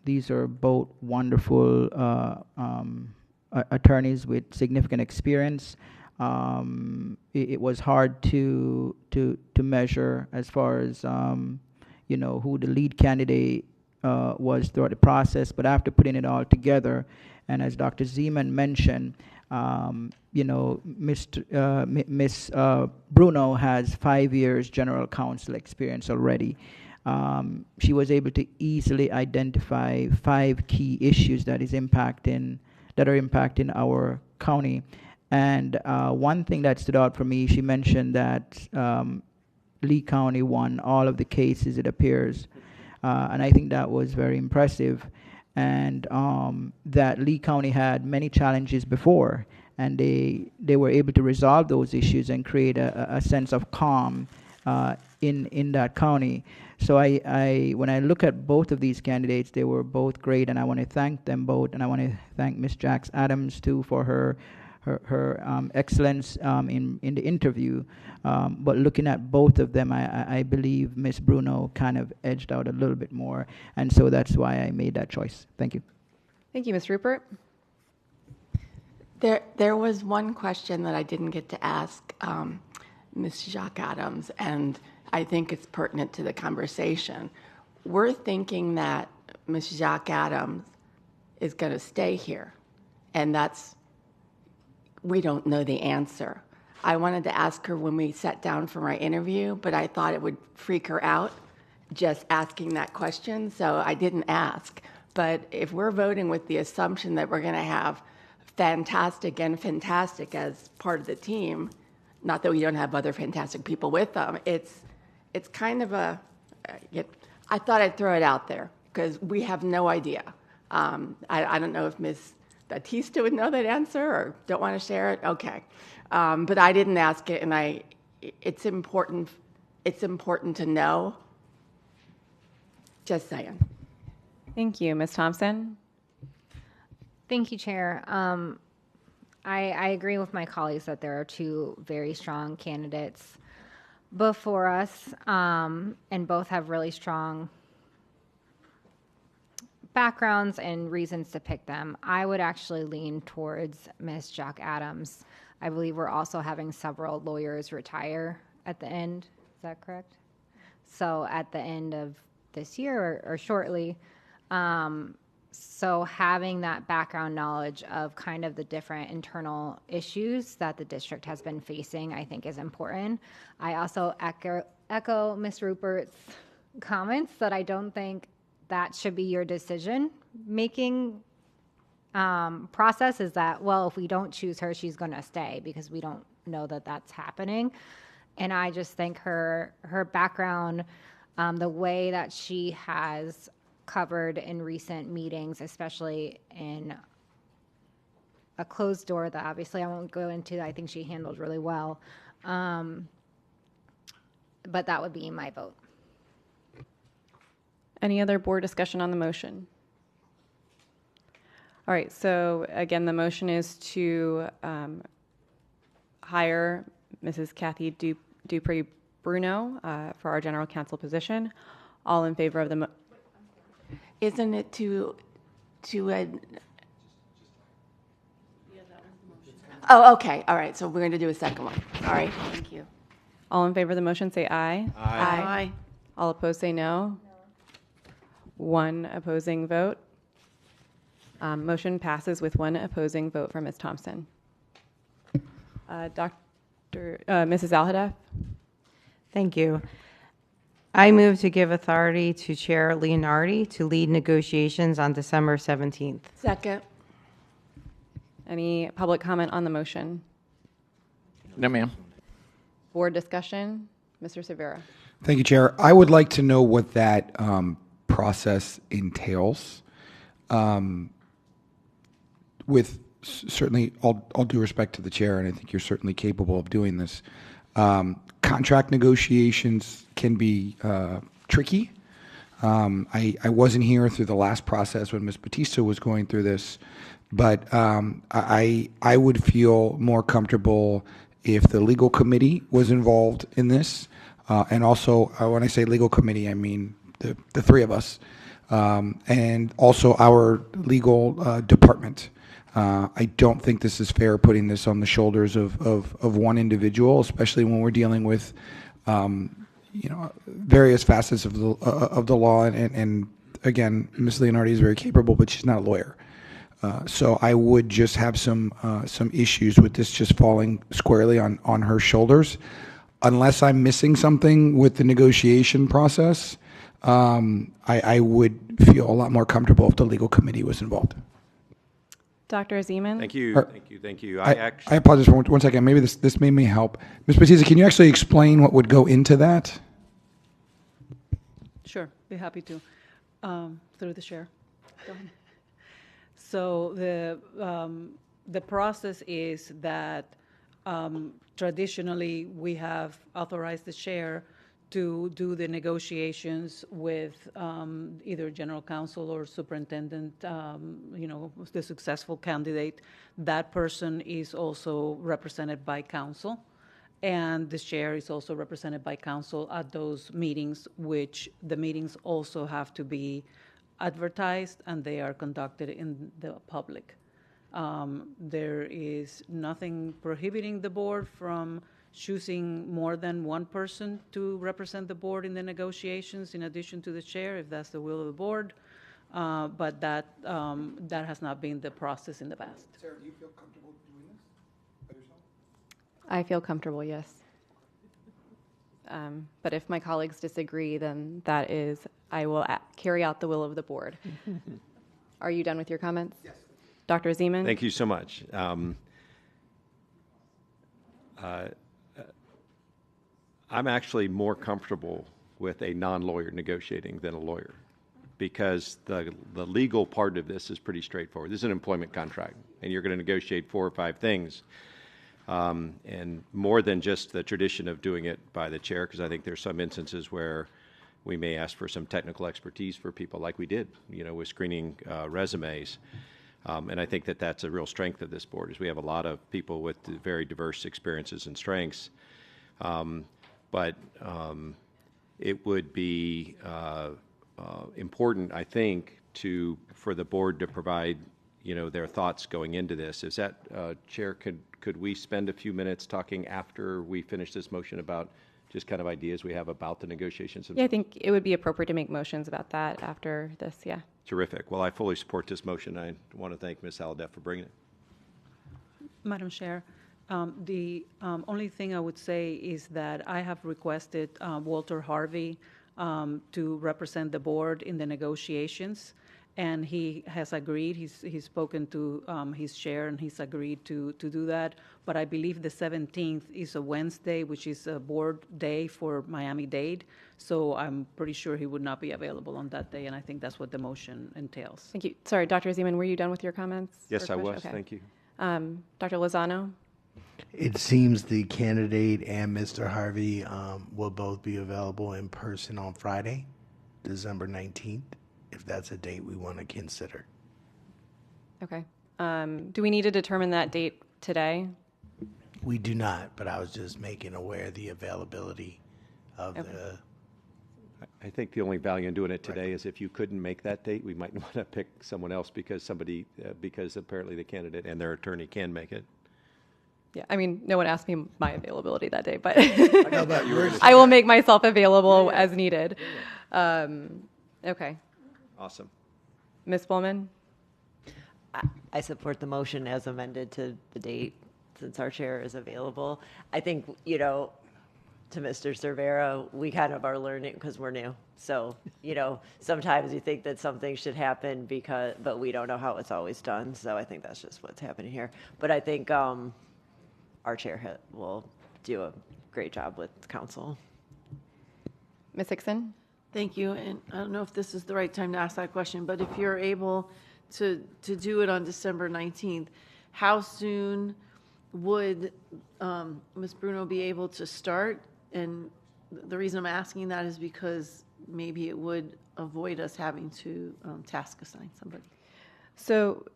[SPEAKER 11] These are both wonderful attorneys with significant experience. It was hard to measure as far as who the lead candidate was throughout the process. But after putting it all together, and as Dr. Zeman mentioned, Miss Bruno has 5 years general counsel experience already. She was able to easily identify 5 key issues that are impacting our county. And one thing that stood out for me, she mentioned that Lee County won all of the cases, it appears. And I think that was very impressive. And that Lee County had many challenges before, and they were able to resolve those issues and create a sense of calm in that county. So when I look at both of these candidates, they were both great, and I want to thank them both, and I want to thank Ms. Jacques Adams too for her excellence in the interview. But looking at both of them, I believe Ms. Bruno kind of edged out a little bit more, and so that's why I made that choice. Thank you.
[SPEAKER 1] Thank you, Ms. Rupert.
[SPEAKER 9] There was one question that I didn't get to ask Ms. Jacques Adams, and I think it's pertinent to the conversation. We're thinking that Ms. Jacques Adams is going to stay here, and we don't know the answer. I wanted to ask her when we sat down for my interview, but I thought it would freak her out just asking that question, so I didn't ask. But if we're voting with the assumption that we're going to have fantastic and fantastic as part of the team, not that we don't have other fantastic people with them, it's kind of I thought I'd throw it out there because we have no idea. I don't know if Ms. Batista would know that answer or don't want to share it. Okay, but I didn't ask it, and it's important to know. Just saying.
[SPEAKER 1] Thank you, Ms. Thompson.
[SPEAKER 2] Thank you, Chair. I agree with my colleagues that there are 2 very strong candidates before us, and both have really strong backgrounds and reasons to pick them. I would actually lean towards Ms. Jacques Adams. I believe we're also having several lawyers retire at the end. Is that correct? So at the end of this year or shortly. So having that background knowledge of kind of the different internal issues that the district has been facing, I think is important. I also echo Ms. Rupert's comments that I don't think that should be your decision-making process, is that, well, if we don't choose her, she's going to stay, because we don't know that that's happening. And I just think her background, the way that she has covered in recent meetings, especially in a closed door that obviously I won't go into, I think she handled really well. but that would be my vote.
[SPEAKER 1] Any other board discussion on the motion? All right, so again, the motion is to hire Mrs. Kathy Dupree Bruno for our general counsel position. All in favor of the
[SPEAKER 9] Isn't it Oh, okay. All right. So we're going to do a second one. All right. Thank you.
[SPEAKER 1] All in favor of the motion, say aye.
[SPEAKER 8] Aye.
[SPEAKER 1] All opposed, say no. One opposing vote. Motion passes with one opposing vote for Ms. Thompson. Mrs. Alhadeff?
[SPEAKER 4] Thank you. I move to give authority to Chair Leonardi to lead negotiations on December 17th.
[SPEAKER 9] Second.
[SPEAKER 1] Any public comment on the motion?
[SPEAKER 15] No, ma'am.
[SPEAKER 1] Board discussion? Mr. Severa.
[SPEAKER 6] Thank you, Chair. I would like to know what that process entails. With certainly all due respect to the chair, and I think you're certainly capable of doing this. Contract negotiations can be tricky. I wasn't here through the last process when Ms. Batista was going through this, but I would feel more comfortable if the legal committee was involved in this. And also, when I say legal committee, I mean the three of us, and also our legal department. I don't think this is fair putting this on the shoulders of one individual, especially when we're dealing with, various facets of the law. And again, Ms. Leonardi is very capable, but she's not a lawyer. So I would just have some issues with this just falling squarely on her shoulders, unless I'm missing something with the negotiation process. I would feel a lot more comfortable if the legal committee was involved.
[SPEAKER 1] Dr. Zeman?
[SPEAKER 10] Thank you. Thank you.
[SPEAKER 6] I apologize for one second. Maybe this may help. Ms. Batista, can you actually explain what would go into that?
[SPEAKER 16] Sure, be happy to. Through the chair. Go ahead. So the process is that traditionally we have authorized the chair to do the negotiations with either general counsel or superintendent, the successful candidate. That person is also represented by counsel, and the chair is also represented by counsel at those meetings, which the meetings also have to be advertised and they are conducted in the public. There is nothing prohibiting the board from choosing more than one person to represent the board in the negotiations in addition to the chair, if that's the will of the board. But that has not been the process in the past.
[SPEAKER 6] Sarah, do you feel comfortable doing this by yourself?
[SPEAKER 1] I feel comfortable, yes. But if my colleagues disagree, then I will carry out the will of the board. Are you done with your comments?
[SPEAKER 6] Yes.
[SPEAKER 1] Dr. Zeman?
[SPEAKER 10] Thank you so much. I'm actually more comfortable with a non-lawyer negotiating than a lawyer, because the legal part of this is pretty straightforward. This is an employment contract, and you're going to negotiate 4 or 5 things, and more than just the tradition of doing it by the chair, because I think there's some instances where we may ask for some technical expertise for people like we did, with screening resumes. And I think that that's a real strength of this board, is we have a lot of people with very diverse experiences and strengths. But it would be important, I think, for the board to provide, their thoughts going into this. Is that, Chair, could we spend a few minutes talking after we finish this motion about just kind of ideas we have about the negotiations?
[SPEAKER 1] Yeah, I think it would be appropriate to make motions about that after this, yeah.
[SPEAKER 10] Terrific. Well, I fully support this motion. I want to thank Ms. Alhadeff for bringing it.
[SPEAKER 16] Madam Chair, the only thing I would say is that I have requested Walter Harvey to represent the board in the negotiations, and he has agreed. He's spoken to his chair, and he's agreed to do that. But I believe the 17th is a Wednesday, which is a board day for Miami-Dade. So I'm pretty sure he would not be available on that day, and I think that's what the motion entails.
[SPEAKER 1] Thank you. Sorry, Dr. Zeman, were you done with your comments?
[SPEAKER 10] Yes, I was.
[SPEAKER 1] Okay.
[SPEAKER 10] Thank you.
[SPEAKER 1] Dr. Lozano?
[SPEAKER 7] It seems the candidate and Mr. Harvey will both be available in person on Friday, December 19th, if that's a date we want to consider.
[SPEAKER 1] Okay. Do we need to determine that date today?
[SPEAKER 7] We do not, but I was just making aware of the availability of the.
[SPEAKER 10] I think the only value in doing it today is if you couldn't make that date, we might want to pick someone else because because apparently the candidate and their attorney can make it.
[SPEAKER 1] Yeah, I mean, no one asked me my availability that day, but
[SPEAKER 10] I
[SPEAKER 1] I will make myself available as needed. Okay.
[SPEAKER 10] Awesome.
[SPEAKER 1] Ms. Bowman?
[SPEAKER 5] I support the motion as amended to the date, since our chair is available. I think, to Mr. Cervera, we kind of are learning because we're new. So, sometimes you think that something should happen but we don't know how it's always done. So I think that's just what's happening here. But I think our chair will do a great job with council.
[SPEAKER 1] Ms. Hickson?
[SPEAKER 8] Thank you. And I don't know if this is the right time to ask that question, but if you're able to do it on December 19th, how soon would Ms. Bruno be able to start? And the reason I'm asking that is because maybe it would avoid us having to task assign somebody.
[SPEAKER 1] So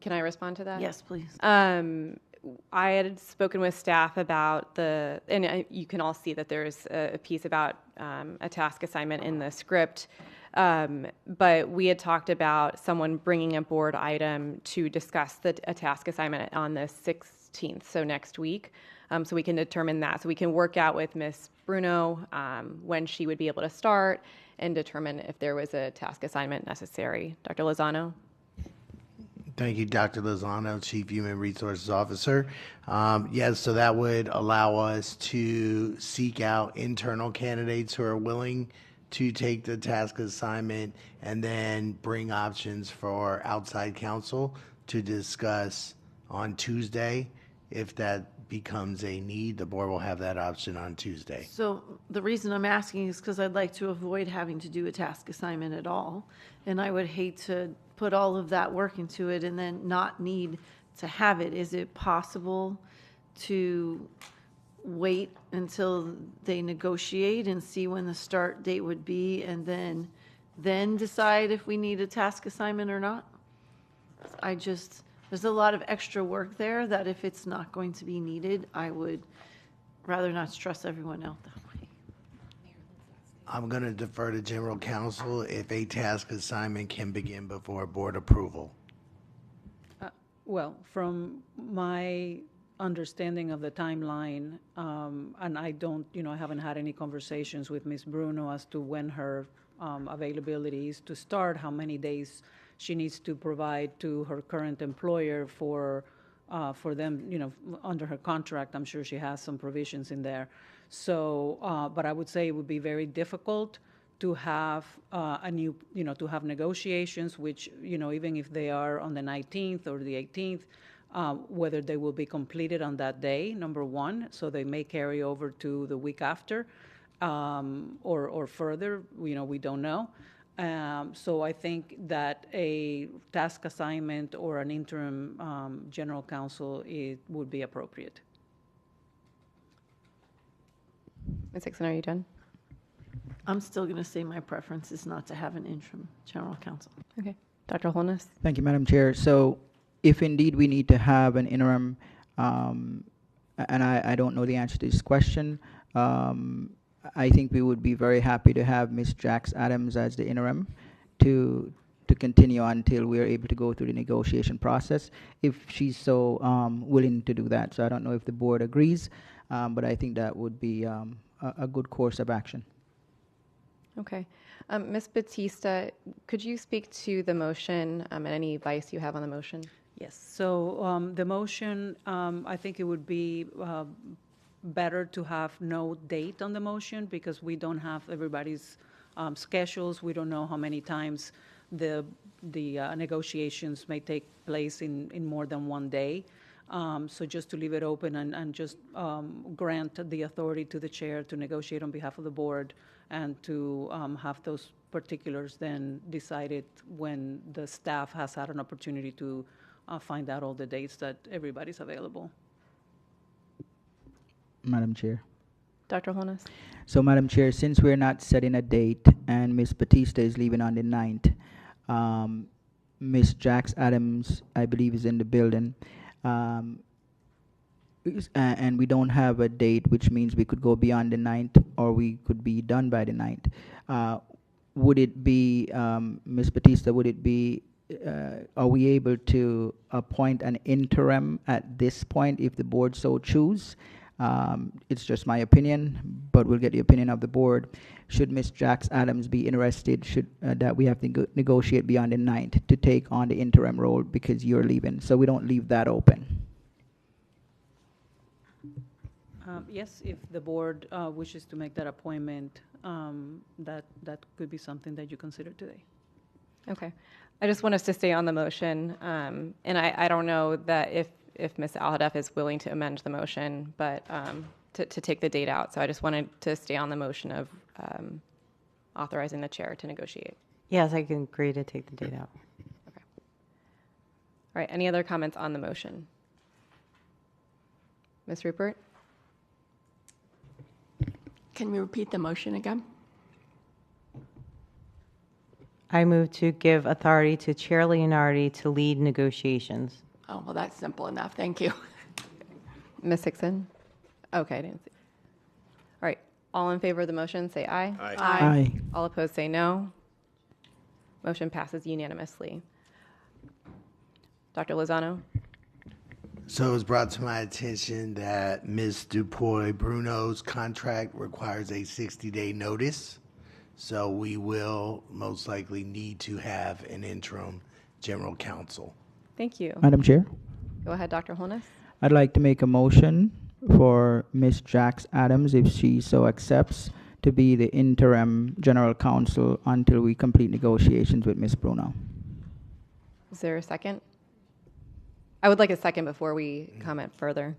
[SPEAKER 1] can I respond to that?
[SPEAKER 8] Yes, please.
[SPEAKER 1] I had spoken with staff about and you can all see that there's a piece about a task assignment in the script, but we had talked about someone bringing a board item to discuss a task assignment on the 16th, so next week, so we can determine that. So we can work out with Ms. Bruno when she would be able to start and determine if there was a task assignment necessary. Dr. Lozano?
[SPEAKER 7] Thank you, Dr. Lozano, Chief Human Resources Officer. Yes, so that would allow us to seek out internal candidates who are willing to take the task assignment and then bring options for outside counsel to discuss on Tuesday. If that becomes a need, the board will have that option on Tuesday.
[SPEAKER 8] So the reason I'm asking is because I'd like to avoid having to do a task assignment at all. And I would hate to put all of that work into it and then not need to have it. Is it possible to wait until they negotiate and see when the start date would be and then decide if we need a task assignment or not? There's a lot of extra work there that if it's not going to be needed, I would rather not stress everyone out that way.
[SPEAKER 7] I'm going to defer to General Counsel if a task assignment can begin before board approval.
[SPEAKER 16] Well, from my understanding of the timeline, and I don't, I haven't had any conversations with Ms. Bruno as to when her availability is to start, how many days she needs to provide to her current employer for them, under her contract. I'm sure she has some provisions in there. So, but I would say it would be very difficult to have to have negotiations, which, even if they are on the 19th or the 18th, whether they will be completed on that day, number one, so they may carry over to the week after, or further, we don't know. So I think that a task assignment or an interim general counsel would be appropriate.
[SPEAKER 1] Ms. Hickson, are you done?
[SPEAKER 8] I'm still going to say my preference is not to have an interim general counsel.
[SPEAKER 1] Okay. Dr. Holness?
[SPEAKER 11] Thank you, Madam Chair. So if indeed we need to have an interim, and I don't know the answer to this question, I think we would be very happy to have Ms. Jax Adams as the interim to continue until we are able to go through the negotiation process, if she's so willing to do that. So I don't know if the board agrees, but I think that would be a good course of action.
[SPEAKER 1] Okay. Ms. Batista, could you speak to the motion and any advice you have on the motion?
[SPEAKER 16] Yes. So the motion, I think it would be better to have no date on the motion because we don't have everybody's schedules. We don't know how many times the negotiations may take place in more than one day. So just to leave it open and just grant the authority to the chair to negotiate on behalf of the board and to have those particulars then decided when the staff has had an opportunity to find out all the dates that everybody's available.
[SPEAKER 11] Madam Chair.
[SPEAKER 1] Dr. Holness?
[SPEAKER 11] So, Madam Chair, since we're not setting a date and Ms. Batista is leaving on the 9th, Ms. Jax Adams, I believe, is in the building, and we don't have a date, which means we could go beyond the 9th or we could be done by the 9th. Would it be, Ms. Batista, would it be, are we able to appoint an interim at this point if the board so choose? It's just my opinion, but we'll get the opinion of the board. Should Ms. Jax Adams be interested, should that we have to negotiate beyond the 9th to take on the interim role because you're leaving, so we don't leave that open.
[SPEAKER 16] Yes, if the board wishes to make that appointment, that could be something that you consider today.
[SPEAKER 1] Okay. I just want us to stay on the motion. And I don't know that if Ms. Al-Hadaf is willing to amend the motion, but to take the date out. So I just wanted to stay on the motion of authorizing the chair to negotiate.
[SPEAKER 4] Yes, I can agree to take the date out.
[SPEAKER 1] Okay. All right. Any other comments on the motion? Ms. Rupert?
[SPEAKER 9] Can we repeat the motion again?
[SPEAKER 4] I move to give authority to Chair Leonardi to lead negotiations.
[SPEAKER 9] Oh, well, that's simple enough. Thank you.
[SPEAKER 1] Ms. Hickson? Okay, I didn't see. All right. All in favor of the motion, say aye.
[SPEAKER 9] Aye.
[SPEAKER 11] Aye.
[SPEAKER 1] All opposed, say no. Motion passes unanimously. Dr. Lozano?
[SPEAKER 7] So it was brought to my attention that Ms. Dupuy Bruno's contract requires a 60-day notice. So we will most likely need to have an interim general counsel.
[SPEAKER 1] Thank you.
[SPEAKER 11] Madam Chair,
[SPEAKER 1] Go ahead, Dr. Holness.
[SPEAKER 11] I'd like to make a motion for Ms. Jax Adams, if she so accepts, to be the interim general counsel until we complete negotiations with Ms. Bruno.
[SPEAKER 1] Is there a second? I would like a second before we comment further.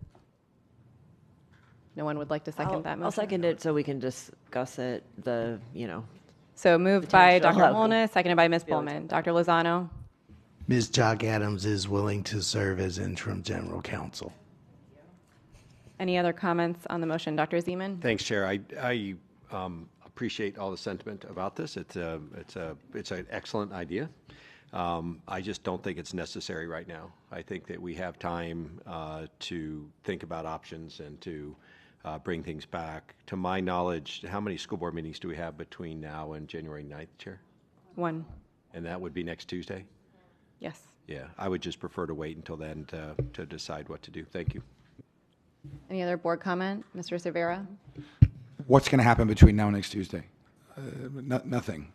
[SPEAKER 1] No one would like to second that motion?
[SPEAKER 5] I'll second it so we can discuss it,
[SPEAKER 1] So moved by
[SPEAKER 5] potential.
[SPEAKER 1] Dr. Holness, seconded by Ms. Pullman. Dr. Lozano?
[SPEAKER 7] Ms. Jock Adams is willing to serve as interim general counsel.
[SPEAKER 1] Any other comments on the motion? Dr. Zeman?
[SPEAKER 10] Thanks, Chair. I appreciate all the sentiment about this. It's an excellent idea. I just don't think it's necessary right now. I think that we have time to think about options and to bring things back. To my knowledge, how many school board meetings do we have between now and January 9th, Chair?
[SPEAKER 1] One.
[SPEAKER 10] And that would be next Tuesday?
[SPEAKER 1] Yes.
[SPEAKER 10] Yeah, I would just prefer to wait until then to decide what to do. Thank you.
[SPEAKER 1] Any other board comment? Mr. Cervera?
[SPEAKER 6] What's going to happen between now and next Tuesday? Nothing.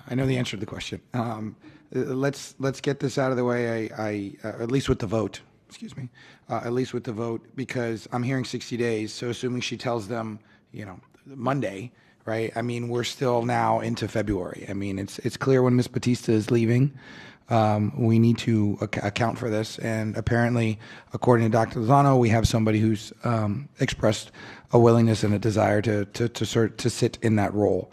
[SPEAKER 6] I know the answer to the question. Let's get this out of the way. At least with the vote. Excuse me. At least with the vote, because I'm hearing 60 days. So assuming she tells them, Monday, right? I mean, we're still now into February. I mean, it's clear when Ms. Batista is leaving. We need to account for this, and apparently, according to Dr. Lozano, we have somebody who's expressed a willingness and a desire to sit in that role.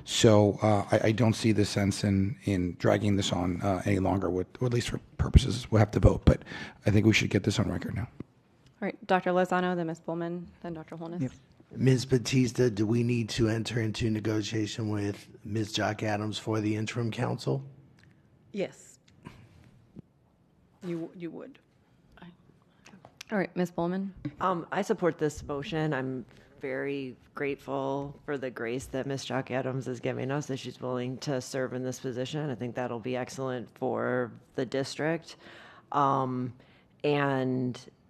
[SPEAKER 6] So I don't see the sense in dragging this on any longer, or at least for purposes, we'll have to vote. But I think we should get this on record now.
[SPEAKER 1] All right, Dr. Lozano, then Ms. Pullman, then Dr. Holness.
[SPEAKER 11] Yep.
[SPEAKER 7] Ms. Batista, do we need to enter into negotiation with Ms. Jock Adams for the interim counsel?
[SPEAKER 16] Yes. You would.
[SPEAKER 1] All right, Ms. Pullman.
[SPEAKER 5] I support this motion. I'm very grateful for the grace that Ms. Jock Adams is giving us, that she's willing to serve in this position. I think that'll be excellent for the district. And,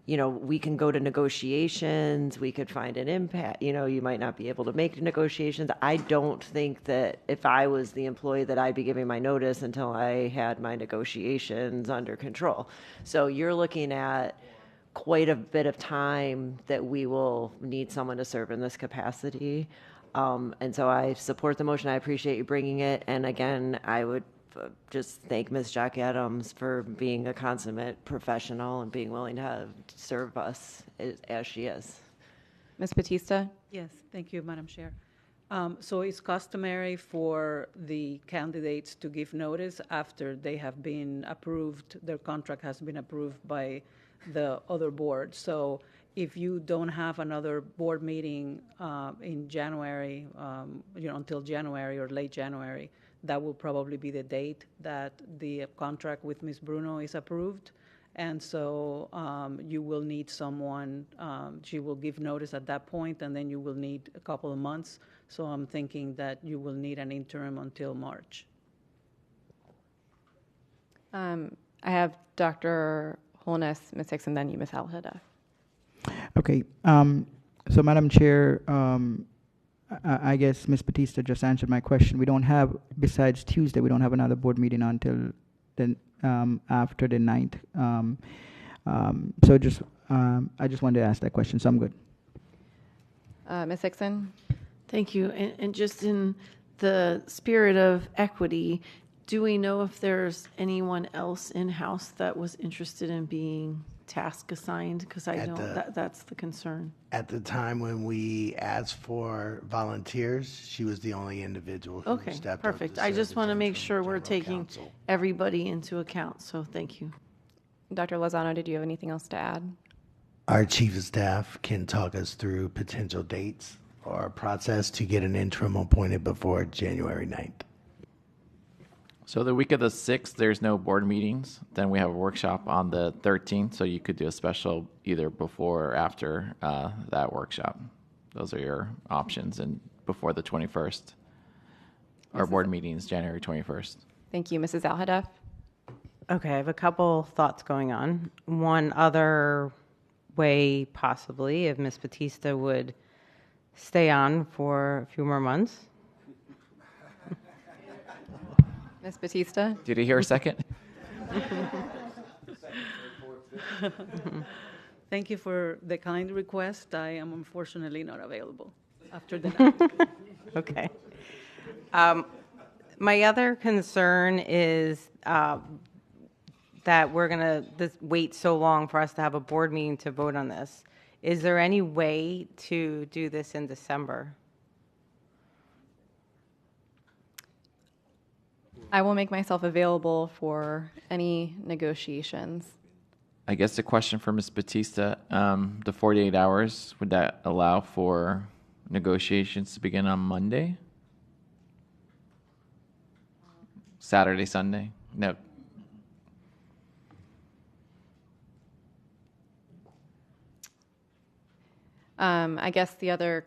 [SPEAKER 5] we can go to negotiations. We could find an impact. You might not be able to make negotiations. I don't think that if I was the employee that I'd be giving my notice until I had my negotiations under control. So you're looking at quite a bit of time that we will need someone to serve in this capacity. And so I support the motion. I appreciate you bringing it. And again, I would just thank Ms. Jock Adams for being a consummate professional and being willing to serve us as she is.
[SPEAKER 1] Ms. Batista?
[SPEAKER 16] Yes, thank you, Madam Chair. So it's customary for the candidates to give notice after they have been approved, their contract has been approved by the other board. So if you don't have another board meeting in January, until January or late January, that will probably be the date that the contract with Ms. Bruno is approved. And so you will need someone, she will give notice at that point, and then you will need a couple of months. So I'm thinking that you will need an interim until March.
[SPEAKER 1] I have Dr. Holness, Ms. Hicks, and then you, Ms. Alhada.
[SPEAKER 11] Okay. So, Madam Chair, I guess Ms. Batista just answered my question. We don't have, besides Tuesday, we don't have another board meeting until the after the 9th. So just, I just wanted to ask that question, so I'm good.
[SPEAKER 1] Ms. Hickson?
[SPEAKER 8] Thank you. And just in the spirit of equity, do we know if there's anyone else in-house that was interested in being task assigned? Because I know that's the concern.
[SPEAKER 7] At the time when we asked for volunteers, she was the only individual who
[SPEAKER 8] Okay,
[SPEAKER 7] stepped up.
[SPEAKER 8] perfect. I just want to make sure we're taking everybody into account, so thank you.
[SPEAKER 1] Dr. Lozano, did you have anything else to add?
[SPEAKER 7] Our chief of staff can talk us through potential dates or process to get an interim appointed before January 9th.
[SPEAKER 15] So the week of the 6th, there's no board meetings. Then we have a workshop on the 13th, so you could do a special either before or after that workshop. Those are your options, and before the 21st. Our board meeting is January 21st.
[SPEAKER 1] Thank you. Mrs. Alhadaf?
[SPEAKER 4] Okay, I have a couple thoughts going on. One other way, possibly, if Ms. Batista would stay on for a few more months.
[SPEAKER 1] Ms. Batista?
[SPEAKER 15] Did you hear a second?
[SPEAKER 16] Thank you for the kind request. I am unfortunately not available after the night.
[SPEAKER 4] Okay. My other concern is that we're going to wait so long for us to have a board meeting to vote on this. Is there any way to do this in December?
[SPEAKER 1] I will make myself available for any negotiations.
[SPEAKER 15] I guess the question for Ms. Batista, the 48 hours, would that allow for negotiations to begin on Monday? Saturday, Sunday? No.
[SPEAKER 1] I guess the other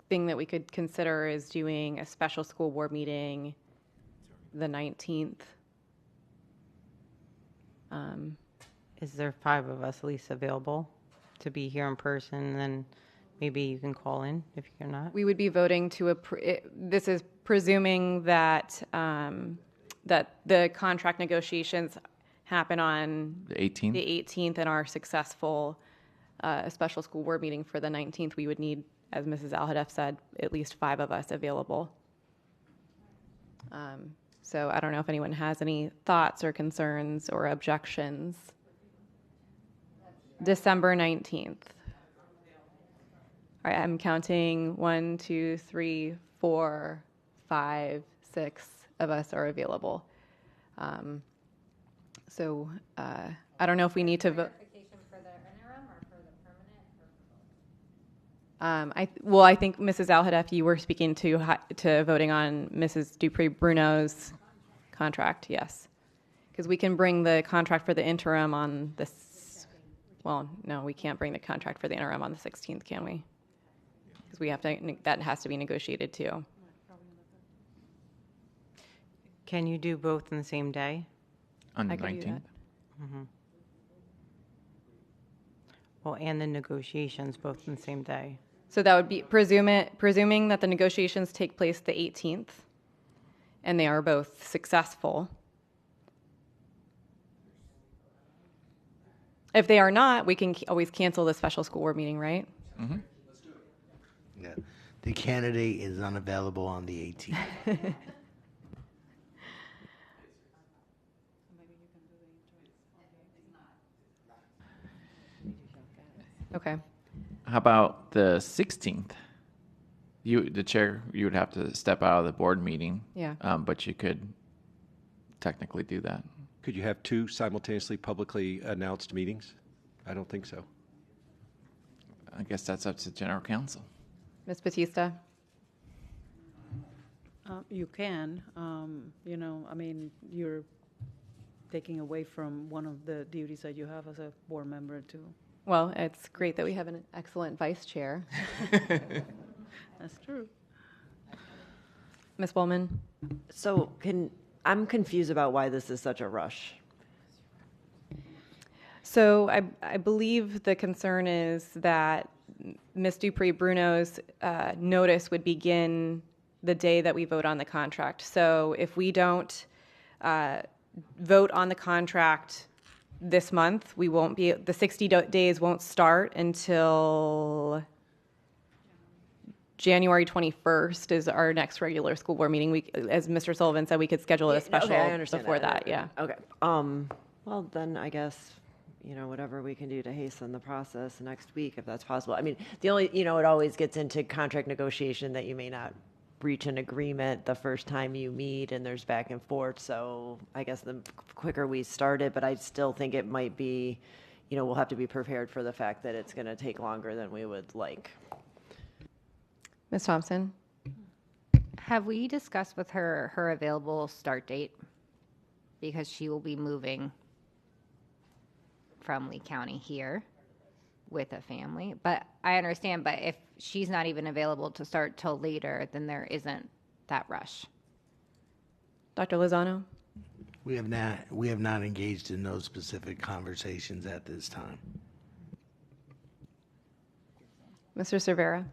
[SPEAKER 1] thing that we could consider is doing a special school board meeting the 19th.
[SPEAKER 4] Is there 5 of us at least available to be here in person? And then maybe you can call in if you're not.
[SPEAKER 1] We would be voting to this is presuming that that the contract negotiations happen on
[SPEAKER 15] the 18th.
[SPEAKER 1] The 18th and are successful. A special school board meeting for the 19th. We would need, as Mrs. Alhadaf said, at least 5 of us available. So I don't know if anyone has any thoughts or concerns or objections. December 19th. All right, I'm counting 1, 2, 3, 4, 5, 6 of us are available. So I don't know if we need to vote. I think Mrs. Alhadaf, you were speaking to voting on Mrs. Dupree-Bruno's contract, yes. Because we can bring the contract for the interim on this, well, no, we can't bring the contract for the interim on the 16th, can we? Because we have to, that has to be negotiated too.
[SPEAKER 4] Can you do both in the same day?
[SPEAKER 15] On the
[SPEAKER 1] I could do
[SPEAKER 15] 19th?
[SPEAKER 1] that.
[SPEAKER 4] Mm-hmm. Well, and the negotiations both in the same day.
[SPEAKER 1] So that would be presuming that the negotiations take place the 18th and they are both successful. If they are not, we can always cancel the special school board meeting, right?
[SPEAKER 15] Mm-hmm.
[SPEAKER 7] Yeah. The candidate is unavailable on the 18th.
[SPEAKER 1] Okay.
[SPEAKER 15] How about the 16th? The chair, you would have to step out of the board meeting.
[SPEAKER 1] Yeah.
[SPEAKER 15] But you could technically do that.
[SPEAKER 10] Could you have 2 simultaneously publicly announced meetings? I don't think so.
[SPEAKER 15] I guess that's up to general counsel.
[SPEAKER 1] Ms. Batista?
[SPEAKER 16] You can, I mean, you're taking away from one of the duties that you have as a board member too.
[SPEAKER 1] Well, it's great that we have an excellent vice chair.
[SPEAKER 16] That's true.
[SPEAKER 1] Ms. Bowman?
[SPEAKER 5] So I'm confused about why this is such a rush.
[SPEAKER 1] So I believe the concern is that Ms. Dupree-Bruno's notice would begin the day that we vote on the contract. So if we don't vote on the contract this month, we won't be, the 60 days won't start until January 21st is our next regular school board meeting. We, as Mr. Sullivan said, we could schedule a special
[SPEAKER 5] Okay, I understand
[SPEAKER 1] before that. Yeah.
[SPEAKER 5] Okay. Well, then I guess, whatever we can do to hasten the process next week, if that's possible. I mean, the only, it always gets into contract negotiation that you may not reach an agreement the first time you meet and there's back and forth. So I guess the quicker we start it, but I still think it might be, we'll have to be prepared for the fact that it's going to take longer than we would like.
[SPEAKER 1] Ms. Thompson?
[SPEAKER 2] Have we discussed with her available start date? Because she will be moving from Lee County here with a family. But I understand, but if she's not even available to start till later, then there isn't that rush.
[SPEAKER 1] Dr. Lozano?
[SPEAKER 7] We have not engaged in those specific conversations at this time.
[SPEAKER 1] Mr. Cervera?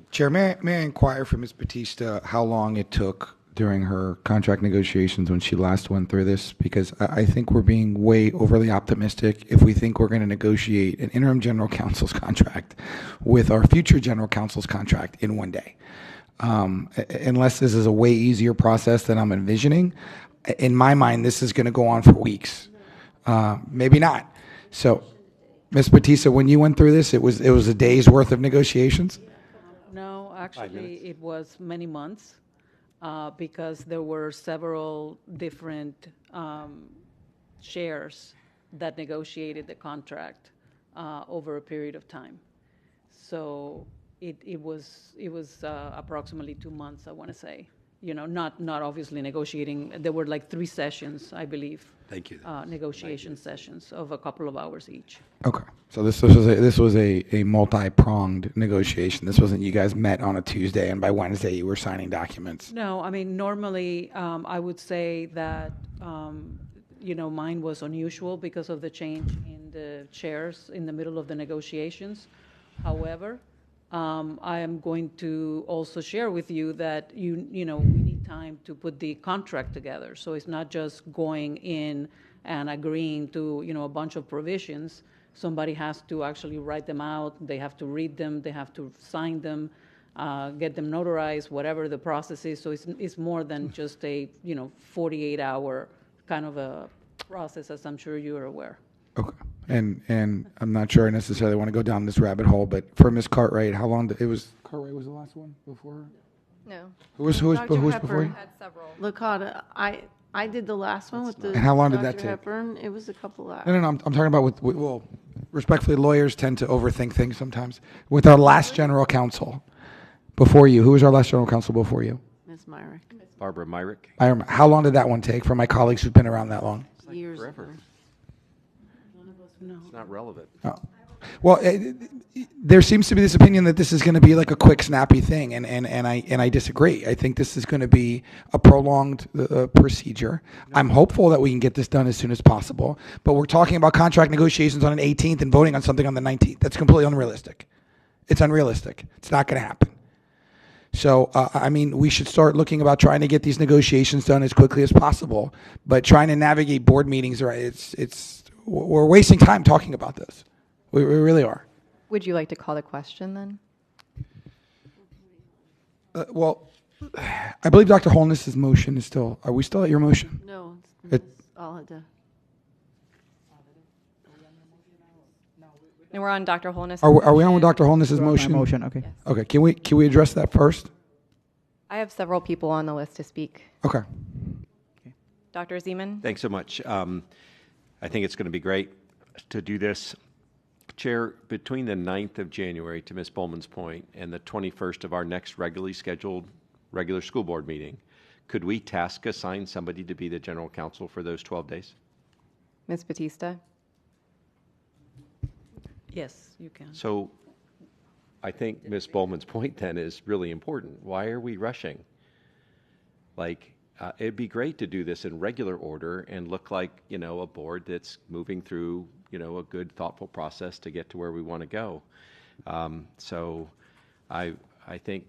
[SPEAKER 6] Chair, may I inquire from Ms. Batista how long it took during her contract negotiations when she last went through this? Because I think we're being way overly optimistic if we think we're going to negotiate an interim general counsel's contract with our future general counsel's contract in one day. Unless this is a way easier process than I'm envisioning, in my mind, this is going to go on for weeks. Maybe not. So, Ms. Batista, when you went through this, it was a day's worth of negotiations?
[SPEAKER 16] No, actually, it was many months because there were several different shares that negotiated the contract over a period of time. So it was approximately 2 months, I want to say. Not obviously negotiating. There were like 3 sessions, I believe.
[SPEAKER 10] Thank you.
[SPEAKER 16] Negotiation sessions of a couple of hours each.
[SPEAKER 6] Okay, so this was a multi-pronged negotiation. This wasn't you guys met on a Tuesday and by Wednesday you were signing documents.
[SPEAKER 16] No, I mean normally I would say that mine was unusual because of the change in the chairs in the middle of the negotiations. However, I am going to also share with you that we need time to put the contract together. So it's not just going in and agreeing to a bunch of provisions. Somebody has to actually write them out. They have to read them. They have to sign them, get them notarized, whatever the process is. So it's more than just a 48-hour kind of a process, as I'm sure you are aware.
[SPEAKER 6] Okay, and I'm not sure I necessarily want to go down this rabbit hole, but for Ms. Cartwright, how long Cartwright was the last one before her?
[SPEAKER 1] No.
[SPEAKER 6] Who was before you?
[SPEAKER 1] Had several.
[SPEAKER 8] Licata, I did the last one with the.
[SPEAKER 6] And how long did
[SPEAKER 8] Dr.
[SPEAKER 6] that take?
[SPEAKER 8] Hepburn. It was a couple hours.
[SPEAKER 6] No, I'm talking about well, respectfully, lawyers tend to overthink things sometimes. With our last general counsel before you, who was our last general counsel before you?
[SPEAKER 8] Ms. Myrick.
[SPEAKER 10] Barbara Myrick.
[SPEAKER 6] How long did that one take for my colleagues who've been around that long?
[SPEAKER 8] Years
[SPEAKER 10] forever.
[SPEAKER 8] ago.
[SPEAKER 16] No.
[SPEAKER 10] It's not relevant.
[SPEAKER 6] Oh. Well, there seems to be this opinion that this is going to be like a quick, snappy thing, and I disagree. I think this is going to be a prolonged procedure. I'm hopeful that we can get this done as soon as possible, but we're talking about contract negotiations on an 18th and voting on something on the 19th. That's completely unrealistic. It's unrealistic. It's not going to happen. So, we should start looking about trying to get these negotiations done as quickly as possible, but trying to navigate board meetings, we're wasting time talking about this. We really are.
[SPEAKER 1] Would you like to call the question then?
[SPEAKER 6] Well, I believe Dr. Holness's motion is still. Are we still at your motion?
[SPEAKER 8] No, I'll have to.
[SPEAKER 1] And we're on Dr. Holness.
[SPEAKER 6] Are we on with Dr. Holness's
[SPEAKER 11] We're on my
[SPEAKER 6] motion?
[SPEAKER 11] motion, okay.
[SPEAKER 1] Yes.
[SPEAKER 6] Okay. Can we address that first?
[SPEAKER 1] I have several people on the list to speak.
[SPEAKER 6] Okay.
[SPEAKER 1] Dr. Zeman?
[SPEAKER 10] Thanks so much. I think it's going to be great to do this. Chair, between the 9th of January, to Ms. Bowman's point, and the 21st of our next regularly scheduled regular school board meeting, could we task assign somebody to be the general counsel for those 12 days?
[SPEAKER 1] Ms. Batista?
[SPEAKER 16] Yes, you can.
[SPEAKER 10] So I think Ms. Bowman's point then is really important. Why are we rushing? Like, it'd be great to do this in regular order and look like, a board that's moving through, a good, thoughtful process to get to where we want to go. So I think,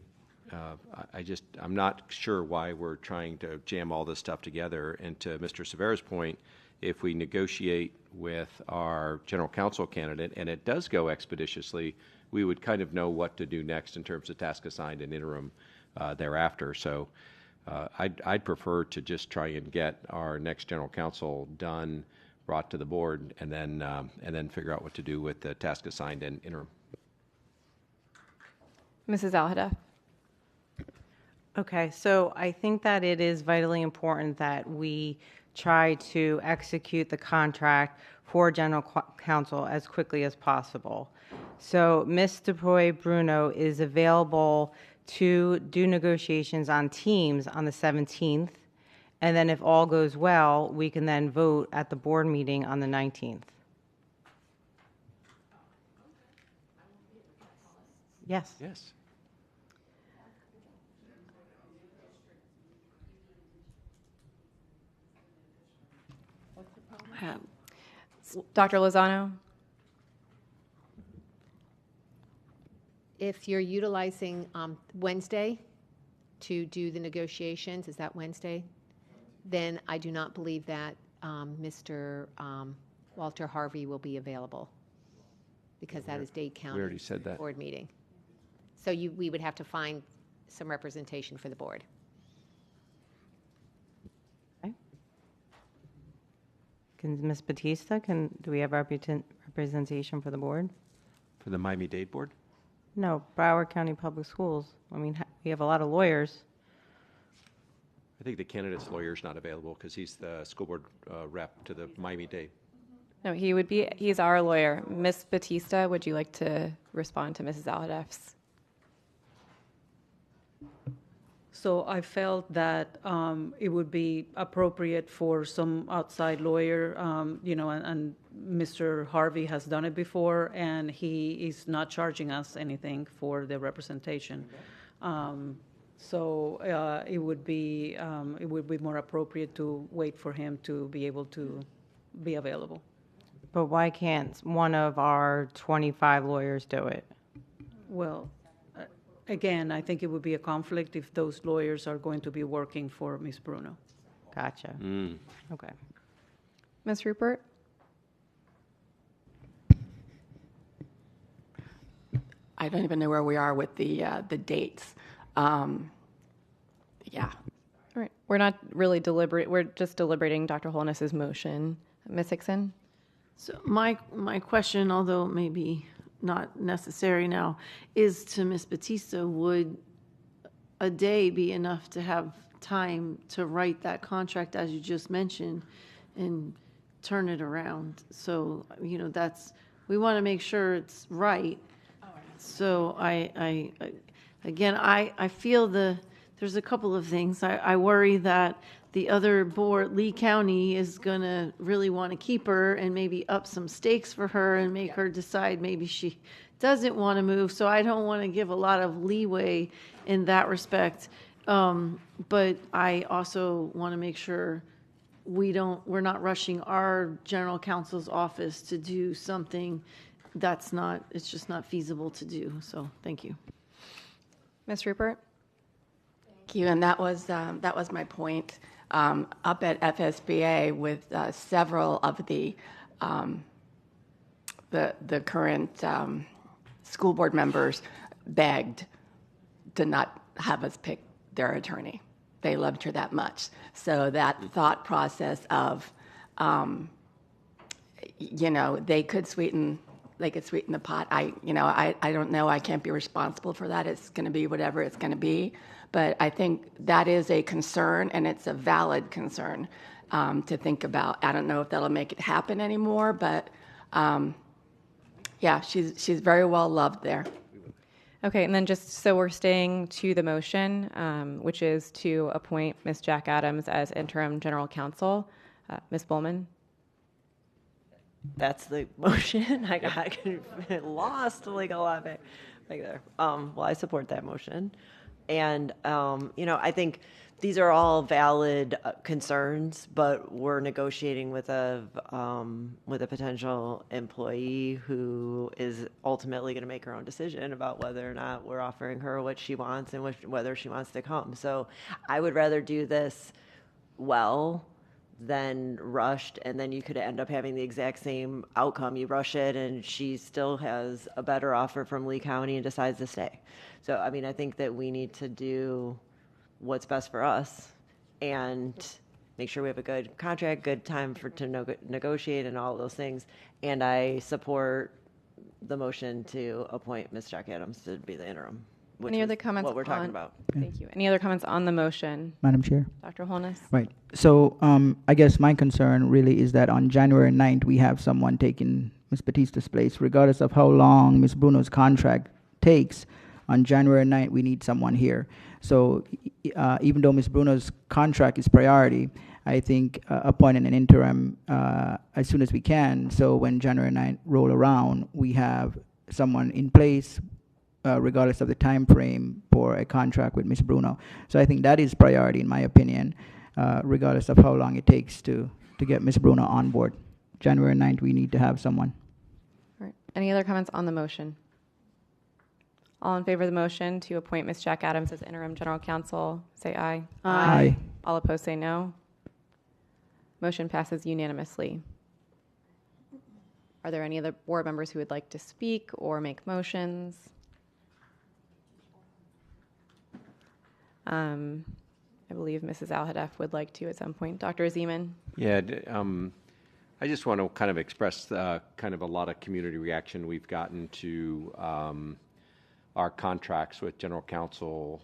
[SPEAKER 10] I'm not sure why we're trying to jam all this stuff together. And to Mr. Severa's point, if we negotiate with our general counsel candidate and it does go expeditiously, we would kind of know what to do next in terms of task assigned and interim thereafter. So I'd prefer to just try and get our next general counsel done, brought to the board, and then figure out what to do with the task assigned and interim.
[SPEAKER 1] Mrs. Alhadeff?
[SPEAKER 4] Okay, so I think that it is vitally important that we try to execute the contract for general counsel as quickly as possible. So Ms. DuProy Bruno is available to do negotiations on Teams on the 17th, and then if all goes well, we can then vote at the board meeting on the 19th. Yes.
[SPEAKER 10] Yes.
[SPEAKER 1] Dr. Lozano?
[SPEAKER 12] If you're utilizing Wednesday to do the negotiations, is that Wednesday? Then I do not believe that Mr. Walter Harvey will be available because that is Dade County.
[SPEAKER 10] We already said that.
[SPEAKER 12] Board meeting. So we would have to find some representation for the board.
[SPEAKER 4] Ms. Batista, do we have representation for the board?
[SPEAKER 10] For the Miami-Dade board?
[SPEAKER 4] No, Broward County Public Schools. I mean, we have a lot of lawyers.
[SPEAKER 10] I think the candidate's lawyer is not available because he's the school board rep to the Miami-Dade.
[SPEAKER 1] No, he's our lawyer. Ms. Batista, would you like to respond to Mrs. Alhadeff's?
[SPEAKER 16] So I felt that it would be appropriate for some outside lawyer, and Mr. Harvey has done it before, and he is not charging us anything for the representation. So it would be more appropriate to wait for him to be able to be available.
[SPEAKER 4] But why can't one of our 25 lawyers do it?
[SPEAKER 16] Well, again, I think it would be a conflict if those lawyers are going to be working for Ms. Bruno.
[SPEAKER 4] Gotcha. Okay.
[SPEAKER 1] Ms. Rupert?
[SPEAKER 9] I don't even know where we are with the dates. Yeah.
[SPEAKER 1] All right. We're not really we're just deliberating Dr. Holness's motion. Ms. Hickson?
[SPEAKER 8] So my question, although maybe not necessary now, is to Ms. Batista, would a day be enough to have time to write that contract as you just mentioned and turn it around? So, we want to make sure it's right. So I feel there's a couple of things. I worry that the other board, Lee County, is going to really want to keep her and maybe up some stakes for her and make her decide maybe she doesn't want to move. So I don't want to give a lot of leeway in that respect. But I also want to make sure we're not rushing our general counsel's office to do something it's just not feasible to do. So thank you.
[SPEAKER 1] Ms. Rupert?
[SPEAKER 9] Thank you, and that was my point. Up at FSBA with several of the current school board members begged to not have us pick their attorney. They loved her that much. So that thought process of, they could sweeten the pot. I don't know. I can't be responsible for that. It's going to be whatever it's going to be. But I think that is a concern, and it's a valid concern to think about. I don't know if that'll make it happen anymore, but, Yeah, she's very well loved there.
[SPEAKER 1] Okay, and then just so we're staying to the motion, which is to appoint Ms. Jack Adams as interim general counsel. Ms. Bowman?
[SPEAKER 5] That's the motion. I got lost like a lot back there. Well, I support that motion. And, I think these are all valid concerns, but we're negotiating with a potential employee who is ultimately going to make her own decision about whether or not we're offering her what she wants and whether she wants to come. So I would rather do this well than rushed, and then you could end up having the exact same outcome. You rush it, and she still has a better offer from Lee County and decides to stay. So, I think that we need to do what's best for us and make sure we have a good contract, good time to negotiate and all of those things. And I support the motion to appoint Ms. Jack Adams to be the interim.
[SPEAKER 1] Any other comments?
[SPEAKER 5] What we're talking about.
[SPEAKER 1] Thank you. Any other comments on the motion?
[SPEAKER 11] Madam Chair.
[SPEAKER 1] Dr. Holness?
[SPEAKER 11] Right. So I guess my concern really is that on January 9th, we have someone taking Ms. Batista's place, regardless of how long Ms. Bruno's contract takes. On January 9th, we need someone here. So even though Ms. Bruno's contract is priority, I think appointing an interim as soon as we can, so when January 9th roll around, we have someone in place regardless of the time frame for a contract with Ms. Bruno. So I think that is priority in my opinion, regardless of how long it takes to get Ms. Bruno on board. January 9th, we need to have someone.
[SPEAKER 1] All right. Any other comments on the motion? All in favor of the motion to appoint Ms. Jack Adams as interim general counsel, say aye.
[SPEAKER 11] Aye.
[SPEAKER 1] All opposed, say no. Motion passes unanimously. Are there any other board members who would like to speak or make motions? I believe Mrs. Al-Hadaf would like to at some point. Dr. Azeman?
[SPEAKER 10] Yeah, I just want to kind of express kind of a lot of community reaction we've gotten to our contracts with general counsel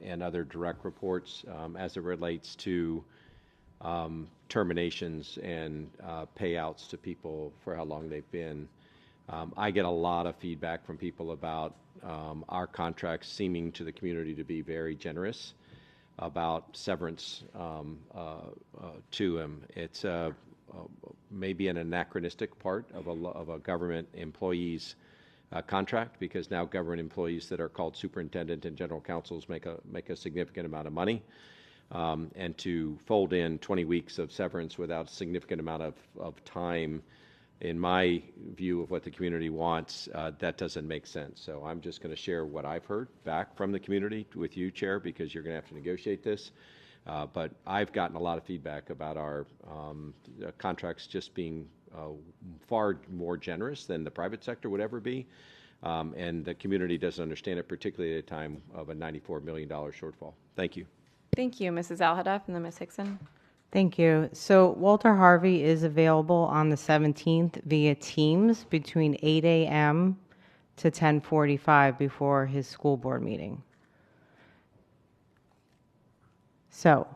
[SPEAKER 10] and other direct reports as it relates to terminations and payouts to people for how long they've been. I get a lot of feedback from people about our contracts seeming to the community to be very generous about severance to them. It's maybe an anachronistic part of a government employee's contract, because now government employees that are called superintendent and general counsels make a significant amount of money. And to fold in 20 weeks of severance without a significant amount of time, in my view of what the community wants, that doesn't make sense. So I'm just going to share what I've heard back from the community with you, Chair, because you're going to have to negotiate this. But I've gotten a lot of feedback about our contracts just being far more generous than the private sector would ever be. And the community doesn't understand it, particularly at a time of a $94 million shortfall. Thank you.
[SPEAKER 1] Thank you, Mrs. Al-Hadaf, and then Ms. Hickson.
[SPEAKER 4] Thank you. So Walter Harvey is available on the 17th via Teams between 8 a.m. to 10:45 before his school board meeting. So,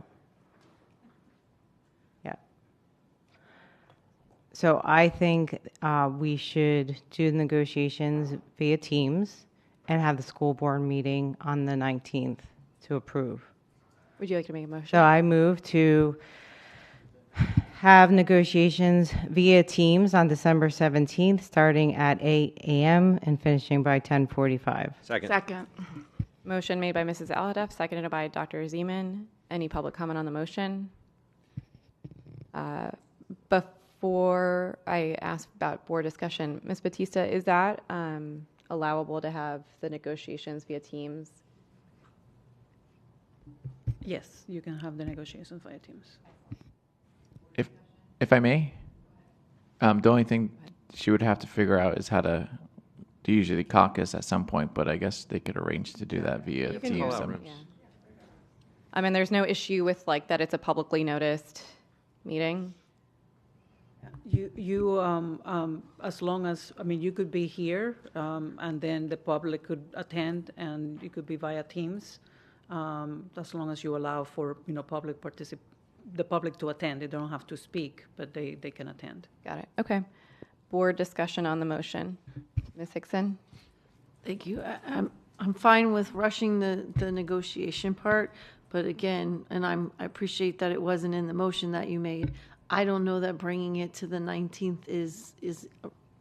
[SPEAKER 4] yeah. So I think we should do the negotiations via Teams and have the school board meeting on the 19th to approve.
[SPEAKER 1] Would you like to make a motion?
[SPEAKER 4] So I move to have negotiations via Teams on December 17th, starting at 8 a.m. and finishing by 10:45.
[SPEAKER 9] Second.
[SPEAKER 1] Motion made by Mrs. Al-Hadaf, seconded by Dr. Zeman. Any public comment on the motion? Before I ask about board discussion, Ms. Batista, is that allowable to have the negotiations via Teams?
[SPEAKER 16] Yes, you can have the negotiations via Teams.
[SPEAKER 15] If I may, the only thing she would have to figure out is how to usually caucus at some point, but I guess they could arrange to do that via
[SPEAKER 1] You can
[SPEAKER 15] Teams.
[SPEAKER 1] call it, yeah. I mean, there's no issue with like that it's a publicly noticed meeting.
[SPEAKER 16] You as long as, I mean, you could be here, and then the public could attend, and it could be via Teams, as long as you allow for, the public to attend. They don't have to speak, but they can attend.
[SPEAKER 1] Got it. Okay. board discussion on the motion? Ms. Hickson?
[SPEAKER 8] Thank you. I'm fine with rushing the negotiation part, but again, and I appreciate that it wasn't in the motion that you made. I don't know that bringing it to the 19th is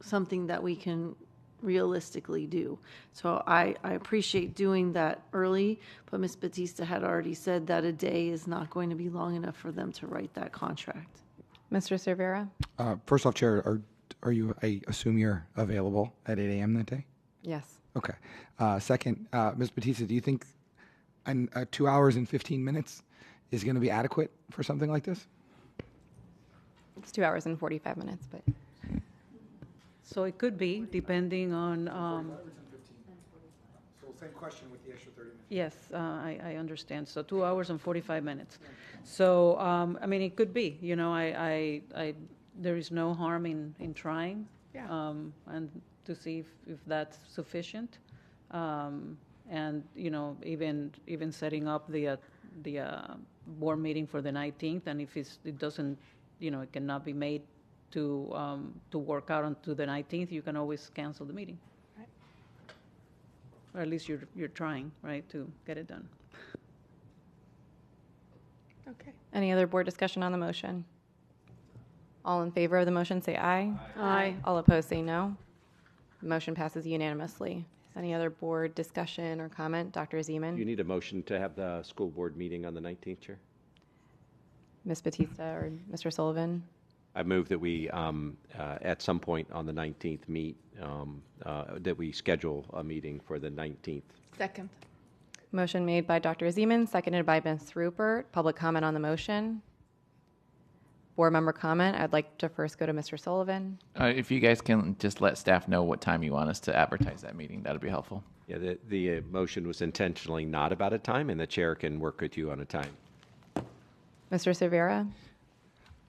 [SPEAKER 8] something that we can realistically do. So I appreciate doing that early, but Ms. Batista had already said that a day is not going to be long enough for them to write that contract.
[SPEAKER 1] Mr. Cervera?
[SPEAKER 6] First off, Chair, are you, I assume you're available at 8 a.m. that day?
[SPEAKER 1] Yes.
[SPEAKER 6] Okay. Second, Ms. Batista, do you think 2 hours and 15 minutes is going to be adequate for something like this?
[SPEAKER 1] It's 2 hours and 45 minutes, but.
[SPEAKER 16] So it could be, depending on,
[SPEAKER 6] So same question with the extra 30 minutes.
[SPEAKER 16] yes, I understand. So 2 hours and 45 minutes. So, I mean, it could be, you know, there is no harm in trying.
[SPEAKER 1] Yeah.
[SPEAKER 16] And to see if that's sufficient. And, you know, even setting up the board meeting for the 19th, and if it doesn't, you know, it cannot be made to work out onto the 19th, you can always cancel the meeting.
[SPEAKER 1] Right.
[SPEAKER 16] Or at least you're trying, right, to get it done.
[SPEAKER 1] Okay. Any other board discussion on the motion? All in favor of the motion, say aye.
[SPEAKER 8] Aye.
[SPEAKER 1] All opposed, say no. The motion passes unanimously. Any other board discussion or comment? Dr. Zeman?
[SPEAKER 10] You need a motion to have the school board meeting on the 19th, Chair?
[SPEAKER 1] Ms. Batista or Mr. Sullivan?
[SPEAKER 10] I move that we, at some point on the 19th, meet, that we schedule a meeting for the 19th.
[SPEAKER 9] Second.
[SPEAKER 1] Motion made by Dr. Zeman, seconded by Ms. Rupert. Public comment on the motion. Board member comment. I'd like to first go to Mr. Sullivan.
[SPEAKER 15] If you guys can just let staff know what time you want us to advertise that meeting, that'd be helpful.
[SPEAKER 10] Yeah, the motion was intentionally not about a time, and the chair can work with you on a time.
[SPEAKER 1] Mr. Cervera?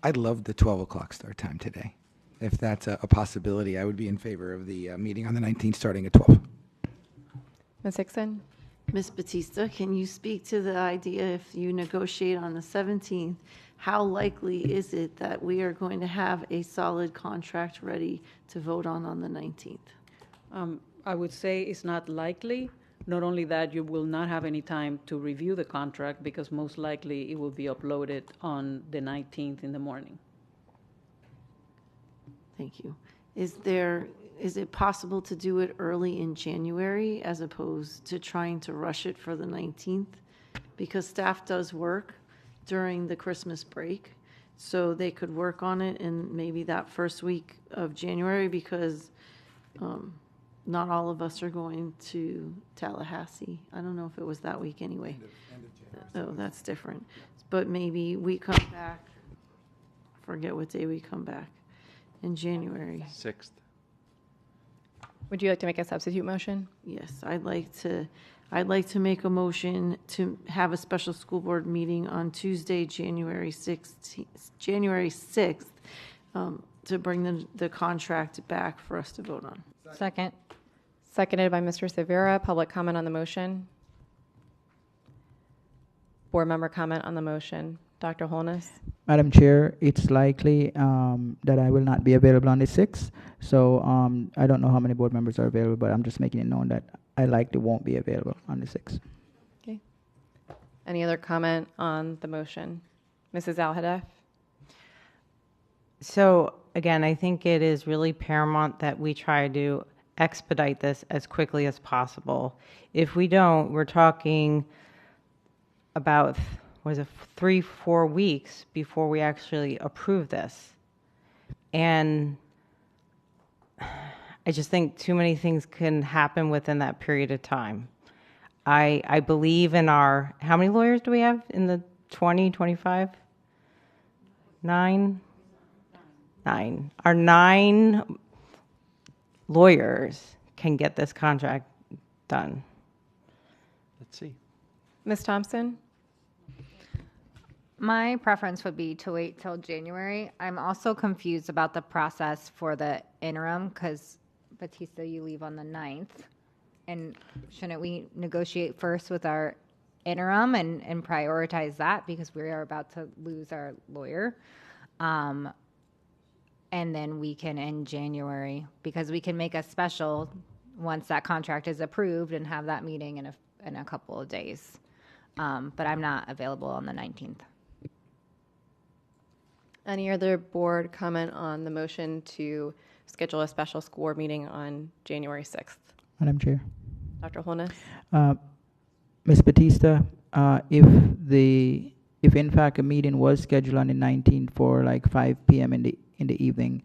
[SPEAKER 6] I'd love the 12 o'clock start time today. If that's a possibility, I would be in favor of the meeting on the 19th starting at 12.
[SPEAKER 1] Ms. Hickson?
[SPEAKER 8] Ms. Batista, can you speak to the idea if you negotiate on the 17th, how likely is it that we are going to have a solid contract ready to vote on the 19th?
[SPEAKER 16] I would say it's not likely. Not only that, you will not have any time to review the contract because most likely it will be uploaded on the 19th in the morning.
[SPEAKER 8] Thank you. Is it possible to do it early in January as opposed to trying to rush it for the 19th? Because staff does work during the Christmas break, so they could work on it in maybe that first week of January because not all of us are going to Tallahassee. I don't know if it was that week anyway. Oh, that's different. But maybe we come back, forget what day we come back, in January.
[SPEAKER 10] 6th.
[SPEAKER 1] Would you like to make a substitute motion?
[SPEAKER 8] Yes, I'd like to make a motion to have a special school board meeting on Tuesday, January 6th, to bring the contract back for us to vote on.
[SPEAKER 2] Second.
[SPEAKER 1] Seconded by Mr. Cervera. Public comment on the motion. Board member comment on the motion. Dr. Holness?
[SPEAKER 11] Madam Chair, it's likely that I will not be available on the 6th. So I don't know how many board members are available, but I'm just making it known that I likely won't be available on the 6th.
[SPEAKER 1] Okay. Any other comment on the motion? Mrs. Al-Hadaf?
[SPEAKER 4] So again, I think it is really paramount that we try to expedite this as quickly as possible. If we don't, we're talking about, 3-4 weeks before we actually approve this. And I just think too many things can happen within that period of time. I believe in our, how many lawyers do we have in the 20, 25? 9? 9. Our 9 lawyers can get this contract done.
[SPEAKER 10] Let's see.
[SPEAKER 1] Ms. Thompson?
[SPEAKER 2] My preference would be to wait till January. I'm also confused about the process for the interim because, Batista, you leave on the 9th. And shouldn't we negotiate first with our interim and prioritize that because we are about to lose our lawyer? and then we can in January, because we can make a special once that contract is approved and have that meeting in a couple of days. But I'm not available on the 19th.
[SPEAKER 1] Any other board comment on the motion to schedule a special school board meeting on January 6th?
[SPEAKER 11] Madam Chair.
[SPEAKER 1] Dr. Holness?
[SPEAKER 11] Ms. Batista, if in fact a meeting was scheduled on the 19th for like 5 p.m. in the evening,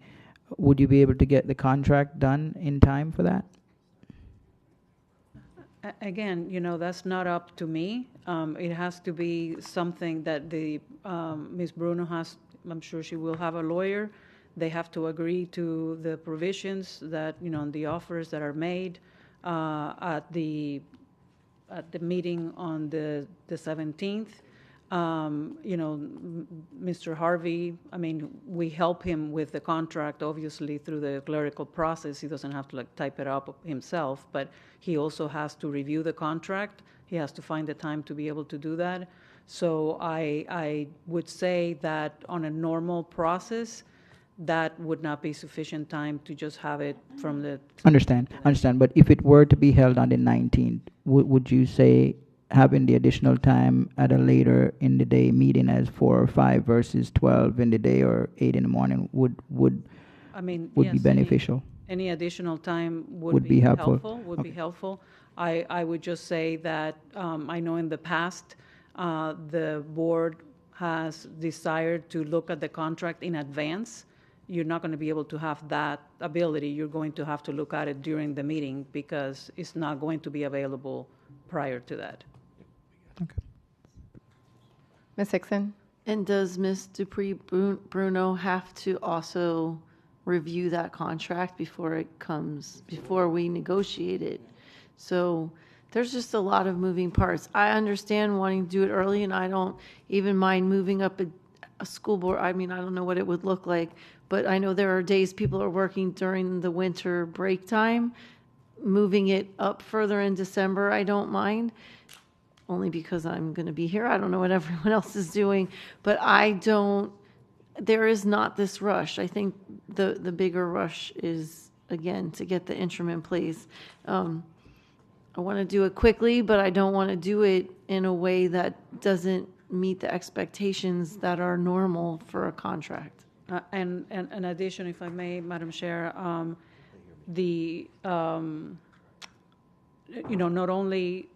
[SPEAKER 11] would you be able to get the contract done in time for that?
[SPEAKER 16] Again, that's not up to me. It has to be something that Ms. Bruno has. I'm sure she will have a lawyer. They have to agree to the provisions that, the offers that are made at the meeting on the 17th. Mr. Harvey, we help him with the contract, obviously, through the clerical process. He doesn't have to type it up himself, but he also has to review the contract. He has to find the time to be able to do that. So I would say that on a normal process, that would not be sufficient time to just have it from the...
[SPEAKER 11] Understand. But if it were to be held on the 19th, would you say having the additional time at a later in the day meeting as 4 or 5 versus 12 in the day or 8 in the morning would
[SPEAKER 16] yes,
[SPEAKER 11] be beneficial?
[SPEAKER 16] Any additional time would be helpful. Would be helpful. I would just say that I know in the past the board has desired to look at the contract in advance. You're not going to be able to have that ability. You're going to have to look at it during the meeting because it's not going to be available prior to that.
[SPEAKER 11] Okay.
[SPEAKER 1] Ms. Hickson?
[SPEAKER 8] And does Ms. Dupree Bruno have to also review that contract before we negotiate it? So there's just a lot of moving parts. I understand wanting to do it early, and I don't even mind moving up a school board. I don't know what it would look like, but I know there are days people are working during the winter break time. Moving it up further in December, I don't mind, only because I'm going to be here. I don't know what everyone else is doing, but there is not this rush. I think the bigger rush is, again, to get the interim in place. I want to do it quickly, but I don't want to do it in a way that doesn't meet the expectations that are normal for a contract.
[SPEAKER 16] And in addition, if I may, Madam Chair, not only,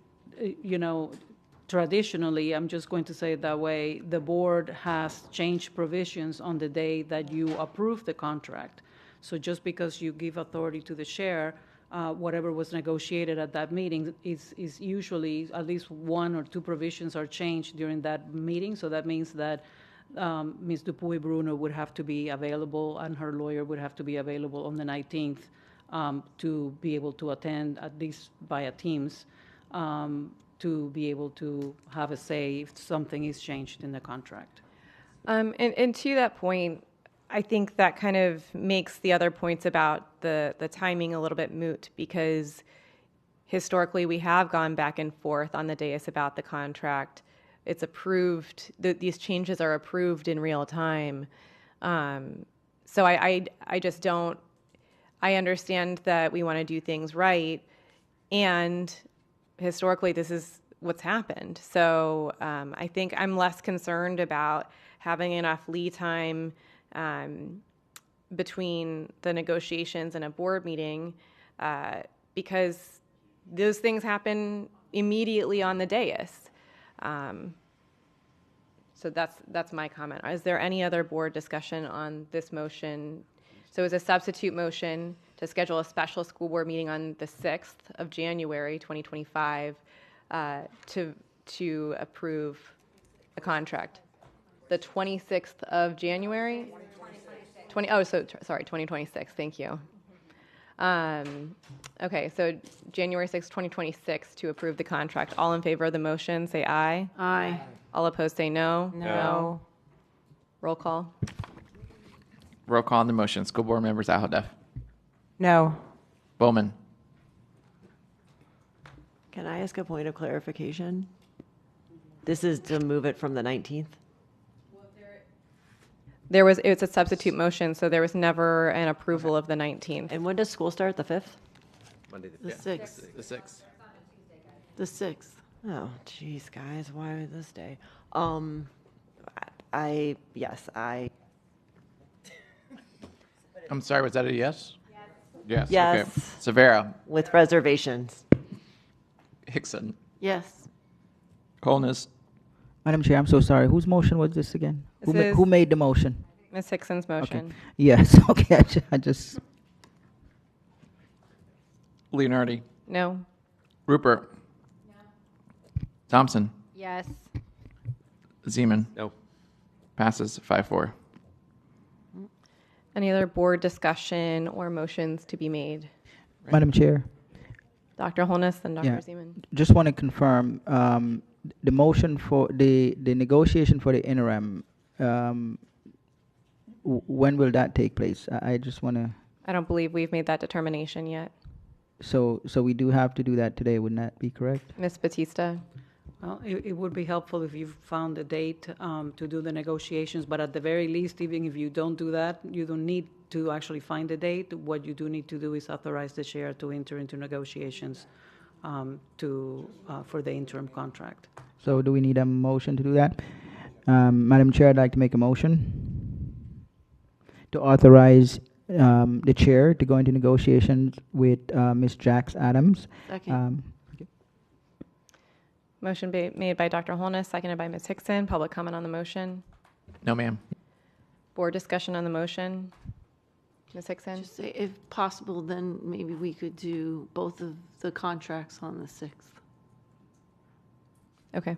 [SPEAKER 16] traditionally, I'm just going to say it that way, the board has changed provisions on the day that you approve the contract. So just because you give authority to the chair, whatever was negotiated at that meeting is usually at least 1 or 2 provisions are changed during that meeting. So that means that Ms. Dupuy Bruno would have to be available and her lawyer would have to be available on the 19th to be able to attend, at least via Teams, to be able to have a say if something is changed in the contract.
[SPEAKER 1] And to that point, I think that kind of makes the other points about the timing a little bit moot, because historically we have gone back and forth on the dais about the contract. It's approved, these changes are approved in real time. So I just don't, I understand that we want to do things right, and historically this is what's happened. So I think I'm less concerned about having enough lead time between the negotiations and a board meeting, because those things happen immediately on the dais. So that's my comment. Is there any other board discussion on this motion? So it's a substitute motion to schedule a special school board meeting on the 6th of January, 2025, to approve a contract. The 26th of January? 2026, thank you. Okay, so January 6th, 2026 to approve the contract. All in favor of the motion, say aye.
[SPEAKER 8] Aye.
[SPEAKER 1] All opposed, say no.
[SPEAKER 4] No.
[SPEAKER 1] Roll call.
[SPEAKER 15] Roll call on the motion. School board members, Ahodeff.
[SPEAKER 4] No.
[SPEAKER 15] Bowman.
[SPEAKER 5] Can I ask a point of clarification? This is to move it from the 19th?
[SPEAKER 1] It's a substitute motion, so there was never an approval of the 19th.
[SPEAKER 5] And when does school start? The 5th?
[SPEAKER 10] Monday
[SPEAKER 8] The 6th.
[SPEAKER 15] The 6th.
[SPEAKER 8] The 6th.
[SPEAKER 5] Oh, geez, guys, why this day? Yes,
[SPEAKER 15] I'm sorry, was that a yes? Yes.
[SPEAKER 5] Yes.
[SPEAKER 15] Okay. Severa.
[SPEAKER 5] with reservations.
[SPEAKER 15] Hickson.
[SPEAKER 8] Yes.
[SPEAKER 15] Holness.
[SPEAKER 11] Madam Chair, I'm so sorry. Whose motion was this again?
[SPEAKER 1] This
[SPEAKER 11] Who
[SPEAKER 1] is-
[SPEAKER 11] made the motion?
[SPEAKER 1] Ms. Hickson's motion.
[SPEAKER 11] Okay. Yes. Okay. I just.
[SPEAKER 15] Leonardi.
[SPEAKER 1] No.
[SPEAKER 15] Rupert. Thompson.
[SPEAKER 12] Yes.
[SPEAKER 15] Zeman.
[SPEAKER 10] No.
[SPEAKER 15] Passes 5-4.
[SPEAKER 1] Any other board discussion or motions to be made?
[SPEAKER 11] Madam Chair.
[SPEAKER 1] Dr. Holness and Dr.
[SPEAKER 11] Yeah.
[SPEAKER 1] Zeman.
[SPEAKER 11] Just want to confirm the motion for the negotiation for the interim. When will that take place? I just want to.
[SPEAKER 1] I don't believe we've made that determination yet.
[SPEAKER 11] So we do have to do that today. Wouldn't that be correct?
[SPEAKER 1] Ms. Batista?
[SPEAKER 16] Well, it would be helpful if you found a date to do the negotiations, but at the very least, even if you don't do that, you don't need to actually find a date. What you do need to do is authorize the chair to enter into negotiations for the interim contract.
[SPEAKER 11] So do we need a motion to do that? Madam Chair, I'd like to make a motion to authorize the chair to go into negotiations with Ms. Jax Adams.
[SPEAKER 8] Second.
[SPEAKER 1] Motion made by Dr. Holness, seconded by Ms. Hickson. Public comment on the motion.
[SPEAKER 15] No, ma'am.
[SPEAKER 1] Board discussion on the motion. Ms. Hickson?
[SPEAKER 8] Just say, if possible, then maybe we could do both of the contracts on the 6th.
[SPEAKER 1] Okay.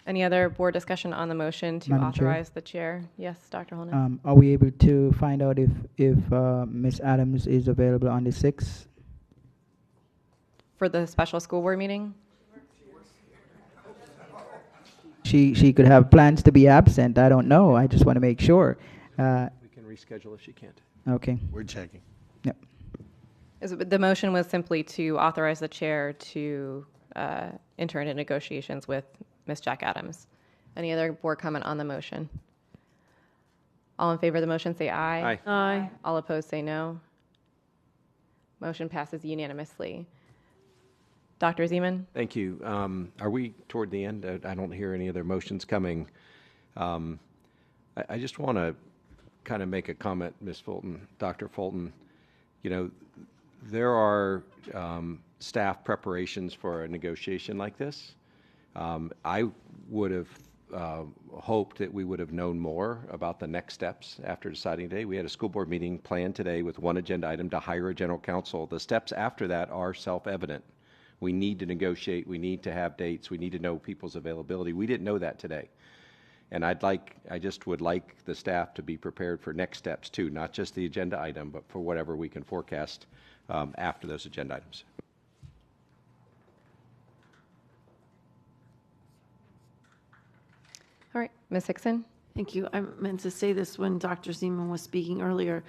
[SPEAKER 1] Any other board discussion on the motion to
[SPEAKER 11] Madam Chair?
[SPEAKER 1] authorize the chair? Yes, Dr. Holness?
[SPEAKER 11] Are we able to find out if Ms. Adams is available on the 6th?
[SPEAKER 1] For the special school board meeting?
[SPEAKER 11] She could have plans to be absent. I don't know. I just want to make sure.
[SPEAKER 10] We can reschedule if she can't.
[SPEAKER 11] Okay.
[SPEAKER 7] We're checking.
[SPEAKER 11] Yep.
[SPEAKER 1] The motion was simply to authorize the chair to enter into negotiations with Ms. Jack Adams. Any other board comment on the motion? All in favor of the motion say aye.
[SPEAKER 10] Aye.
[SPEAKER 8] Aye.
[SPEAKER 1] All opposed say no. Motion passes unanimously. Dr. Zeman?
[SPEAKER 10] Thank you. Are we toward the end? I don't hear any other motions coming. I just want to kind of make a comment, Ms. Fulton, Dr. Fulton. You know, there are staff preparations for a negotiation like this. I would have hoped that we would have known more about the next steps after deciding today. We had a school board meeting planned today with one agenda item to hire a general counsel. The steps after that are self-evident. We need to negotiate. We need to have dates. We need to know people's availability. We didn't know that today. And I just would like the staff to be prepared for next steps too, not just the agenda item, but for whatever we can forecast after those agenda items.
[SPEAKER 1] All right, Ms. Hickson?
[SPEAKER 8] Thank you. I meant to say this when Dr. Zeman was speaking earlier.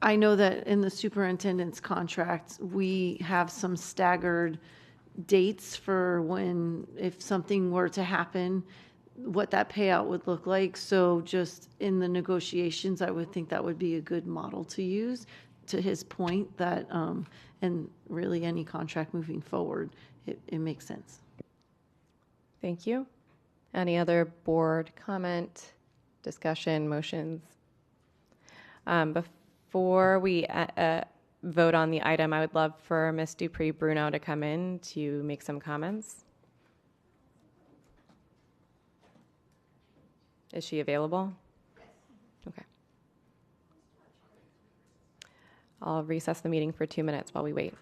[SPEAKER 8] I know that in the superintendent's contract, we have some staggered dates for when, if something were to happen, what that payout would look like. So just in the negotiations, I would think that would be a good model to use, to his point that, and really any contract moving forward, it makes sense.
[SPEAKER 1] Thank you. Any other board comment, discussion, motions? Before we vote on the item, I would love for Ms. Dupree Bruno to come in to make some comments. Is she available? Okay. I'll recess the meeting for 2 minutes while we wait.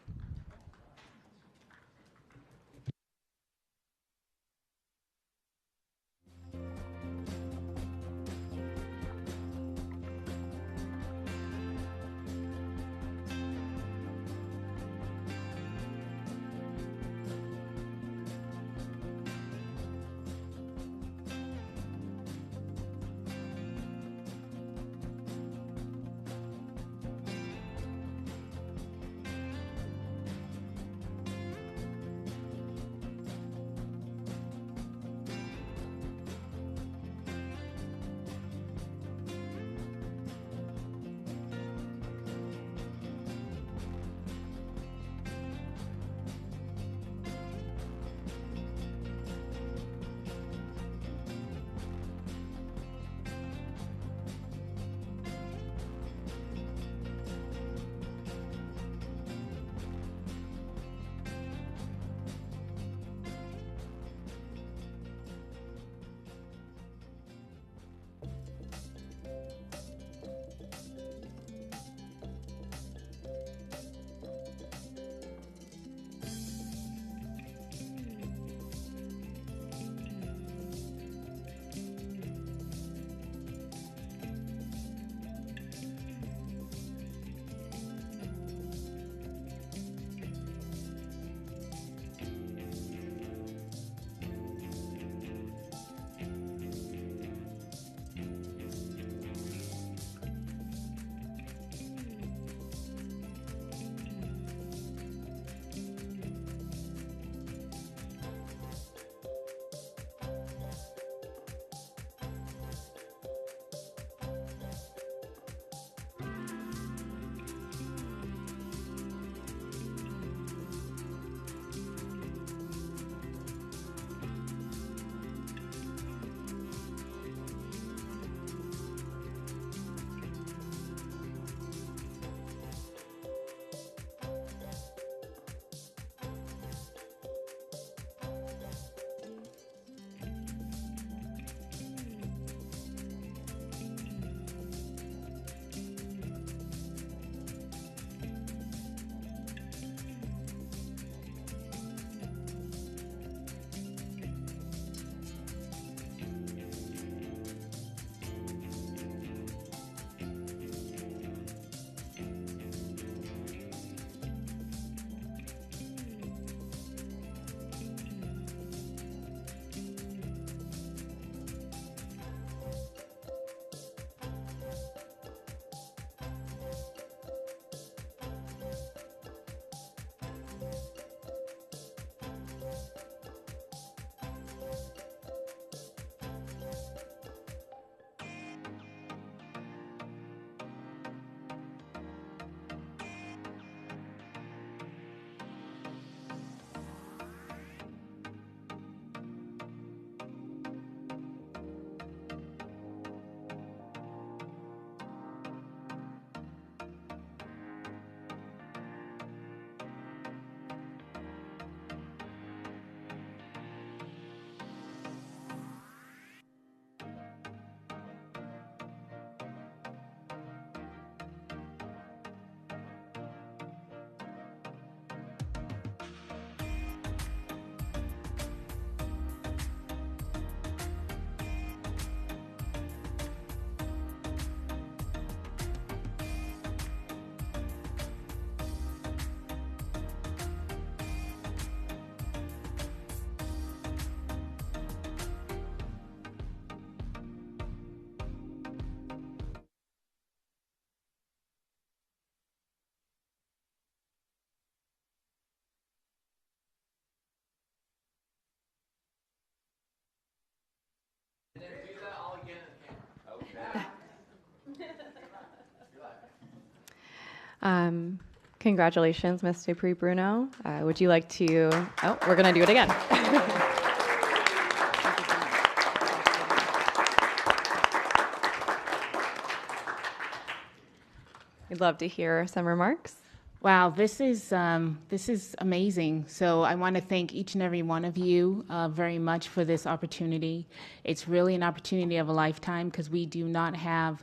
[SPEAKER 1] Congratulations, Ms. Dupree Bruno. Would you like to? Oh, we're going to do it again. We'd love to hear some remarks.
[SPEAKER 3] Wow, this is amazing. So I want to thank each and every one of you very much for this opportunity. It's really an opportunity of a lifetime because we do not have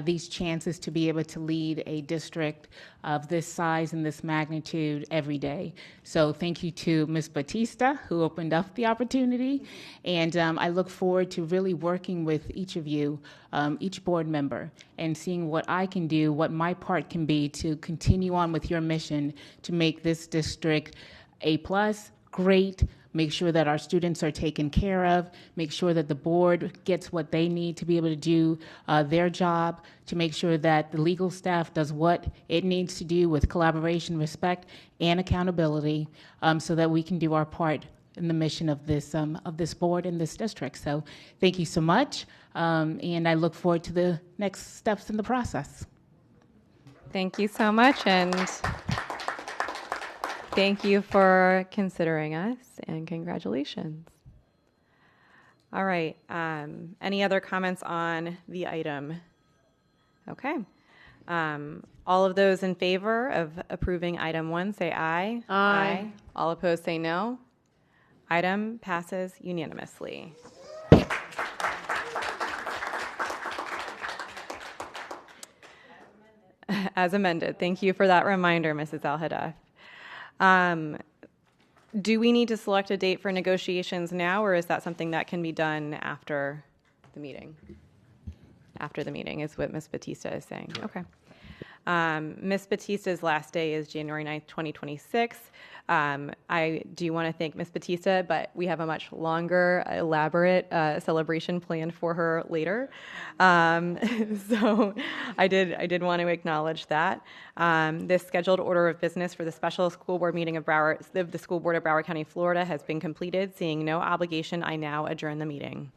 [SPEAKER 3] these chances to be able to lead a district of this size and this magnitude every day. So thank you to Ms. Batista, who opened up the opportunity. And I look forward to really working with each of you, each board member, and seeing what I can do, what my part can be to continue on with your mission to make this district A+, great, make sure that our students are taken care of, make sure that the board gets what they need to be able to do their job, to make sure that the legal staff does what it needs to do with collaboration, respect, and accountability so that we can do our part in the mission of this board and this district. So thank you so much, and I look forward to the next steps in the process.
[SPEAKER 1] Thank you so much, and thank you for considering us, and congratulations. All right, any other comments on the item? Okay. All of those in favor of approving item 1, say aye.
[SPEAKER 8] Aye.
[SPEAKER 1] All opposed, say no. Item passes unanimously. As amended. Thank you for that reminder, Mrs. Al-Hadaf. Do we need to select a date for negotiations now, or is that something that can be done after the meeting? After the meeting is what Ms. Batista is saying. Okay. Ms. Batista's last day is January 9th, 2026. I do want to thank Ms. Batista, but we have a much longer, elaborate celebration planned for her later. So I did want to acknowledge that. This scheduled order of business for the special school board meeting of the School Board of Broward County, Florida has been completed. Seeing no obligation, I now adjourn the meeting.